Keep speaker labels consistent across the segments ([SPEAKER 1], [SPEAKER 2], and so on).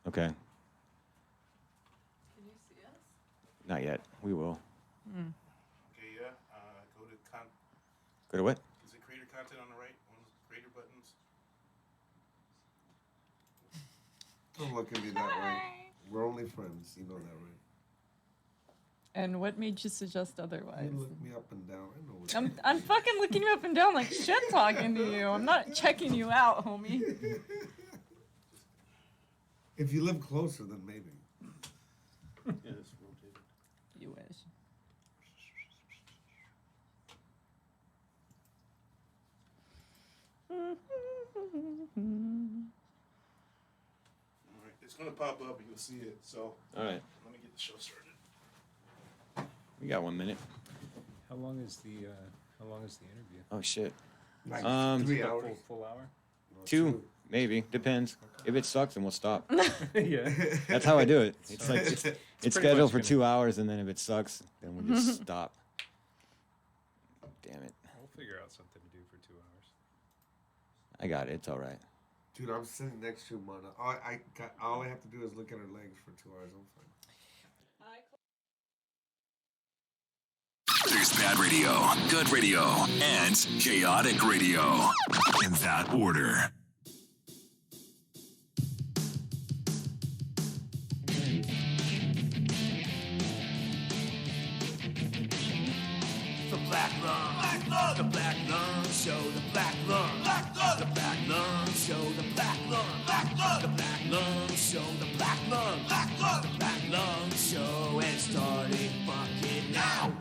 [SPEAKER 1] Okay.
[SPEAKER 2] Can you see us?
[SPEAKER 1] Not yet. We will.
[SPEAKER 3] Okay, yeah. Go to
[SPEAKER 1] Go to what?
[SPEAKER 3] is it creator content on the right? One of the creator buttons.
[SPEAKER 4] Don't look at me that way. We're only friends. You know that, right?
[SPEAKER 2] And what made you suggest otherwise?
[SPEAKER 4] You look me up and down. I know what
[SPEAKER 2] I'm fucking looking you up and down like shit talking to you. I'm not checking you out, homie.
[SPEAKER 4] If you live closer, then maybe.
[SPEAKER 3] Yeah, it's rotated.
[SPEAKER 2] You wish.
[SPEAKER 3] All right, it's gonna pop up and you'll see it. So
[SPEAKER 1] All right.
[SPEAKER 3] let me get the show started.
[SPEAKER 1] We got 1 minute.
[SPEAKER 5] How long is the interview?
[SPEAKER 1] Oh shit.
[SPEAKER 4] Like 3
[SPEAKER 5] A
[SPEAKER 4] hours.
[SPEAKER 5] full hour?
[SPEAKER 1] Two, maybe. Depends. If it sucks, then we'll stop.
[SPEAKER 5] Yeah.
[SPEAKER 1] That's how I do it. It's like it's
[SPEAKER 5] pretty
[SPEAKER 1] scheduled for
[SPEAKER 5] much
[SPEAKER 1] 2 hours, and then if it sucks, then we just stop. Damn it.
[SPEAKER 5] We'll figure out something to do for 2 hours.
[SPEAKER 1] I got it. It's all right.
[SPEAKER 4] Dude, I'm sitting next to Mana. All I have to do is look at her legs for 2 hours. I'm fine.
[SPEAKER 6] There's bad radio, good radio, and chaotic radio. In that order.
[SPEAKER 7] The Black Lung, the Black Lung Show, the Black Lung, the Black Lung Show, the Black Lung, the Black Lung Show, the Black Lung, the Black Lung Show, and starting fucking now.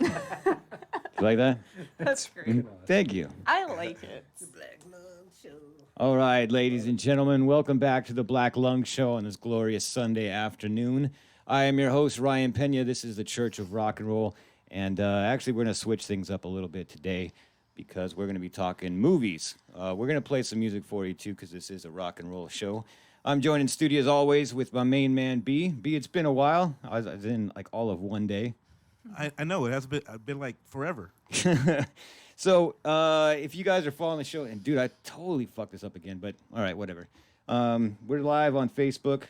[SPEAKER 1] You like that?
[SPEAKER 2] That's great.
[SPEAKER 1] Thank you.
[SPEAKER 2] I like it.
[SPEAKER 7] The Black Lung Show.
[SPEAKER 1] All right, ladies and gentlemen, welcome back to the Black Lung Show on this glorious Sunday afternoon. I am your host, Ryan Pena. This is the Church of Rock and Roll. And actually, we're going to switch things up a little bit today because we're going to be talking movies. We're going to play some music for you, too, because this is a rock and roll show. I'm joined in studio, as always, with my main man, B. B, it's been a while. I was in, like, all of one day.
[SPEAKER 3] I know it has been like forever.
[SPEAKER 1] So, if you guys are following the show, and, dude, I totally fucked this up again, but all right, whatever. We're live on Facebook.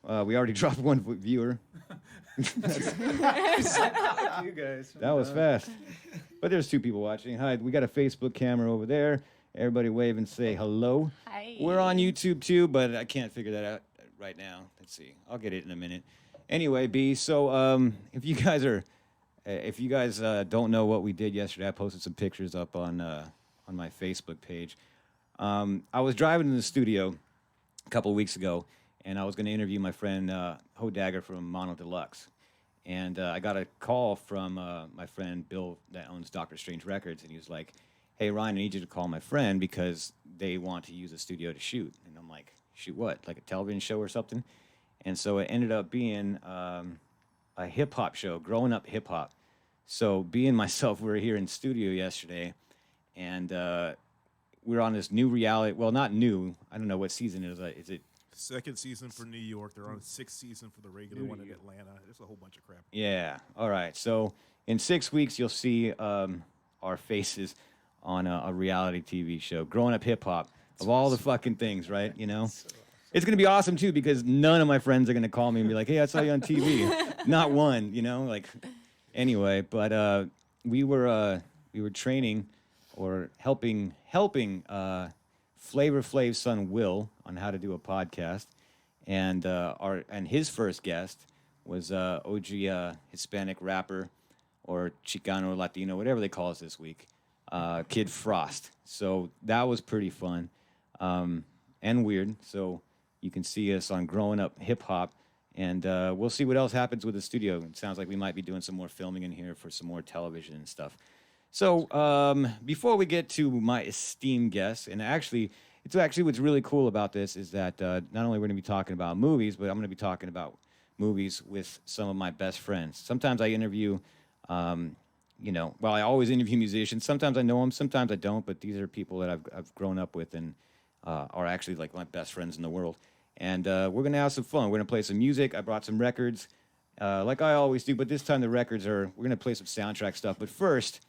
[SPEAKER 1] We already dropped one viewer.
[SPEAKER 5] You guys.
[SPEAKER 1] That was fast. But there's 2 people watching. Hi, we got a Facebook camera over there. Everybody wave and say hello.
[SPEAKER 2] Hi.
[SPEAKER 1] We're on YouTube too, but I can't figure that out right now. Let's see. I'll get it in a minute. Anyway, B, so if you guys don't know what we did yesterday, I posted some pictures up on my Facebook page. I was driving to the studio a couple weeks ago, and I was going to interview my friend Ho Dagger from Mono Deluxe. And I got a call from my friend Bill that owns Dr. Strange Records, and he was like, hey, Ryan, I need you to call my friend because they want to use a studio to shoot. And I'm like, shoot what, like a television show or something? And so it ended up being a hip-hop show, growing up hip-hop. So B and myself were here in studio yesterday, and we're on this new reality, well, not new, I don't know what season it is. Is it?
[SPEAKER 3] Second season for New York. They're on 6th season for the regular one in Atlanta. There's a whole bunch of crap.
[SPEAKER 1] Yeah. All right. So in 6 weeks, you'll see our faces on a reality TV show, growing up hip hop, of all the fucking things, right? You know, it's gonna be awesome too because none of my friends are gonna call me and be like, "Hey, I saw you on TV." Not one, you know. Like, anyway, but we were training or helping Flavor Flav's son Will on how to do a podcast, and his first guest was OG Hispanic rapper or Chicano Latino, whatever they call us this week, Kid Frost. So that was pretty fun and weird. So you can see us on Growing Up Hip Hop, and we'll see what else happens with the studio. It sounds like we might be doing some more filming in here for some more television and stuff. So before we get to my esteemed guests, and actually what's really cool about this is that not only we're going to be talking about movies, but I'm going to be talking about movies with some of my best friends. Sometimes I interview, I always interview musicians. Sometimes I know them, sometimes I don't, but these are people that I've grown up with and are actually like my best friends in the world. And we're going to have some fun. We're going to play some music. I brought some records, like I always do, but this time we're going to play some soundtrack stuff. But first,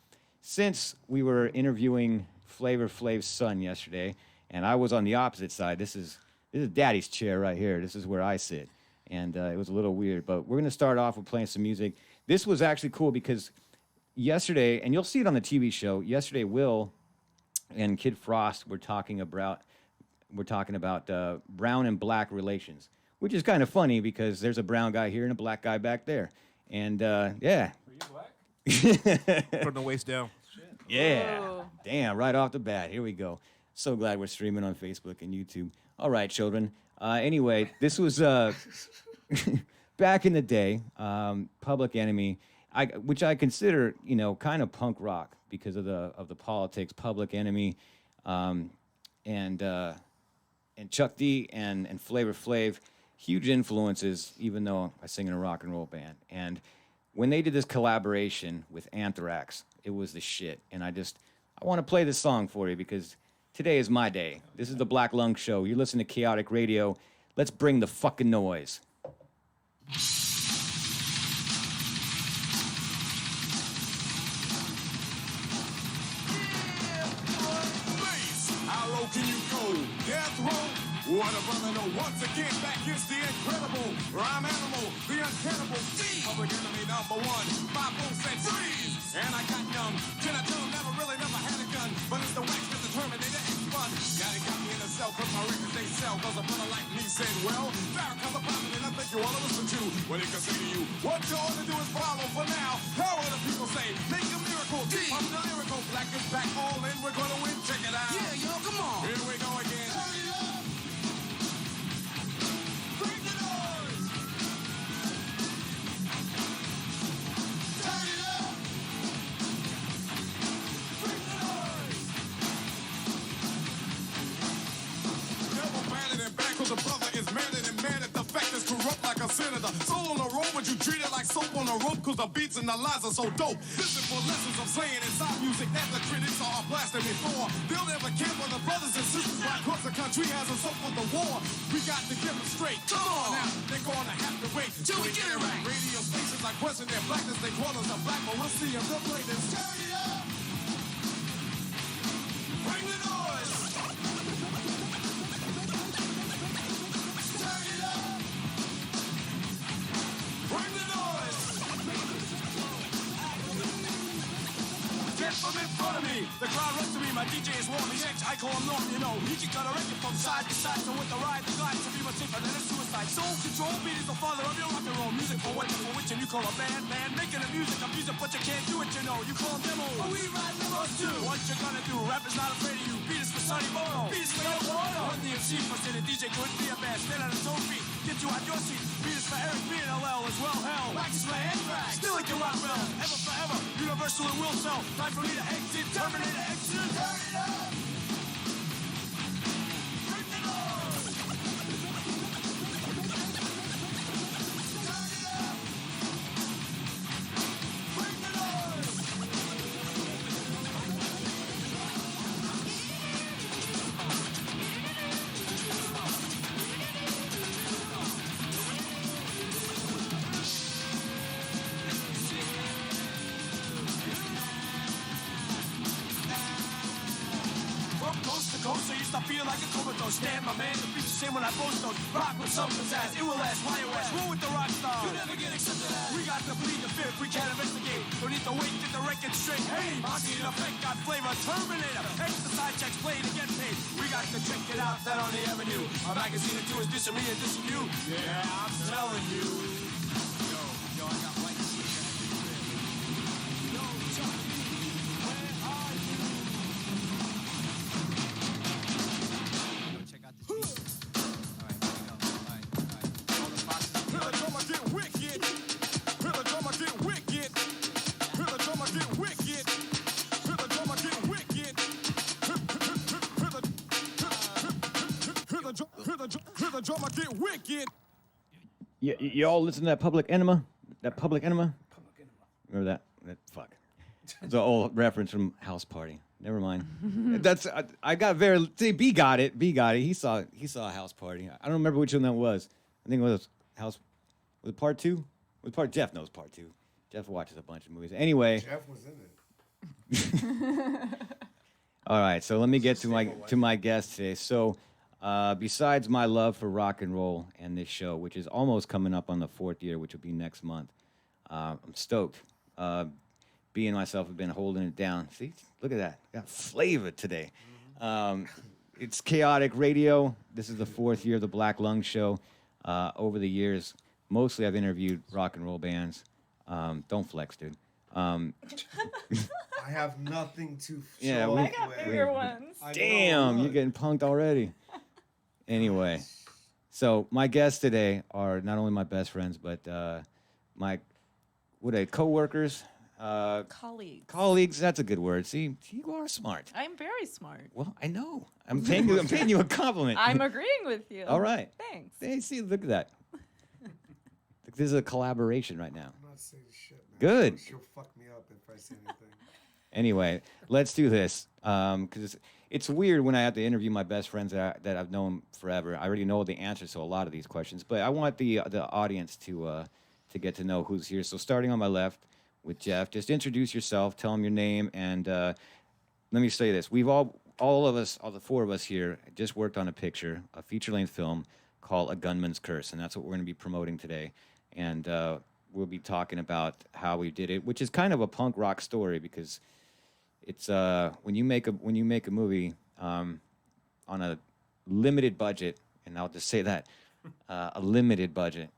[SPEAKER 1] since we were interviewing Flavor Flav's son yesterday, and I was on the opposite side, this is This is Daddy's chair right here. This is where I sit. And it was a little weird. But we're going to start off with playing some music. This was actually cool because yesterday, and you'll see it on the TV show, yesterday Will and Kid Frost were talking about brown and black relations, which is kind of funny because there's a brown guy here and a black guy back there. And yeah.
[SPEAKER 5] Are you black?
[SPEAKER 3] From the waist down.
[SPEAKER 1] Yeah.
[SPEAKER 2] Whoa.
[SPEAKER 1] Damn, right off the bat. Here we go. So glad we're streaming on Facebook and YouTube. All right, children. Anyway, this was back in the day, Public Enemy, which I consider, kind of punk rock because of the politics. Public Enemy, and Chuck D and Flavor Flav, huge influences. Even though I sing in a rock and roll band, and when they did this collaboration with Anthrax, it was the shit. And I want to play this song for you because today is my day. This is the Black Lung Show. You're listening to Chaotic Radio. Let's bring the fucking noise.
[SPEAKER 8] How low can you go? Death row? What a brother, no. Once again, back here's the incredible rhyme animal, the uncannibal Public Enemy #1. My bull said freeze, and I got numb. Can I tell him never had a gun, but it's the wax that the Terminator X1. Now they got me in a cell, cause my records they sell, cause a brother like me said, well, Farrakhan's a prophet, and I think you wanna listen to what he can say to you. What you ought to do is follow for now. How will the people say? Make a miracle. I'm the lyrical. Black is back, all in. We're gonna win. Check it out. Yeah, yo, come on. Here we go again. Bring the noise. Turn it up. Bring the noise. Never batted and back, cause a brother is mad and mad at the fact it's corrupt like a senator. Soul on the road, but you treat it like soap on a rope, cause the beats and the lines are so dope. Listen for lessons I'm saying inside music that the critics are blasting me for. They'll never care for the brothers and sisters right across the country has us up for the war. We got to get them straight. Come on now, they're gonna have to wait till we get it right. Radio stations like question their blackness, they call us a black, but we'll see if they'll play this. Turn it up. Bring the noise. Turn it up. Bring the noise. Get from in front of me. The crowd runs to me. My DJ is warm. He's I call him Norm, He can cut a record from side to side. So with the ride, the glide to be much safer than a suicide. Soul control beat is the father of your rock and roll. Music for what you for which and you call a band. Making the music, I'm music, but you can't do it, You call them demos. But we ride demos too. What you gonna do? Rap is not afraid of you. Beat is for Sonny Bono. Beat is for Yo Bono. One the MC for the DJ couldn't be a band. Stand on his own feet. Get you out your seat. Beat is for Eric B and LL as well. Hell. Wax is for Anthrax. Still like your rock bell. Ever forever. Universal and will sell. Time for me to exit. Terminator exit. Turn it up. Bring the noise. Turn it up. Bring the noise. From coast to coast, I used to feel like a comatose. Stand my man, the beats the same when I boast those. Rock with some pizzazz, it will last, why it last. Roll with the rock star, you never get accepted as. We got to plead the fifth, we can't investigate. Don't need to wait, get the record straight. Hey, Moxie in effect, got flavor, Terminator. Extra side checks, play to get paid. We got to check it out, that on the avenue. Our magazine to do is dissing me and dissing you. Yeah, I'm telling you. Yo, I got white shit. Yo, Chucky, where are you?
[SPEAKER 9] Check out this beat. Alright, here we go. Alright. All the boxes.
[SPEAKER 8] Hear the drummer get wicked. Hear the drummer get wicked. Hear the drummer get wicked. Hear the drummer get wicked. Hear the drummer get wicked.
[SPEAKER 1] You all listen to that Public Enema? That Public Enema? Remember that? Fuck. It's an old reference from House Party. Never mind. That's I got very. See, B got it. He saw a House Party. I don't remember which one that was. I think it was House. Was it part 2? Was part Jeff knows part 2. Jeff watches a bunch of movies. Anyway.
[SPEAKER 4] Jeff was in it.
[SPEAKER 1] All right. So let me get to my guest today. So Besides my love for rock and roll and this show, which is almost coming up on the 4th year, which will be next month, I'm stoked. B and myself have been holding it down. See, look at that. Got flavor today. It's Chaotic Radio. This is the 4th year of the Black Lung Show. Over the years, mostly I've interviewed rock and roll bands. Don't flex, dude.
[SPEAKER 4] I have nothing to
[SPEAKER 1] Yeah,
[SPEAKER 4] show
[SPEAKER 1] we-
[SPEAKER 2] I got
[SPEAKER 4] with.
[SPEAKER 2] bigger ones.
[SPEAKER 4] I know,
[SPEAKER 1] Damn, you're
[SPEAKER 4] look.
[SPEAKER 1] getting punked already. Anyway, so my guests today are not only my best friends, but my co-workers, colleagues. That's a good word. See, you are smart.
[SPEAKER 2] I'm very smart.
[SPEAKER 1] Well, I know. I'm paying you a compliment.
[SPEAKER 2] I'm agreeing with you.
[SPEAKER 1] All right.
[SPEAKER 2] Thanks.
[SPEAKER 1] Hey, see, look at that. This is a collaboration right now.
[SPEAKER 4] I'm not saying shit, man.
[SPEAKER 1] Good.
[SPEAKER 4] She'll fuck me up if I say anything.
[SPEAKER 1] Anyway, let's do this because it's weird when I have to interview my best friends that I've known forever. I already know the answers to a lot of these questions, but I want the audience to get to know who's here. So starting on my left with Jeff, just introduce yourself, tell him your name, and let me say this: we've all the 4 of us here, just worked on a feature-length film called A Gunman's Curse, and that's what we're going to be promoting today. And we'll be talking about how we did it, which is kind of a punk rock story because it's when you make a movie on a limited budget, and I'll just say that a limited budget,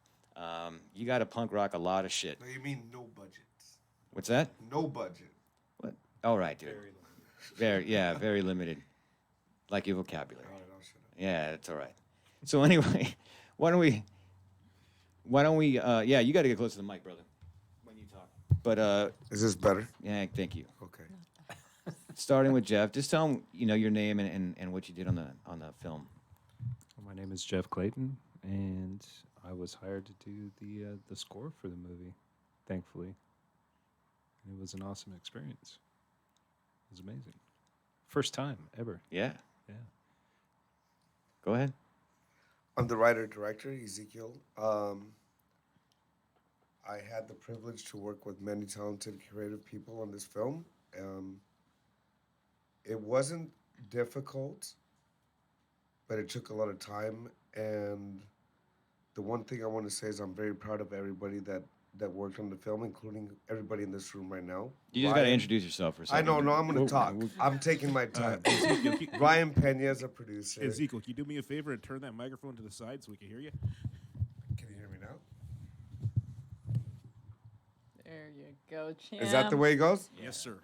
[SPEAKER 1] you got to punk rock a lot of shit.
[SPEAKER 4] No, you mean no budget.
[SPEAKER 1] What's that?
[SPEAKER 4] No budget.
[SPEAKER 1] What? All right, dude. Very limited. Like your vocabulary.
[SPEAKER 4] All right, I'll shut up.
[SPEAKER 1] Yeah, it's all right. So anyway, why don't we? Yeah, you got to get close to the mic, brother, when you talk. But
[SPEAKER 4] Is this better?
[SPEAKER 1] yeah, thank you.
[SPEAKER 4] Okay.
[SPEAKER 1] Starting with Jeff, just tell him your name and what you did on the film.
[SPEAKER 5] My name is Jeff Clayton, and I was hired to do the score for the movie, thankfully. It was an awesome experience. It was amazing. First time ever.
[SPEAKER 1] Yeah,
[SPEAKER 5] Yeah.
[SPEAKER 1] go ahead.
[SPEAKER 4] I'm the writer-director, Ezekiel. I had the privilege to work with many talented, creative people on this film. It wasn't difficult, but it took a lot of time. And the one thing I want to say is I'm very proud of everybody that worked on the film, including everybody in this room right now.
[SPEAKER 1] You just got to
[SPEAKER 4] Ryan-
[SPEAKER 1] introduce yourself for a
[SPEAKER 4] I
[SPEAKER 1] second.
[SPEAKER 4] know, no, I'm going
[SPEAKER 1] We'll-
[SPEAKER 4] to talk.
[SPEAKER 1] we'll-
[SPEAKER 4] I'm taking my time.
[SPEAKER 3] Ezekiel,
[SPEAKER 4] Ryan Pena is a producer.
[SPEAKER 3] Ezekiel, can you do me a favor and turn that microphone to the side so we can hear you?
[SPEAKER 4] Can you hear me now?
[SPEAKER 2] There you go, champ.
[SPEAKER 4] Is that the way it goes?
[SPEAKER 3] Yes, sir.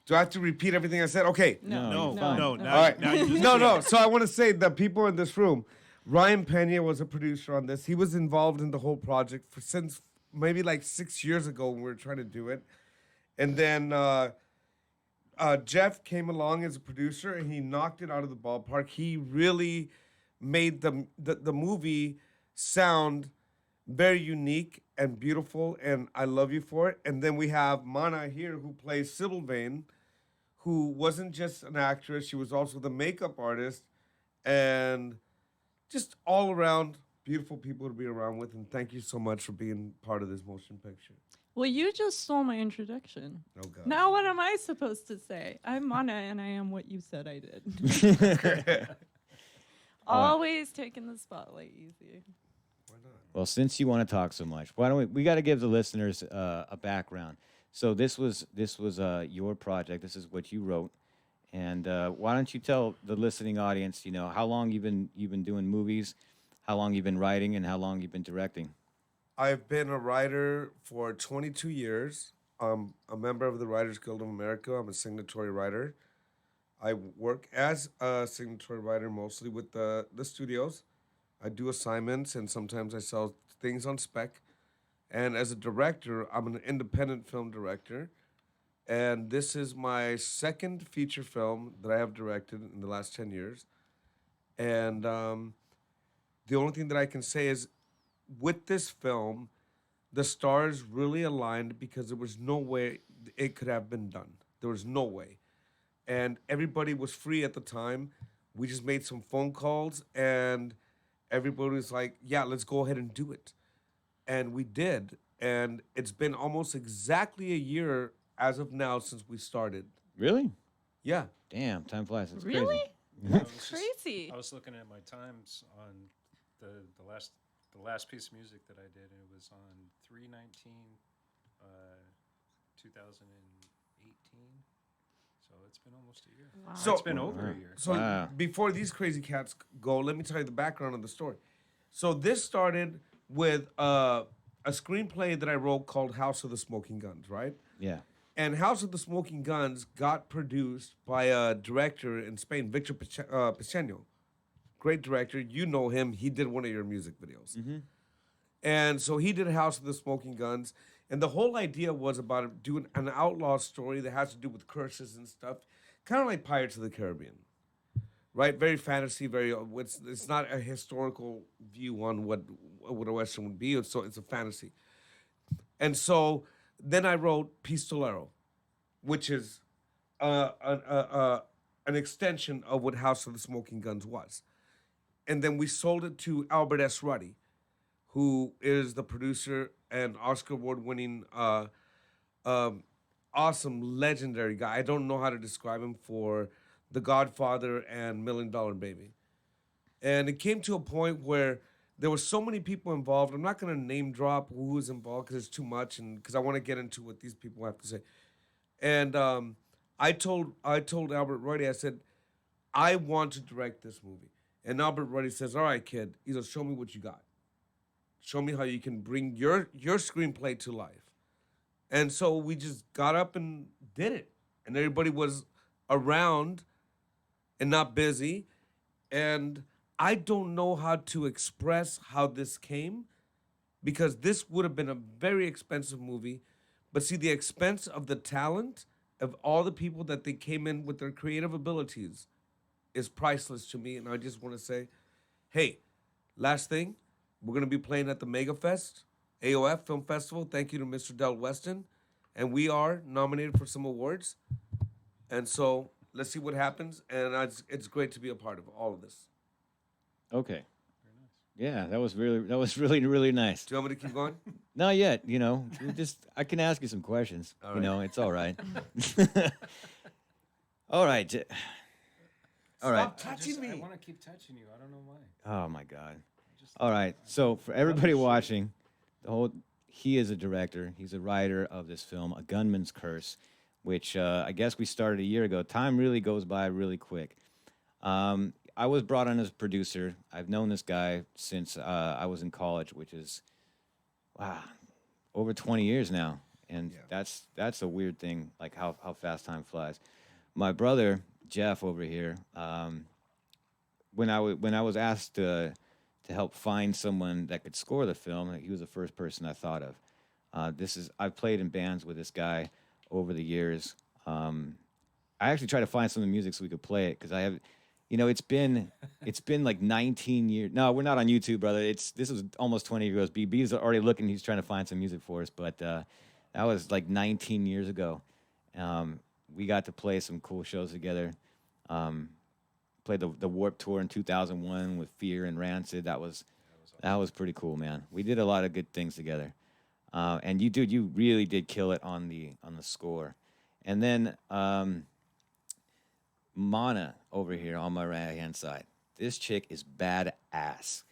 [SPEAKER 4] Do I have to repeat everything I said? Okay.
[SPEAKER 1] No,
[SPEAKER 3] No,
[SPEAKER 1] you're fine.
[SPEAKER 3] no,
[SPEAKER 4] All
[SPEAKER 3] now,
[SPEAKER 4] right.
[SPEAKER 3] now you just
[SPEAKER 4] No. So I want to say the people in this room, Ryan Pena was a producer on this. He was involved in the whole project since maybe like 6 years ago when we were trying to do it. And then Jeff came along as a producer and he knocked it out of the ballpark. He really made the movie sound very unique and beautiful, and I love you for it. And then we have Mana here who plays Sybil Vane, who wasn't just an actress, she was also the makeup artist, and just all around beautiful people to be around with. And thank you so much for being part of this motion picture.
[SPEAKER 2] Well, you just stole my introduction.
[SPEAKER 4] Oh God.
[SPEAKER 2] Now what am I supposed to say? I'm Mana, and I am what you said I did. Always taking the spotlight easy.
[SPEAKER 4] Why not?
[SPEAKER 1] Well, since you want to talk so much, why don't we got to give the listeners a background. So this was your project. This is what you wrote, and why don't you tell the listening audience, how long you've been doing movies, how long you've been writing, and how long you've been directing.
[SPEAKER 4] I've been a writer for 22 years. I'm a member of the Writers Guild of America. I'm a signatory writer. I work as a signatory writer mostly with the studios. I do assignments and sometimes I sell things on spec. And as a director, I'm an independent film director. And this is my second feature film that I have directed in the last 10 years. And the only thing that I can say is with this film, the stars really aligned because there was no way it could have been done. There was no way. And everybody was free at the time. We just made some phone calls and everybody was like, yeah, let's go ahead and do it. And we did. And it's been almost exactly a year as of now since we started.
[SPEAKER 1] Really?
[SPEAKER 4] Yeah.
[SPEAKER 1] Damn, time flies. It's
[SPEAKER 2] Really?
[SPEAKER 1] crazy.
[SPEAKER 2] That's crazy.
[SPEAKER 5] I was looking at my times on the last piece of music that I did, and it was on 3/19, 2018. So it's been almost a year.
[SPEAKER 2] Wow.
[SPEAKER 4] So-
[SPEAKER 5] It's been over a year.
[SPEAKER 4] So
[SPEAKER 1] Wow.
[SPEAKER 4] before these crazy cats go, let me tell you the background of the story. So this started with a screenplay that I wrote called House of the Smoking Guns, right?
[SPEAKER 1] Yeah.
[SPEAKER 4] And House of the Smoking Guns got produced by a director in Spain, Victor Piceno. Great director. You know him. He did one of your music videos. And so he did House of the Smoking Guns. And the whole idea was about doing an outlaw story that has to do with curses and stuff, kind of like Pirates of the Caribbean, right? Very fantasy, very. It's not a historical view on what a Western would be. It's a fantasy. And so then I wrote Pistolero, which is an extension of what House of the Smoking Guns was. And then we sold it to Albert S. Ruddy, who is the producer and Oscar Award-winning, awesome, legendary guy. I don't know how to describe him for The Godfather and $1 Million Baby. And it came to a point where there were so many people involved. I'm not going to name drop who was involved because it's too much, and because I want to get into what these people have to say. And I told Albert Ruddy, I said, I want to direct this movie. And Albert Ruddy says, all right, kid, he says, show me what you got. Show me how you can bring your screenplay to life. And so we just got up and did it. And everybody was around and not busy. And I don't know how to express how this came, because this would have been a very expensive movie. But see, the expense of the talent of all the people that they came in with their creative abilities is priceless to me. And I just want to say, hey, last thing, we're going to be playing at the Mega Fest, AOF Film Festival. Thank you to Mr. Del Weston. And we are nominated for some awards. And so let's see what happens. And it's great to be a part of all of this.
[SPEAKER 1] Okay. Yeah, that was really, really nice.
[SPEAKER 4] Do you want me to keep going?
[SPEAKER 1] Not yet, I can ask you some questions.
[SPEAKER 4] All right.
[SPEAKER 1] It's all right. All right. All right.
[SPEAKER 4] Touching me.
[SPEAKER 5] I want to keep touching you. I don't know why.
[SPEAKER 1] Oh my God. All right. So for everybody watching, he is a director. He's a writer of this film, A Gunman's Curse, which I guess we started a year ago. Time really goes by really quick. I was brought on as a producer. I've known this guy since I was in college, which is, over 20 years now. And that's a weird thing, like how fast time flies. My brother, Jeff, over here, when I was asked to help find someone that could score the film, he was the first person I thought of. I've played in bands with this guy over the years. I actually tried to find some of the music so we could play it, because I have, it's been like 19 years. No, we're not on YouTube, brother. This was almost 20 years ago. BB's already looking. He's trying to find some music for us, but that was like 19 years ago. We got to play some cool shows together. Played the Warped Tour in 2001 with Fear and Rancid. That was pretty cool, man. We did a lot of good things together. And you really did kill it on the score. And then Mana over here on my right hand side. This chick is badass.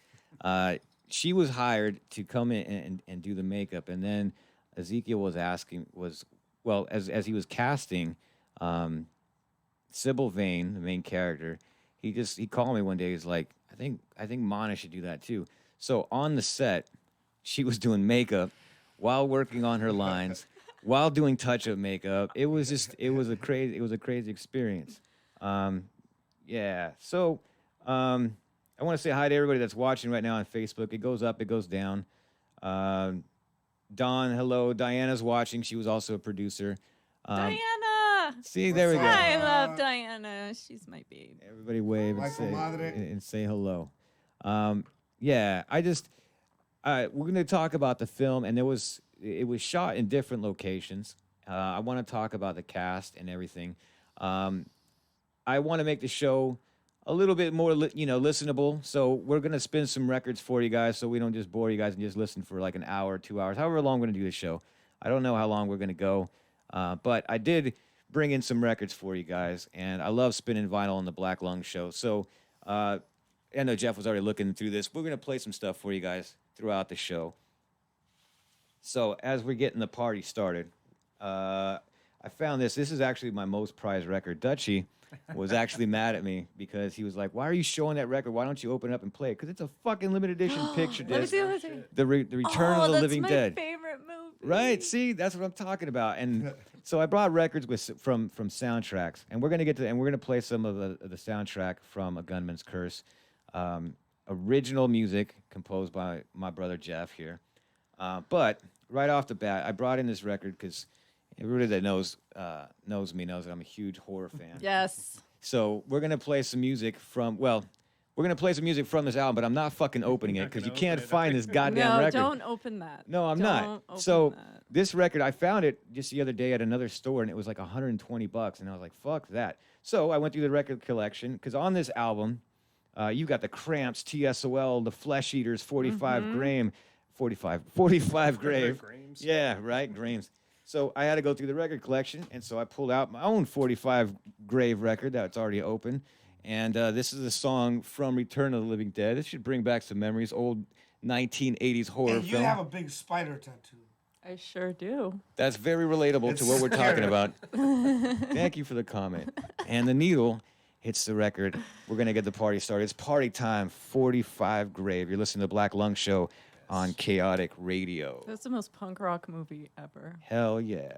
[SPEAKER 1] She was hired to come in and do the makeup, and then Ezekiel was asking as he was casting Sybil Vane, the main character. He called me one day. He's like, I think Mana should do that too. So on the set, she was doing makeup while working on her lines, while doing touch-up makeup. It was a crazy experience. Yeah. So I want to say hi to everybody that's watching right now on Facebook. It goes up, it goes down. Dawn, hello. Diana's watching. She was also a producer.
[SPEAKER 2] Diana!
[SPEAKER 1] See, there we go.
[SPEAKER 2] I love Diana. She's my babe.
[SPEAKER 1] Everybody wave and
[SPEAKER 4] Like
[SPEAKER 1] say,
[SPEAKER 4] comadre.
[SPEAKER 1] and say hello. Yeah, we're going to talk about the film, and it was shot in different locations. I want to talk about the cast and everything. I want to make the show a little bit more, listenable. So we're going to spin some records for you guys so we don't just bore you guys and just listen for like an hour, 2 hours, however long we're going to do the show. I don't know how long we're going to go. But I did bring in some records for you guys. And I love spinning vinyl on the Black Lung Show. So I know Jeff was already looking through this. We're going to play some stuff for you guys throughout the show. So as we're getting the party started, I found this. This is actually my most prized record. Dutchie was actually mad at me because he was like, "Why are you showing that record? Why don't you open it up and play it? Because it's a fucking limited edition picture
[SPEAKER 2] Let me
[SPEAKER 1] disc.
[SPEAKER 2] see, let me see.
[SPEAKER 1] The Return of the Living
[SPEAKER 2] that's
[SPEAKER 1] Dead."
[SPEAKER 2] my favorite movie.
[SPEAKER 1] Right. See, that's what I'm talking about. And so I brought records from soundtracks, and we're gonna play some of the soundtrack from A Gunman's Curse, original music composed by my brother Jeff here. But right off the bat, I brought in this record because everybody that knows me knows that I'm a huge horror fan.
[SPEAKER 2] Yes.
[SPEAKER 1] So we're gonna play some music from this album, but I'm not fucking opening it because you can't find this goddamn
[SPEAKER 2] No,
[SPEAKER 1] record.
[SPEAKER 2] don't open that.
[SPEAKER 1] No, I'm
[SPEAKER 2] Don't
[SPEAKER 1] not.
[SPEAKER 2] open
[SPEAKER 1] So
[SPEAKER 2] that.
[SPEAKER 1] this record, I found it just the other day at another store, and it was like $120, and I was like, "Fuck that!" So I went through the record collection because on this album, you got the Cramps, TSOL, the Flesh Eaters, 45 Grave, 45 Grave. Yeah, right, Graves. So I had to go through the record collection, and so I pulled out my own 45 Grave record that's already open. And this is a song from Return of the Living Dead. This should bring back some memories, old 1980s horror
[SPEAKER 4] And you
[SPEAKER 1] film.
[SPEAKER 4] have a big spider tattoo.
[SPEAKER 2] I sure do.
[SPEAKER 1] That's very relatable to what we're talking about. Thank you for the comment. And the needle hits the record. We're going to get the party started. It's party time, 45 Grave. You're listening to the Black Lung Show on Chaotic Radio.
[SPEAKER 2] That's the most punk rock movie ever.
[SPEAKER 1] Hell yeah.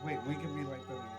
[SPEAKER 4] Wait, we can be like that again.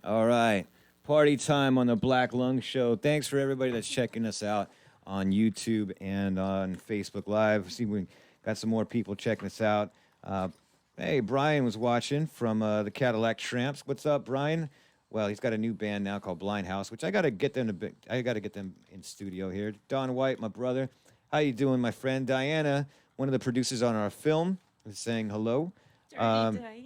[SPEAKER 1] All right. Party time on the Black Lung Show. Thanks for everybody that's checking us out on YouTube and on Facebook Live. See, we got some more people checking us out. Hey, Brian was watching from the Cadillac Tramps. What's up, Brian? Well, he's got a new band now called Blind House, which I got to get them in studio here. Don White, my brother. How you doing, my friend? Diana, one of the producers on our film, is saying hello.
[SPEAKER 2] Diana.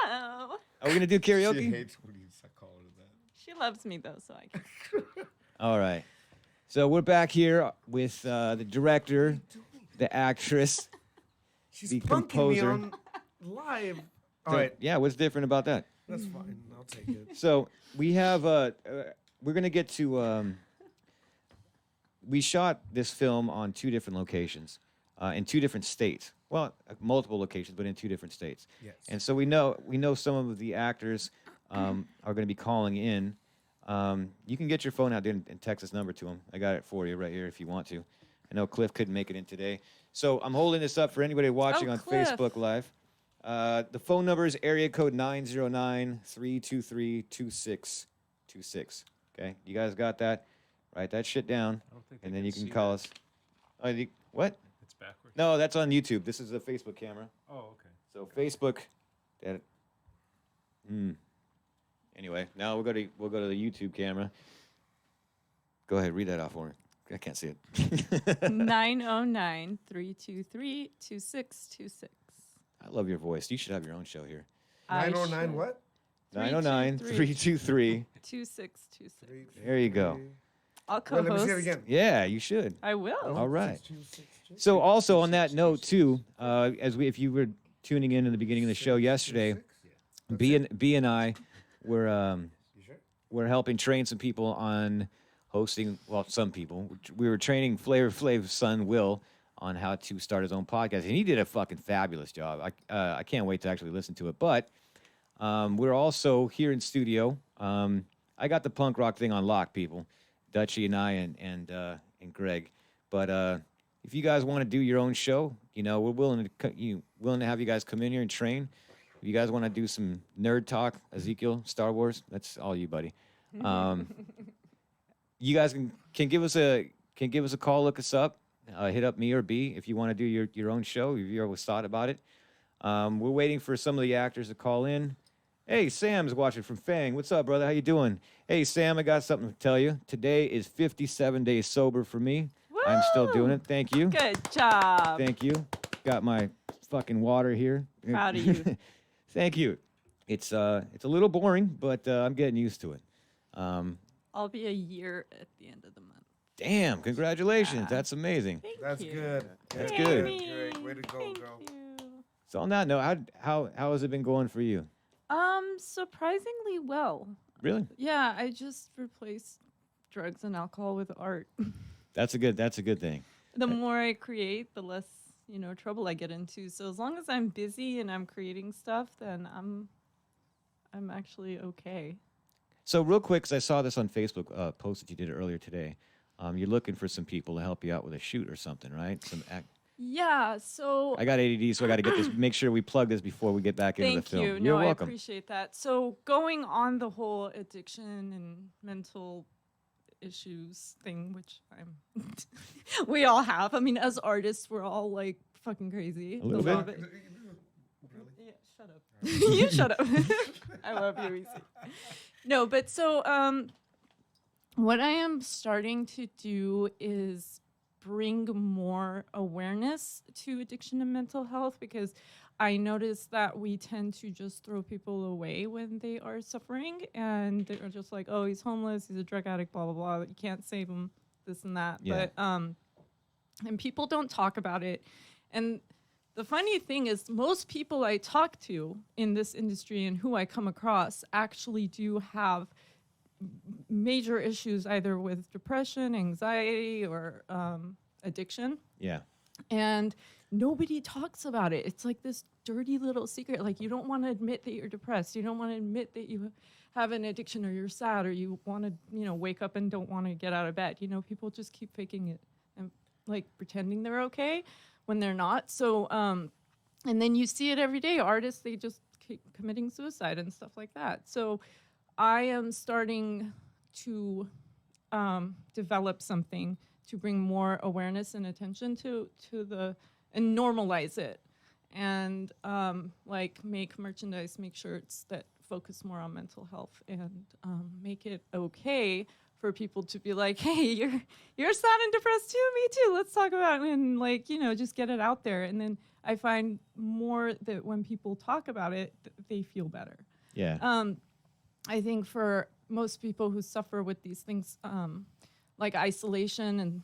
[SPEAKER 2] Oh.
[SPEAKER 1] Are we going to do karaoke?
[SPEAKER 4] She hates when you call her that.
[SPEAKER 2] She loves me though, so I can.
[SPEAKER 1] All right. So we're back here with the director, the actress.
[SPEAKER 4] She's
[SPEAKER 1] The
[SPEAKER 4] punking
[SPEAKER 1] composer.
[SPEAKER 4] me on live. All
[SPEAKER 1] So,
[SPEAKER 4] right,
[SPEAKER 1] Yeah, what's different about that?
[SPEAKER 4] that's fine. I'll take it.
[SPEAKER 1] So we have we're gonna get to we shot this film on 2 different locations in 2 different states. Well, multiple locations, but in 2 different states.
[SPEAKER 4] Yes.
[SPEAKER 1] And so we know some of the actors are going to be calling in. You can get your phone out there and text this number to them. I got it for you right here if you want to. I know Cliff couldn't make it in today, so I'm holding this up for anybody watching on
[SPEAKER 2] Cliff.
[SPEAKER 1] Facebook Live. The phone number is area code 909-323-2626. Okay, you guys got that? Write that shit down,
[SPEAKER 5] I don't think they
[SPEAKER 1] and then you can
[SPEAKER 5] see
[SPEAKER 1] call
[SPEAKER 5] that.
[SPEAKER 1] us. Oh, what?
[SPEAKER 5] It's backwards.
[SPEAKER 1] No, that's on YouTube. This is a Facebook camera.
[SPEAKER 5] Oh, okay.
[SPEAKER 1] So Facebook. That. Anyway, now we'll go to the YouTube camera. Go ahead, read that off for me. I can't see it.
[SPEAKER 2] 909-323-2626.
[SPEAKER 1] I love your voice. You should have your own show here.
[SPEAKER 4] 909 what?
[SPEAKER 1] 909-323.
[SPEAKER 2] 2626.
[SPEAKER 1] There you go.
[SPEAKER 2] I'll
[SPEAKER 4] Wait, let me
[SPEAKER 2] co-host.
[SPEAKER 4] see it again.
[SPEAKER 1] Yeah, you should.
[SPEAKER 2] I will.
[SPEAKER 1] All right. So also on that note too, if you were tuning in the beginning of the show yesterday, B and I were we're helping train some people on hosting. Well, some people. We were training Flavor Flav's son Will on how to start his own podcast, and he did a fucking fabulous job. I can't wait to actually listen to it. But we're also here in studio. I got the punk rock thing on lock, people. Dutchie and I and Greg. But if you guys want to do your own show, we're willing to have you guys come in here and train. If you guys want to do some nerd talk, Ezekiel, Star Wars, that's all you, buddy. You guys can give us a call, look us up, hit up me or B if you want to do your own show. If you ever thought about it, we're waiting for some of the actors to call in. Hey, Sam's watching from Fang. What's up, brother? How you doing? Hey, Sam, I got something to tell you. Today is 57 days sober for me. I'm still doing it. Thank you.
[SPEAKER 2] Good job.
[SPEAKER 1] Thank you. Got my fucking water here.
[SPEAKER 2] Proud of you.
[SPEAKER 1] Thank you. It's a little boring, but I'm getting used to it.
[SPEAKER 2] I'll be a year at the end of the month.
[SPEAKER 1] Damn, congratulations.
[SPEAKER 2] Yeah.
[SPEAKER 1] That's amazing.
[SPEAKER 2] Thank
[SPEAKER 4] That's
[SPEAKER 2] you.
[SPEAKER 4] good.
[SPEAKER 1] That's
[SPEAKER 2] Thank
[SPEAKER 1] good.
[SPEAKER 2] you.
[SPEAKER 4] Great. Way to go,
[SPEAKER 2] Thank
[SPEAKER 4] girl.
[SPEAKER 2] you.
[SPEAKER 1] So on that note, how has it been going for you?
[SPEAKER 2] Surprisingly well.
[SPEAKER 1] Really?
[SPEAKER 2] Yeah, I just replaced drugs and alcohol with art.
[SPEAKER 1] That's a good thing.
[SPEAKER 2] The more I create, the less, trouble I get into. So as long as I'm busy and I'm creating stuff, then I'm actually okay.
[SPEAKER 1] So real quick, because I saw this on Facebook post that you did earlier today. You're looking for some people to help you out with a shoot or something, right?
[SPEAKER 2] Yeah, so
[SPEAKER 1] I got ADD, so I got to get this. Make sure we plug this before we get back into the
[SPEAKER 2] thank
[SPEAKER 1] film.
[SPEAKER 2] you.
[SPEAKER 1] You're
[SPEAKER 2] No, I
[SPEAKER 1] welcome.
[SPEAKER 2] appreciate that. So going on the whole addiction and mental issues thing, which we all have. I mean, as artists, we're all like fucking crazy.
[SPEAKER 1] A little bit.
[SPEAKER 2] lot of it. Yeah, shut up. You shut up. I love you, Reese. No, but so what I am starting to do is bring more awareness to addiction and mental health, because I notice that we tend to just throw people away when they are suffering, and they're just like, oh, he's homeless, he's a drug addict, blah, blah, blah. You can't save him, this and that.
[SPEAKER 1] Yeah.
[SPEAKER 2] But and people don't talk about it. And the funny thing is, most people I talk to in this industry and who I come across actually do have major issues, either with depression, anxiety, or addiction.
[SPEAKER 1] Yeah.
[SPEAKER 2] And nobody talks about it. It's like this dirty little secret. Like, you don't want to admit that you're depressed. You don't want to admit that you have an addiction, or you're sad, or you want to, wake up and don't want to get out of bed. People just keep faking it and like pretending they're okay when they're not. So, and then you see it every day. Artists, they just keep committing suicide and stuff like that. So I am starting to develop something to bring more awareness and attention to and normalize it, and like make merchandise, make shirts that focus more on mental health, and make it okay for people to be like, hey, you're sad and depressed too, me too, let's talk about it, and just get it out there. And then I find more that when people talk about it, they feel better.
[SPEAKER 1] Yeah.
[SPEAKER 2] I think for most people who suffer with these things, like isolation, and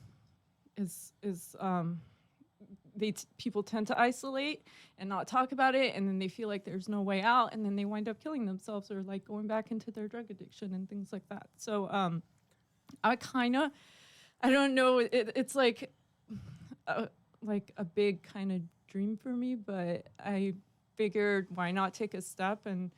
[SPEAKER 2] people tend to isolate and not talk about it, and then they feel like there's no way out, and then they wind up killing themselves or like going back into their drug addiction and things like that. So I don't know, it's like a big kind of dream for me, but I figured why not take a step and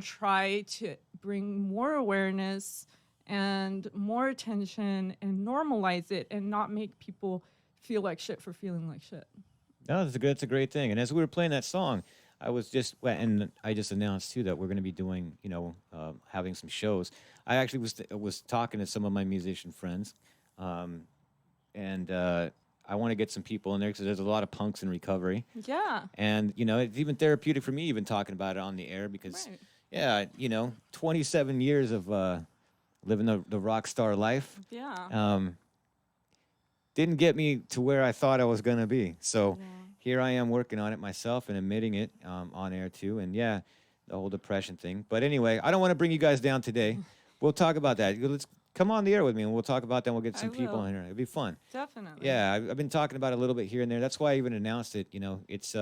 [SPEAKER 2] try to bring more awareness and more attention and normalize it and not make people feel like shit for feeling like shit.
[SPEAKER 1] No, that's a great thing. And as we were playing that song, I just announced too that we're going to be doing, having some shows. I actually was talking to some of my musician friends, and I want to get some people in there because there's a lot of punks in recovery.
[SPEAKER 2] Yeah.
[SPEAKER 1] And it's even therapeutic for me even talking about it on the air because,
[SPEAKER 2] Right.
[SPEAKER 1] 27 years of living the rock star life.
[SPEAKER 2] Yeah.
[SPEAKER 1] Didn't get me to where I thought I was going to be. So here I am working on it myself and admitting it on air too. And the whole depression thing. But anyway, I don't want to bring you guys down today. We'll talk about that. Let's come on the air with me and we'll talk about that. We'll get some people in here. It'll be fun.
[SPEAKER 2] Definitely.
[SPEAKER 1] Yeah, I've been talking about it a little bit here and there. That's why I even announced it. It's...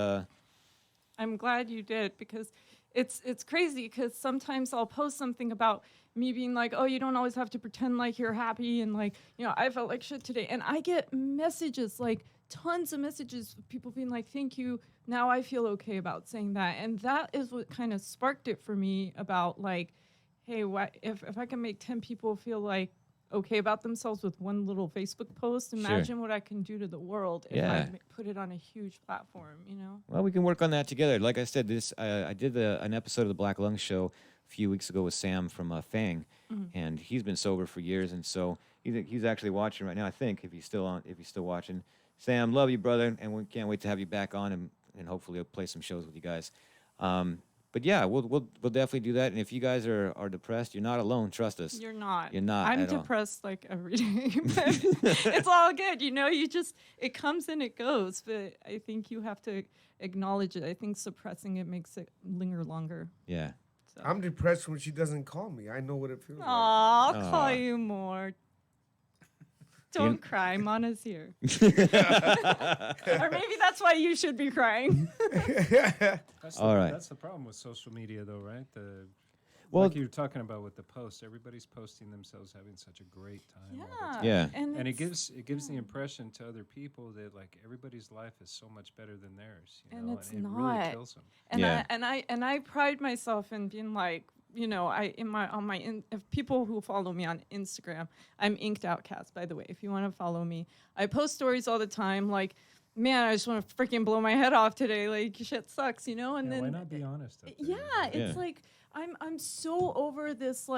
[SPEAKER 2] I'm glad you did, because it's crazy, because sometimes I'll post something about me being like, oh, you don't always have to pretend like you're happy, and like, I felt like shit today. And I get messages, like tons of messages of people being like, thank you. Now I feel okay about saying that. And that is what kind of sparked it for me about like, hey, what if I can make 10 people feel like okay about themselves with one little Facebook post, imagine what I can do to the world if I put it on a huge platform,
[SPEAKER 1] Well, we can work on that together. Like I said, I did an episode of the Black Lung Show a few weeks ago with Sam from Fang, and he's been sober for years, and so he's actually watching right now. I think if he's still watching. Sam, love you, brother, and we can't wait to have you back on, and hopefully we'll play some shows with you guys. But yeah, we'll definitely do that. And if you guys are depressed, you're not alone. Trust us.
[SPEAKER 2] You're not.
[SPEAKER 1] You're not.
[SPEAKER 2] I'm
[SPEAKER 1] at all.
[SPEAKER 2] depressed like every day, but it's all good. It comes and it goes. But I think you have to acknowledge it. I think suppressing it makes it linger longer.
[SPEAKER 1] Yeah.
[SPEAKER 2] So.
[SPEAKER 4] I'm depressed when she doesn't call me. I know what it feels like.
[SPEAKER 2] I'll call you more. Don't cry. Mana's here. Or maybe that's why you should be crying.
[SPEAKER 1] All right.
[SPEAKER 5] That's the problem with social media, though, right?
[SPEAKER 1] Well,
[SPEAKER 5] like you were talking about with the posts, everybody's posting themselves having such a great time. all the time.
[SPEAKER 1] Yeah.
[SPEAKER 5] And it gives the impression to other people that like everybody's life is so much better than theirs,
[SPEAKER 2] And it's
[SPEAKER 5] and it
[SPEAKER 2] not.
[SPEAKER 5] really kills them.
[SPEAKER 2] And I pride myself in being like, if people who follow me on Instagram, I'm Inked Outcast, by the way. If you want to follow me, I post stories all the time. Like, man, I just want to freaking blow my head off today. Like, shit sucks, And then
[SPEAKER 5] why not be honest? Up there?
[SPEAKER 2] yeah, it's like I'm so over this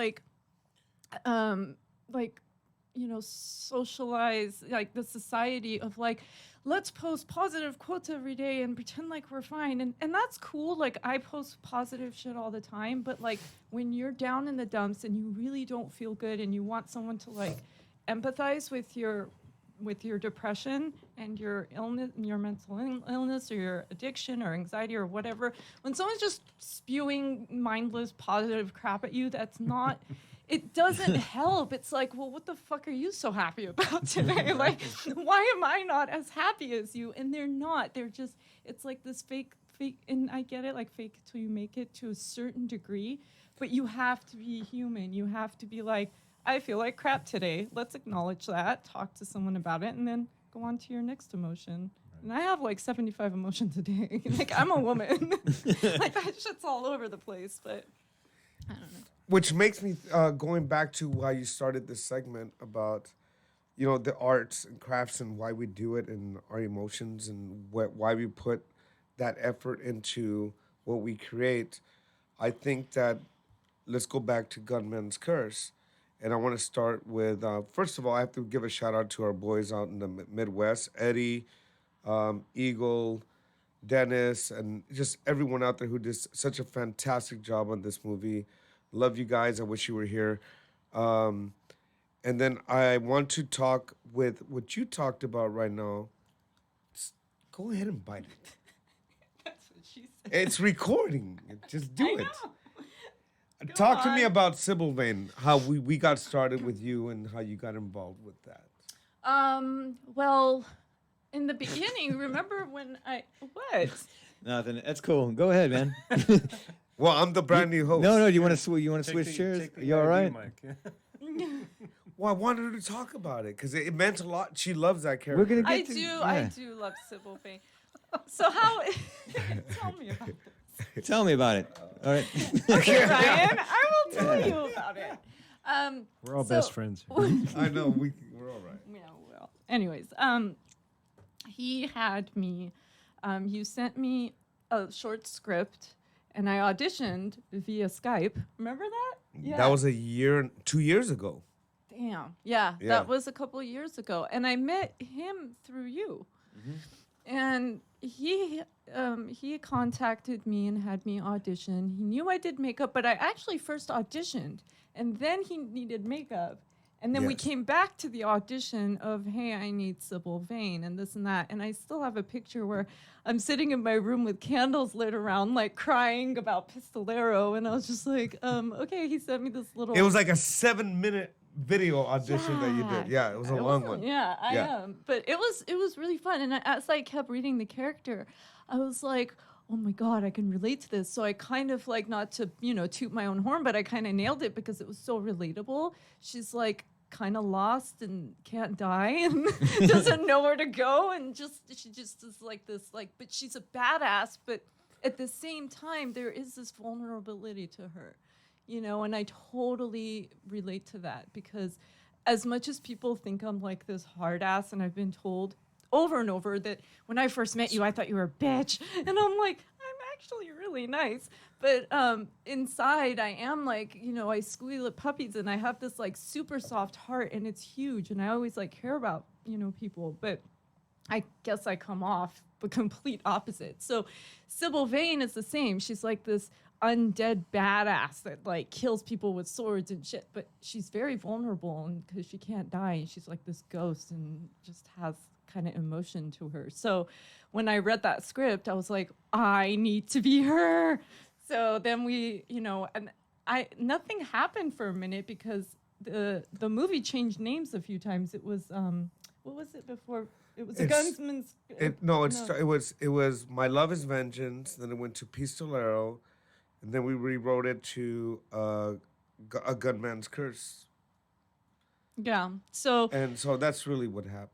[SPEAKER 2] socialize, like the society of like, let's post positive quotes every day and pretend like we're fine. And that's cool. Like I post positive shit all the time, but like when you're down in the dumps and you really don't feel good and you want someone to like empathize with your depression and your illness, your mental illness or your addiction or anxiety or whatever, when someone's just spewing mindless positive crap at you, that's not it doesn't help. It's like, well, what the fuck are you so happy about today? Like, why am I not as happy as you? And they're not. They're just, it's like this fake, and I get it, like fake till you make it to a certain degree, but you have to be human. You have to be like, I feel like crap today. Let's acknowledge that, talk to someone about it, and then go on to your next emotion. And I have like 75 emotions a day. Like, I'm a woman. Like, that shit's all over the place, but I don't know.
[SPEAKER 4] Which makes me, going back to why you started this segment about, the arts and crafts and why we do it and our emotions and why we put that effort into what we create. I think that, let's go back to Gunman's Curse. And I want to start with, first of all, I have to give a shout out to our boys out in the Midwest, Eddie, Eagle, Dennis, and just everyone out there who did such a fantastic job on this movie. Love you guys. I wish you were here. And then I want to talk with what you talked about right now. Go ahead and bite it.
[SPEAKER 2] That's what she said.
[SPEAKER 4] It's recording. Just do
[SPEAKER 2] I
[SPEAKER 4] it.
[SPEAKER 2] know.
[SPEAKER 4] Talk to me
[SPEAKER 2] on.
[SPEAKER 4] about Sybil Vane, how we got started with you and how you got involved with that.
[SPEAKER 2] Well, in the beginning, remember when what?
[SPEAKER 1] Nothing. That's cool. Go ahead, man.
[SPEAKER 4] Well, I'm the brand new host.
[SPEAKER 1] No, you want to switch chairs? You all right?
[SPEAKER 4] Well, I wanted her to talk about it because it meant a lot. She loves that character.
[SPEAKER 1] We're gonna get
[SPEAKER 2] I
[SPEAKER 1] to,
[SPEAKER 2] do
[SPEAKER 1] yeah.
[SPEAKER 2] love Sybil Vane. So how? Tell me about it.
[SPEAKER 1] Tell me about it. All right.
[SPEAKER 2] Okay, Ryan, I will tell you about it.
[SPEAKER 5] We're all
[SPEAKER 2] so-
[SPEAKER 5] best friends.
[SPEAKER 4] I know we're all right.
[SPEAKER 2] Yeah, well. Anyways, he had me. You sent me a short script, and I auditioned via Skype. Remember that? Yeah.
[SPEAKER 4] That was 2 years ago.
[SPEAKER 2] Damn. Yeah,
[SPEAKER 4] Yeah.
[SPEAKER 2] that was a couple of years ago, and I met him through you. And he contacted me and had me audition. He knew I did makeup, but I actually first auditioned, and then he needed makeup. And then we
[SPEAKER 4] Yes.
[SPEAKER 2] came back to the audition of, hey, I need Sybil Vane and this and that. And I still have a picture where I'm sitting in my room with candles lit around, like crying about Pistolero. And I was just like, okay, he sent me this little.
[SPEAKER 4] It was like a 7-minute video audition that you did. Yeah, it was a long one.
[SPEAKER 2] Yeah, I
[SPEAKER 4] Yeah.
[SPEAKER 2] am. But it was really fun. And as I kept reading the character, I was like, oh my God, I can relate to this. So I kind of like, not to, toot my own horn, but I kind of nailed it because it was so relatable. She's like kind of lost and can't die and doesn't know where to go. And she just is like this, but she's a badass. But at the same time, there is this vulnerability to her, and I totally relate to that because as much as people think I'm like this hard ass, and I've been told over and over that when I first met you, I thought you were a bitch. And I'm like, I'm actually really nice. But inside, I am like, I squeal at puppies and I have this like super soft heart and it's huge. And I always like care about, people. But I guess I come off the complete opposite. So Sybil Vane is the same. She's like this undead badass that like kills people with swords and shit, but she's very vulnerable and because she can't die and she's like this ghost and just has kind of emotion to her. So when I read that script, I was like, I need to be her. So then we, and nothing happened for a minute because the movie changed names a few times. It was what was it before? It was a Gunsman's.
[SPEAKER 4] It was My Love Is Vengeance. Then it went to Pistolero, and then we rewrote it to A Gunman's Curse.
[SPEAKER 2] Yeah. So.
[SPEAKER 4] And so that's really what happened.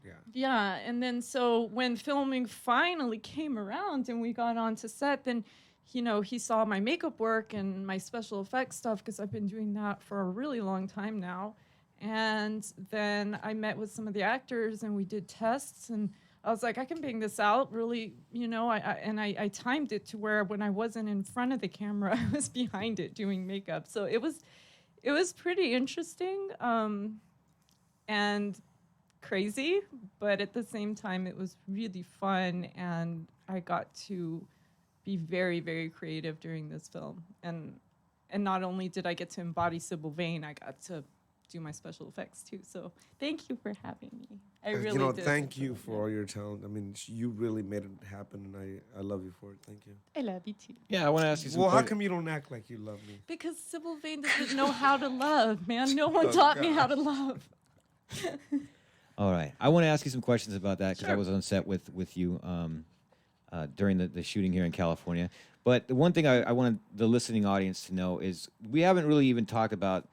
[SPEAKER 4] Yeah.
[SPEAKER 2] Yeah, and then so when filming finally came around and we got onto set, then he saw my makeup work and my special effects stuff because I've been doing that for a really long time now. And then I met with some of the actors and we did tests and I was like, I can bang this out really, I timed it to where when I wasn't in front of the camera, I was behind it doing makeup. So it was pretty interesting and crazy, but at the same time, it was really fun and I got to be very, very creative during this film. And not only did I get to embody Sybil Vane, I got to do my special effects too. So thank you for having me. I really did.
[SPEAKER 4] Thank you for all your talent. I mean, you really made it happen, and I love you for it. Thank you.
[SPEAKER 2] I love you too.
[SPEAKER 1] Yeah, I want to ask you some
[SPEAKER 4] Well, how
[SPEAKER 1] questions.
[SPEAKER 4] come you don't act like you love me?
[SPEAKER 2] Because Sybil Vane doesn't know how to love, man. No one taught me how to love.
[SPEAKER 1] All right. I want to ask you some questions about that because I
[SPEAKER 2] Sure.
[SPEAKER 1] was on set with you during the shooting here in California. But the one thing I wanted the listening audience to know is we haven't really even talked about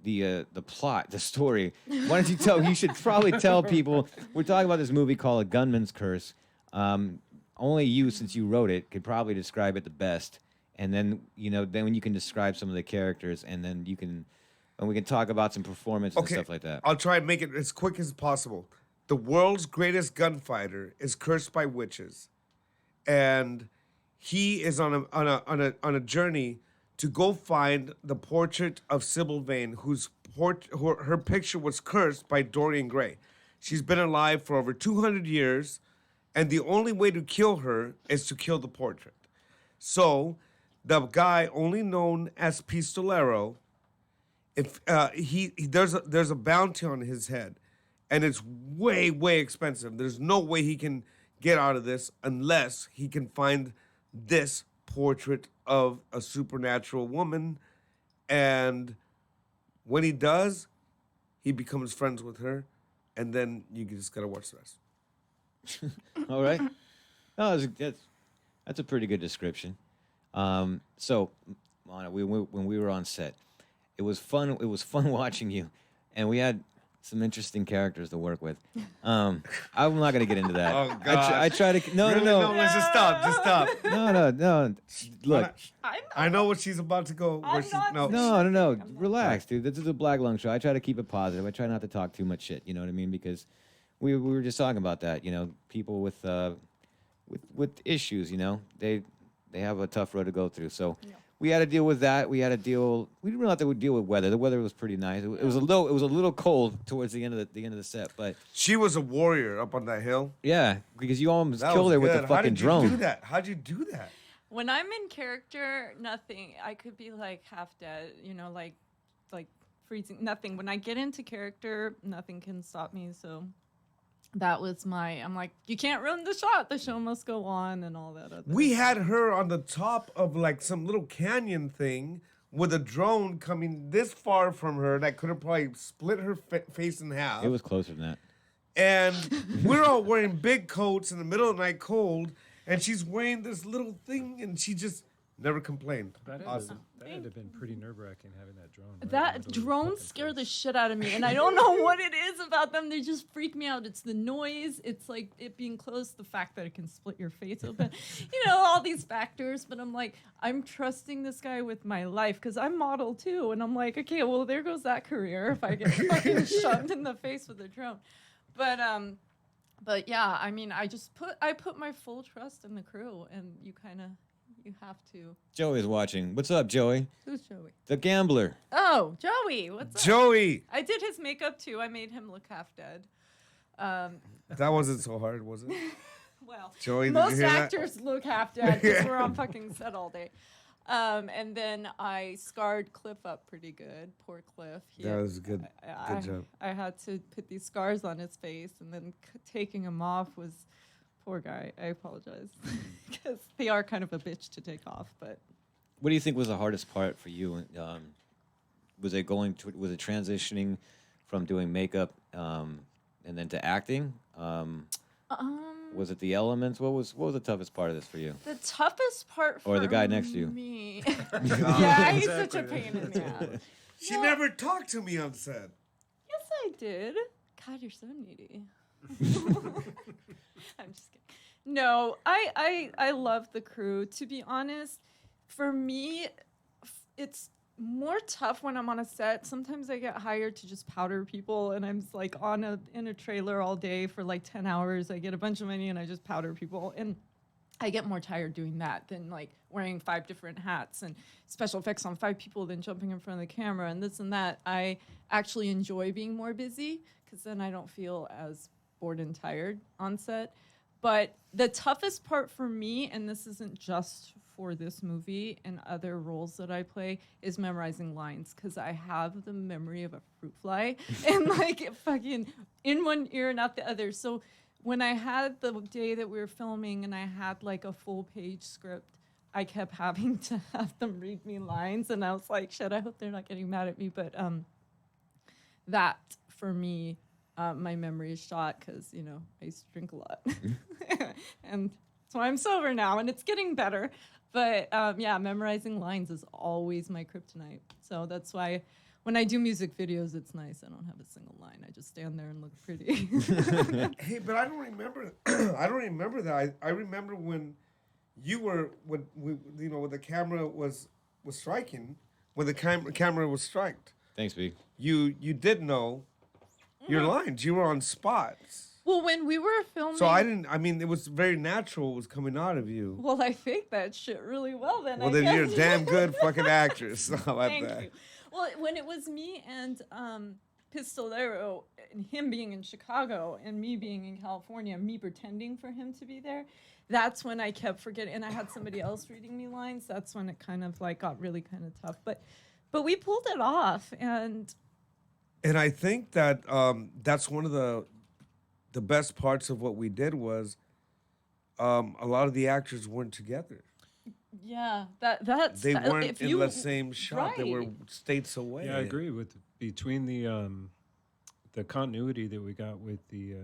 [SPEAKER 1] the plot, the story. Why don't you tell? You should probably tell people we're talking about this movie called A Gunman's Curse. Only you, since you wrote it, could probably describe it the best. And then then when you can describe some of the characters, and then we can talk about some performance and stuff like that.
[SPEAKER 4] I'll try and make it as quick as possible. The world's greatest gunfighter is cursed by witches, and he is on a journey to go find the portrait of Sybil Vane, her picture was cursed by Dorian Gray. She's been alive for over 200 years, and the only way to kill her is to kill the portrait. So, the guy only known as Pistolero, if there's a bounty on his head, and it's way expensive. There's no way he can get out of this unless he can find this portrait of a supernatural woman, and when he does, he becomes friends with her, and then you just gotta watch the rest.
[SPEAKER 1] All right. No, that's a pretty good description. So, Lana, when we were on set, it was fun. It was fun watching you, and we had some interesting characters to work with. I'm not gonna get into that.
[SPEAKER 4] Oh, God.
[SPEAKER 1] I try to no.
[SPEAKER 4] Let's just stop. Just stop.
[SPEAKER 1] No. Look,
[SPEAKER 4] I know what she's about to go. Where
[SPEAKER 2] I'm
[SPEAKER 4] she's,
[SPEAKER 2] not
[SPEAKER 1] no. Relax, dude. This is a Black Lung show. I try to keep it positive. I try not to talk too much shit. You know what I mean? Because we were just talking about that. You know, people with issues. You know, they have a tough road to go through. So we had to deal with that. We didn't really have to deal with weather. The weather was pretty nice. It was a little cold towards the end of the set, but
[SPEAKER 4] she was a warrior up on that hill.
[SPEAKER 1] yeah, because you almost
[SPEAKER 4] That
[SPEAKER 1] killed
[SPEAKER 4] was
[SPEAKER 1] her with
[SPEAKER 4] good.
[SPEAKER 1] the
[SPEAKER 4] How
[SPEAKER 1] fucking
[SPEAKER 4] did you
[SPEAKER 1] drone.
[SPEAKER 4] do that? How'd you do that?
[SPEAKER 2] When I'm in character, nothing. I could be like half dead, you know, like freezing. Nothing. When I get into character, nothing can stop me. So that was I'm like, you can't ruin the shot. The show must go on and all that other
[SPEAKER 4] We had her on the top of like some little canyon thing with a drone coming this far from her that could have probably split her face in half.
[SPEAKER 1] It was closer than that.
[SPEAKER 4] And we're all wearing big coats in the middle of the night cold, and she's wearing this little thing, and she just never complained. Awesome.
[SPEAKER 5] That would have been pretty nerve-wracking having that drone. right in the
[SPEAKER 2] That
[SPEAKER 5] middle of your
[SPEAKER 2] drones
[SPEAKER 5] fucking
[SPEAKER 2] scare
[SPEAKER 5] face.
[SPEAKER 2] the shit out of me, and I don't know what it is about them. They just freak me out. It's the noise. It's like it being close. The fact that it can split your face open. You know, all these factors. But I'm like, I'm trusting this guy with my life because I'm model too, and I'm like, okay, well, there goes that career if I get fucking shoved in the face with a drone. But yeah, I mean, I put my full trust in the crew, and you have to.
[SPEAKER 1] Joey's watching. What's up, Joey?
[SPEAKER 2] Who's Joey?
[SPEAKER 1] The gambler.
[SPEAKER 2] Oh, Joey. What's up?
[SPEAKER 4] Joey!
[SPEAKER 2] I did his makeup too. I made him look half dead.
[SPEAKER 4] That wasn't so hard, was it?
[SPEAKER 2] Well,
[SPEAKER 4] Joey, did
[SPEAKER 2] most
[SPEAKER 4] you hear that?
[SPEAKER 2] actors look half dead because we're on fucking set all day. And then I scarred Cliff up pretty good. Poor Cliff.
[SPEAKER 4] That was a good job.
[SPEAKER 2] I had to put these scars on his face, and then taking them off was poor guy. I apologize because they are kind of a bitch to take off. But
[SPEAKER 1] What do you think was the hardest part for you? Was it transitioning from doing makeup and then to acting? Was it the elements? What was the toughest part of this for you?
[SPEAKER 2] the toughest part for
[SPEAKER 1] Or the guy next to you.
[SPEAKER 2] me. Yeah, he's such a pain in the ass.
[SPEAKER 4] She never talked to me on set.
[SPEAKER 2] Yes, I did. God, you're so needy. I'm just kidding. No, I love the crew. To be honest, for me, it's more tough when I'm on a set. Sometimes I get hired to just powder people, and I'm just like in a trailer all day for like 10 hours. I get a bunch of money, and I just powder people, and I get more tired doing that than like wearing 5 different hats and special effects on 5 people than jumping in front of the camera and this and that. I actually enjoy being more busy because then I don't feel as bored and tired on set. But the toughest part for me, and this isn't just for this movie and other roles that I play, is memorizing lines because I have the memory of a fruit fly and like it fucking in one ear and out the other. So when I had the day that we were filming and I had like a full page script, I kept having to have them read me lines, and I was like, shit, I hope they're not getting mad at me. But that for me, my memory is shot because, you know, I used to drink a lot. And so I'm sober now, and it's getting better. But yeah, memorizing lines is always my kryptonite. So that's why when I do music videos, it's nice. I don't have a single line. I just stand there and look pretty.
[SPEAKER 4] Hey, but I don't remember. I don't remember that. I remember when you were when the camera was striking, when the camera was striked.
[SPEAKER 1] Thanks, B.
[SPEAKER 4] You did know your lines. You were on spots.
[SPEAKER 2] Well, when we were filming...
[SPEAKER 4] So I didn't. I mean, it was very natural. What was coming out of you.
[SPEAKER 2] Well, I faked that shit really well then.
[SPEAKER 4] Well,
[SPEAKER 2] I
[SPEAKER 4] then
[SPEAKER 2] guess.
[SPEAKER 4] you're a damn good fucking actress. How about
[SPEAKER 2] Thank
[SPEAKER 4] that?
[SPEAKER 2] you. Well, when it was me and Pistolero, and him being in Chicago and me being in California, me pretending for him to be there, that's when I kept forgetting. And I had somebody else reading me lines. That's when it kind of like got really kind of tough. But we pulled it off. And
[SPEAKER 4] I think that that's one of the best parts of what we did was a lot of the actors weren't together.
[SPEAKER 2] Yeah, that's
[SPEAKER 4] They
[SPEAKER 2] that-
[SPEAKER 4] weren't
[SPEAKER 2] if
[SPEAKER 4] in
[SPEAKER 2] you,
[SPEAKER 4] the same shot. They were
[SPEAKER 2] right.
[SPEAKER 4] states away.
[SPEAKER 5] Yeah, I agree with between the continuity that we got with the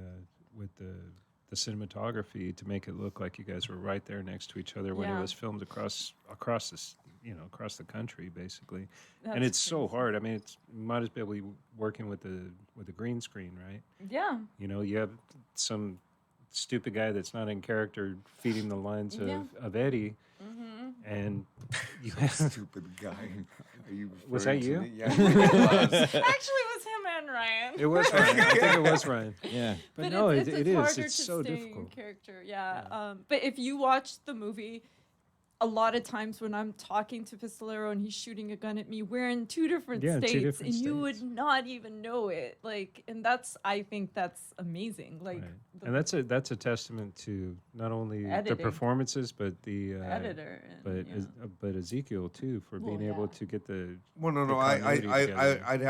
[SPEAKER 5] cinematography to make it look like you guys were right there next to each other when
[SPEAKER 2] Yeah.
[SPEAKER 5] it was filmed across this across the country basically. And
[SPEAKER 2] That's
[SPEAKER 5] it's so
[SPEAKER 2] crazy.
[SPEAKER 5] hard. I mean, it's you might as well be working with the green screen, right?
[SPEAKER 2] Yeah,
[SPEAKER 5] You know, you have some stupid guy that's not in character feeding the lines
[SPEAKER 2] Yeah.
[SPEAKER 5] of Eddie, and you have
[SPEAKER 4] Stupid guy. Are you
[SPEAKER 5] Was that
[SPEAKER 4] referring to
[SPEAKER 5] you?
[SPEAKER 4] me? Yeah, it was.
[SPEAKER 2] actually, it was him and Ryan.
[SPEAKER 5] it was Ryan. I think it was Ryan.
[SPEAKER 1] Yeah.
[SPEAKER 5] But no,
[SPEAKER 2] it's,
[SPEAKER 5] it is.
[SPEAKER 2] harder
[SPEAKER 5] It's
[SPEAKER 2] to
[SPEAKER 5] so
[SPEAKER 2] stay in
[SPEAKER 5] difficult.
[SPEAKER 2] character. Yeah. But if you watch the movie, a lot of times when I'm talking to Pistolero and he's shooting a gun at me, we're in two different
[SPEAKER 5] Yeah, two
[SPEAKER 2] states,
[SPEAKER 5] different
[SPEAKER 2] and you would
[SPEAKER 5] states.
[SPEAKER 2] not even know it. Like, and I think that's amazing. Like,
[SPEAKER 5] Right.
[SPEAKER 2] the
[SPEAKER 5] And that's a testament to not only the
[SPEAKER 2] Editing.
[SPEAKER 5] performances, but the
[SPEAKER 2] editor. And, yeah.
[SPEAKER 5] but Ezekiel too for
[SPEAKER 2] Well,
[SPEAKER 5] being able
[SPEAKER 2] yeah.
[SPEAKER 5] to get the
[SPEAKER 4] Well, no,
[SPEAKER 5] the
[SPEAKER 4] no.
[SPEAKER 5] continuity together.
[SPEAKER 4] I'd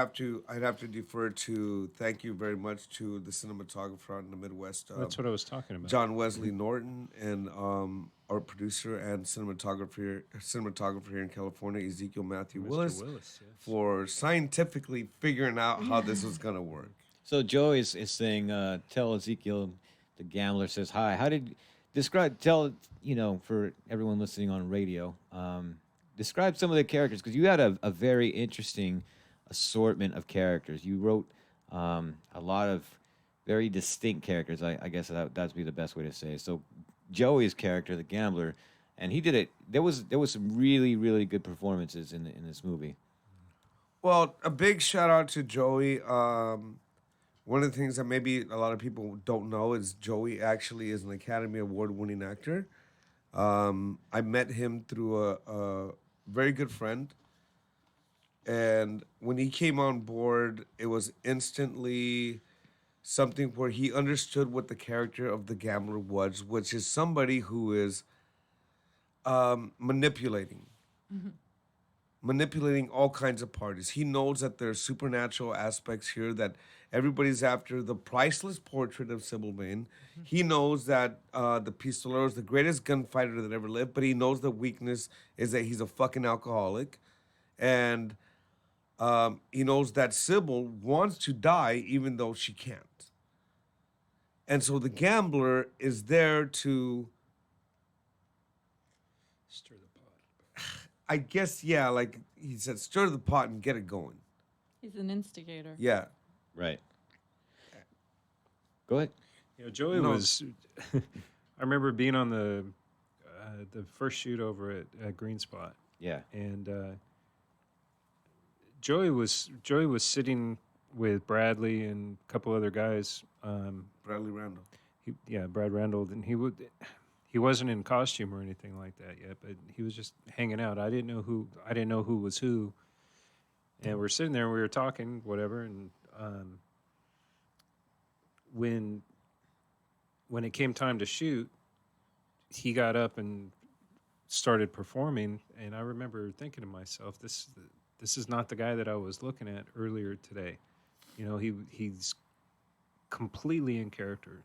[SPEAKER 4] have to defer to. Thank you very much to the cinematographer out in the Midwest.
[SPEAKER 5] That's what I was talking about.
[SPEAKER 4] John Wesley Norton and our producer and cinematographer here in California, Ezekiel Matthew
[SPEAKER 5] Mr.
[SPEAKER 4] Willis,
[SPEAKER 5] Willis, yes.
[SPEAKER 4] for scientifically figuring out how this was gonna work.
[SPEAKER 1] So Joe is saying, tell Ezekiel, the gambler says hi. How did tell for everyone listening on radio, describe some of the characters because you had a very interesting assortment of characters. You wrote a lot of very distinct characters. I guess that'd be the best way to say it. So Joey's character, the gambler, and he did it. There was some really really good performances in this movie.
[SPEAKER 4] Well, a big shout out to Joey. One of the things that maybe a lot of people don't know is Joey actually is an Academy Award winning actor. I met him through a very good friend. And when he came on board, it was instantly something where he understood what the character of the gambler was, which is somebody who is manipulating all kinds of parties. He knows that there's supernatural aspects here, that everybody's after the priceless portrait of Sybil Vane. He knows that the Pistolero is the greatest gunfighter that ever lived, but he knows the weakness is that he's a fucking alcoholic. And he knows that Sybil wants to die even though she can't. And so the gambler is there to,
[SPEAKER 5] Stir the pot.
[SPEAKER 4] I guess, yeah, like he said, stir the pot and get it going.
[SPEAKER 2] He's an instigator.
[SPEAKER 4] Yeah.
[SPEAKER 1] Right. Go ahead.
[SPEAKER 5] You know, Joey
[SPEAKER 4] No.
[SPEAKER 5] was. I remember being on the first shoot over at Green Spot,
[SPEAKER 1] Yeah.
[SPEAKER 5] and Joey was sitting with Bradley and a couple other guys.
[SPEAKER 4] Bradley Randall.
[SPEAKER 5] Brad Randall, and he wasn't in costume or anything like that yet, but he was just hanging out. I didn't know who was who, and we're sitting there and we were talking, whatever, and when it came time to shoot, he got up and started performing, and I remember thinking to myself, this is not the guy that I was looking at earlier today. You know, he's completely in character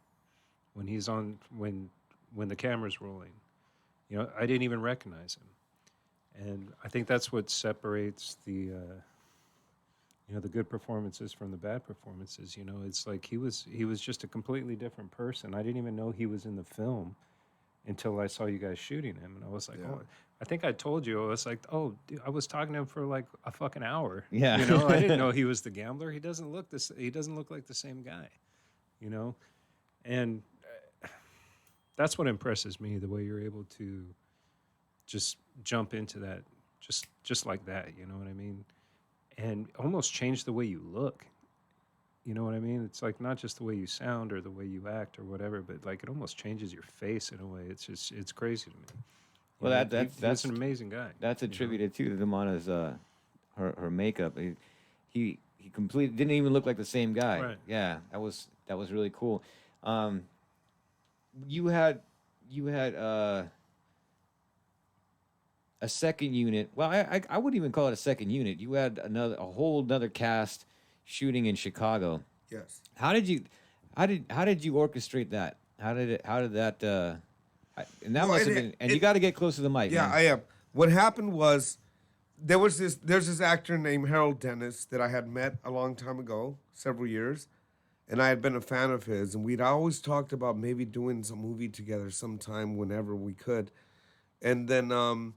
[SPEAKER 5] when he's on when the camera's rolling. You know, I didn't even recognize him, and I think that's what separates the the good performances from the bad performances. You know, it's like he was just a completely different person. I didn't even know he was in the film until I saw you guys shooting him, and I was like,
[SPEAKER 4] Yeah.
[SPEAKER 5] oh, I think I told you. I was like, oh, dude, I was talking to him for like a fucking hour.
[SPEAKER 1] Yeah.
[SPEAKER 5] You know, I didn't know he was the gambler. He doesn't look like the same guy. You know, and that's what impresses me, the way you're able to just jump into that just like that, you know what I mean? And almost change the way you look. You know what I mean? It's like not just the way you sound or the way you act or whatever, but like it almost changes your face in a way. It's crazy to me. You
[SPEAKER 1] Well,
[SPEAKER 5] know,
[SPEAKER 1] that's
[SPEAKER 5] that's an amazing guy.
[SPEAKER 1] That's
[SPEAKER 5] you know?
[SPEAKER 1] attributed to Damana's her makeup. He completely didn't even look like the same guy.
[SPEAKER 5] Right.
[SPEAKER 1] Yeah, that was really cool. You had a second unit. Well, I wouldn't even call it a second unit. You had a whole another cast shooting in Chicago.
[SPEAKER 4] Yes.
[SPEAKER 1] How did you orchestrate that? How did And that
[SPEAKER 4] Well,
[SPEAKER 1] must have been. And you got to get close to the mic.
[SPEAKER 4] Yeah,
[SPEAKER 1] man.
[SPEAKER 4] I am. What happened was there's this actor named Harold Dennis that I had met a long time ago, several years, and I had been a fan of his, and we'd always talked about maybe doing some movie together sometime whenever we could. And then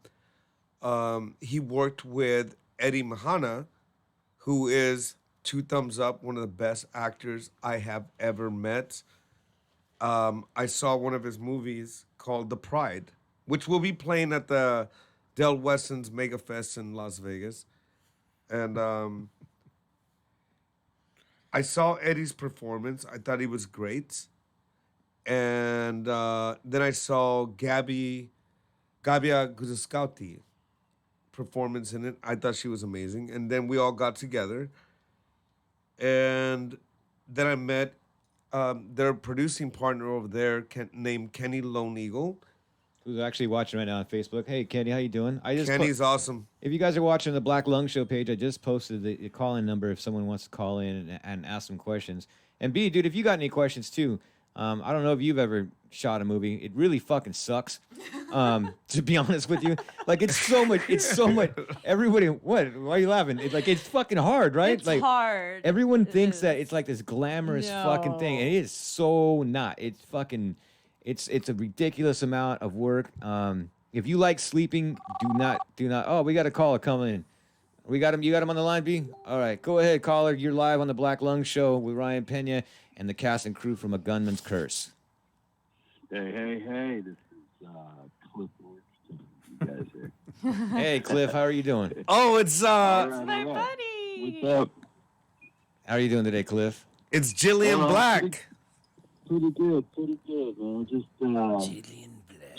[SPEAKER 4] he worked with Eddie Mahana, who is two thumbs up, one of the best actors I have ever met. I saw one of his movies called The Pride, which will be playing at the Del Wesson's Mega Fest in Las Vegas. And I saw Eddie's performance. I thought he was great. And then I saw Gabia Guzescauti performance in it. I thought she was amazing. And then we all got together. And then I met their producing partner over there named Kenny Lone Eagle.
[SPEAKER 1] Who's actually watching right now on Facebook? Hey, Kenny, how you doing?
[SPEAKER 4] Kenny's awesome.
[SPEAKER 1] If you guys are watching the Black Lung Show page, I just posted the call-in number if someone wants to call in and ask some questions. And B, dude, if you got any questions too, I don't know if you've ever shot a movie. It really fucking sucks. To be honest with you, like it's so much. Everybody, what? Why are you laughing? It's fucking hard, right?
[SPEAKER 2] It's
[SPEAKER 1] like
[SPEAKER 2] hard.
[SPEAKER 1] everyone
[SPEAKER 2] It
[SPEAKER 1] thinks
[SPEAKER 2] is.
[SPEAKER 1] that it's like this glamorous fucking thing, and it is so not. It's fucking. It's a ridiculous amount of work. If you like sleeping, do not. Oh, we got a caller coming in. We got him. You got him on the line, B? All right, go ahead, caller. You're live on the Black Lung Show with Ryan Pena and the cast and crew from A Gunman's Curse.
[SPEAKER 10] Hey, this is Cliff Orchard. You guys here.
[SPEAKER 1] Hey, Cliff, how are you doing?
[SPEAKER 4] Oh, it's
[SPEAKER 2] My buddy.
[SPEAKER 10] What's up?
[SPEAKER 1] How are you doing today, Cliff?
[SPEAKER 4] It's Jillian Black.
[SPEAKER 10] Pretty good, man.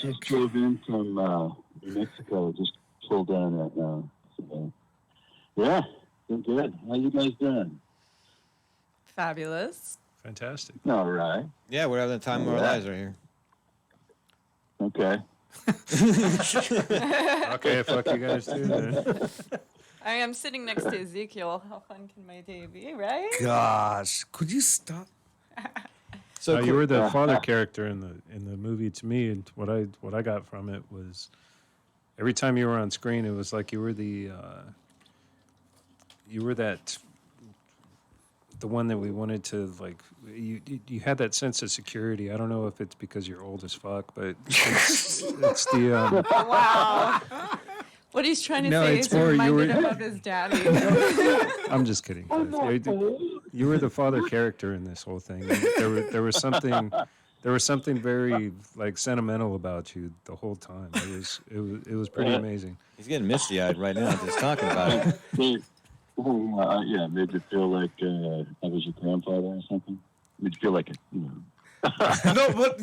[SPEAKER 10] Just drove in from New Mexico. Just pulled down right now. So, yeah, been good. How you guys doing?
[SPEAKER 2] Fabulous.
[SPEAKER 5] Fantastic.
[SPEAKER 10] All right.
[SPEAKER 1] Yeah, we're having the time of our lives right here.
[SPEAKER 10] Okay.
[SPEAKER 5] Okay, fuck you guys too. Then.
[SPEAKER 2] I am sitting next to Ezekiel. How fun can my day be, right?
[SPEAKER 4] Gosh, could you stop?
[SPEAKER 1] So
[SPEAKER 5] You were the father character in the movie to me, and what I got from it was every time you were on screen, it was like you were the one that we wanted to like. You had that sense of security. I don't know if it's because you're old as fuck, but it's the.
[SPEAKER 2] Wow. What he's trying to
[SPEAKER 5] No,
[SPEAKER 2] say
[SPEAKER 5] it's
[SPEAKER 2] is
[SPEAKER 5] more you
[SPEAKER 2] reminded
[SPEAKER 5] were-
[SPEAKER 2] him of his daddy.
[SPEAKER 5] I'm just kidding. You were the father character in this whole thing. There was something very like sentimental about you the whole time. It was pretty amazing.
[SPEAKER 1] He's getting misty-eyed right now just talking about it.
[SPEAKER 10] Yeah, made you feel like I was your grandfather or something. Made you feel like
[SPEAKER 4] No, but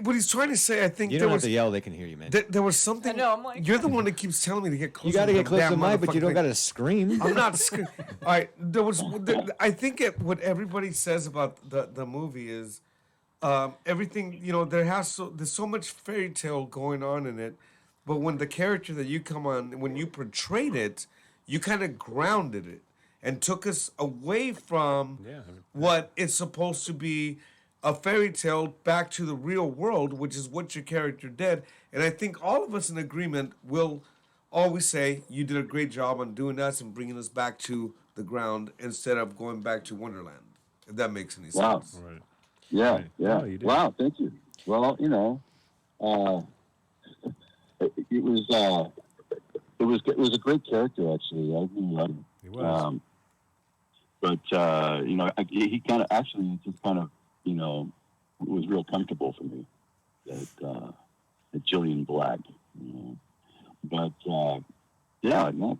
[SPEAKER 4] what he's trying to say, I think
[SPEAKER 1] You
[SPEAKER 4] there
[SPEAKER 1] don't have
[SPEAKER 4] was
[SPEAKER 1] to yell; they can hear you, man.
[SPEAKER 4] there was something.
[SPEAKER 2] I know, I'm like-
[SPEAKER 4] you're the one that keeps telling me to get closer.
[SPEAKER 1] You got to
[SPEAKER 4] to
[SPEAKER 1] get close to the
[SPEAKER 4] damn
[SPEAKER 1] mic, but you don't
[SPEAKER 4] motherfucking-
[SPEAKER 1] got to scream.
[SPEAKER 4] I'm not scared. All right, I think what everybody says about the movie is everything. There's so much fairy tale going on in it, but when the character that you come on, when you portrayed it, you kind of grounded it and took us away from what it's supposed to be. A fairy tale back to the real world, which is what your character did. And I think all of us in agreement will always say, you did a great job on doing that and bringing us back to the ground instead of going back to Wonderland, if that makes any sense.
[SPEAKER 5] Right.
[SPEAKER 10] Yeah,
[SPEAKER 5] Right.
[SPEAKER 10] yeah.
[SPEAKER 5] No, you did.
[SPEAKER 10] Wow, thank you. Well, it was a great character actually. I really liked him.
[SPEAKER 5] He was.
[SPEAKER 10] He kind of actually just kind of was real comfortable for me at Jillian Black. But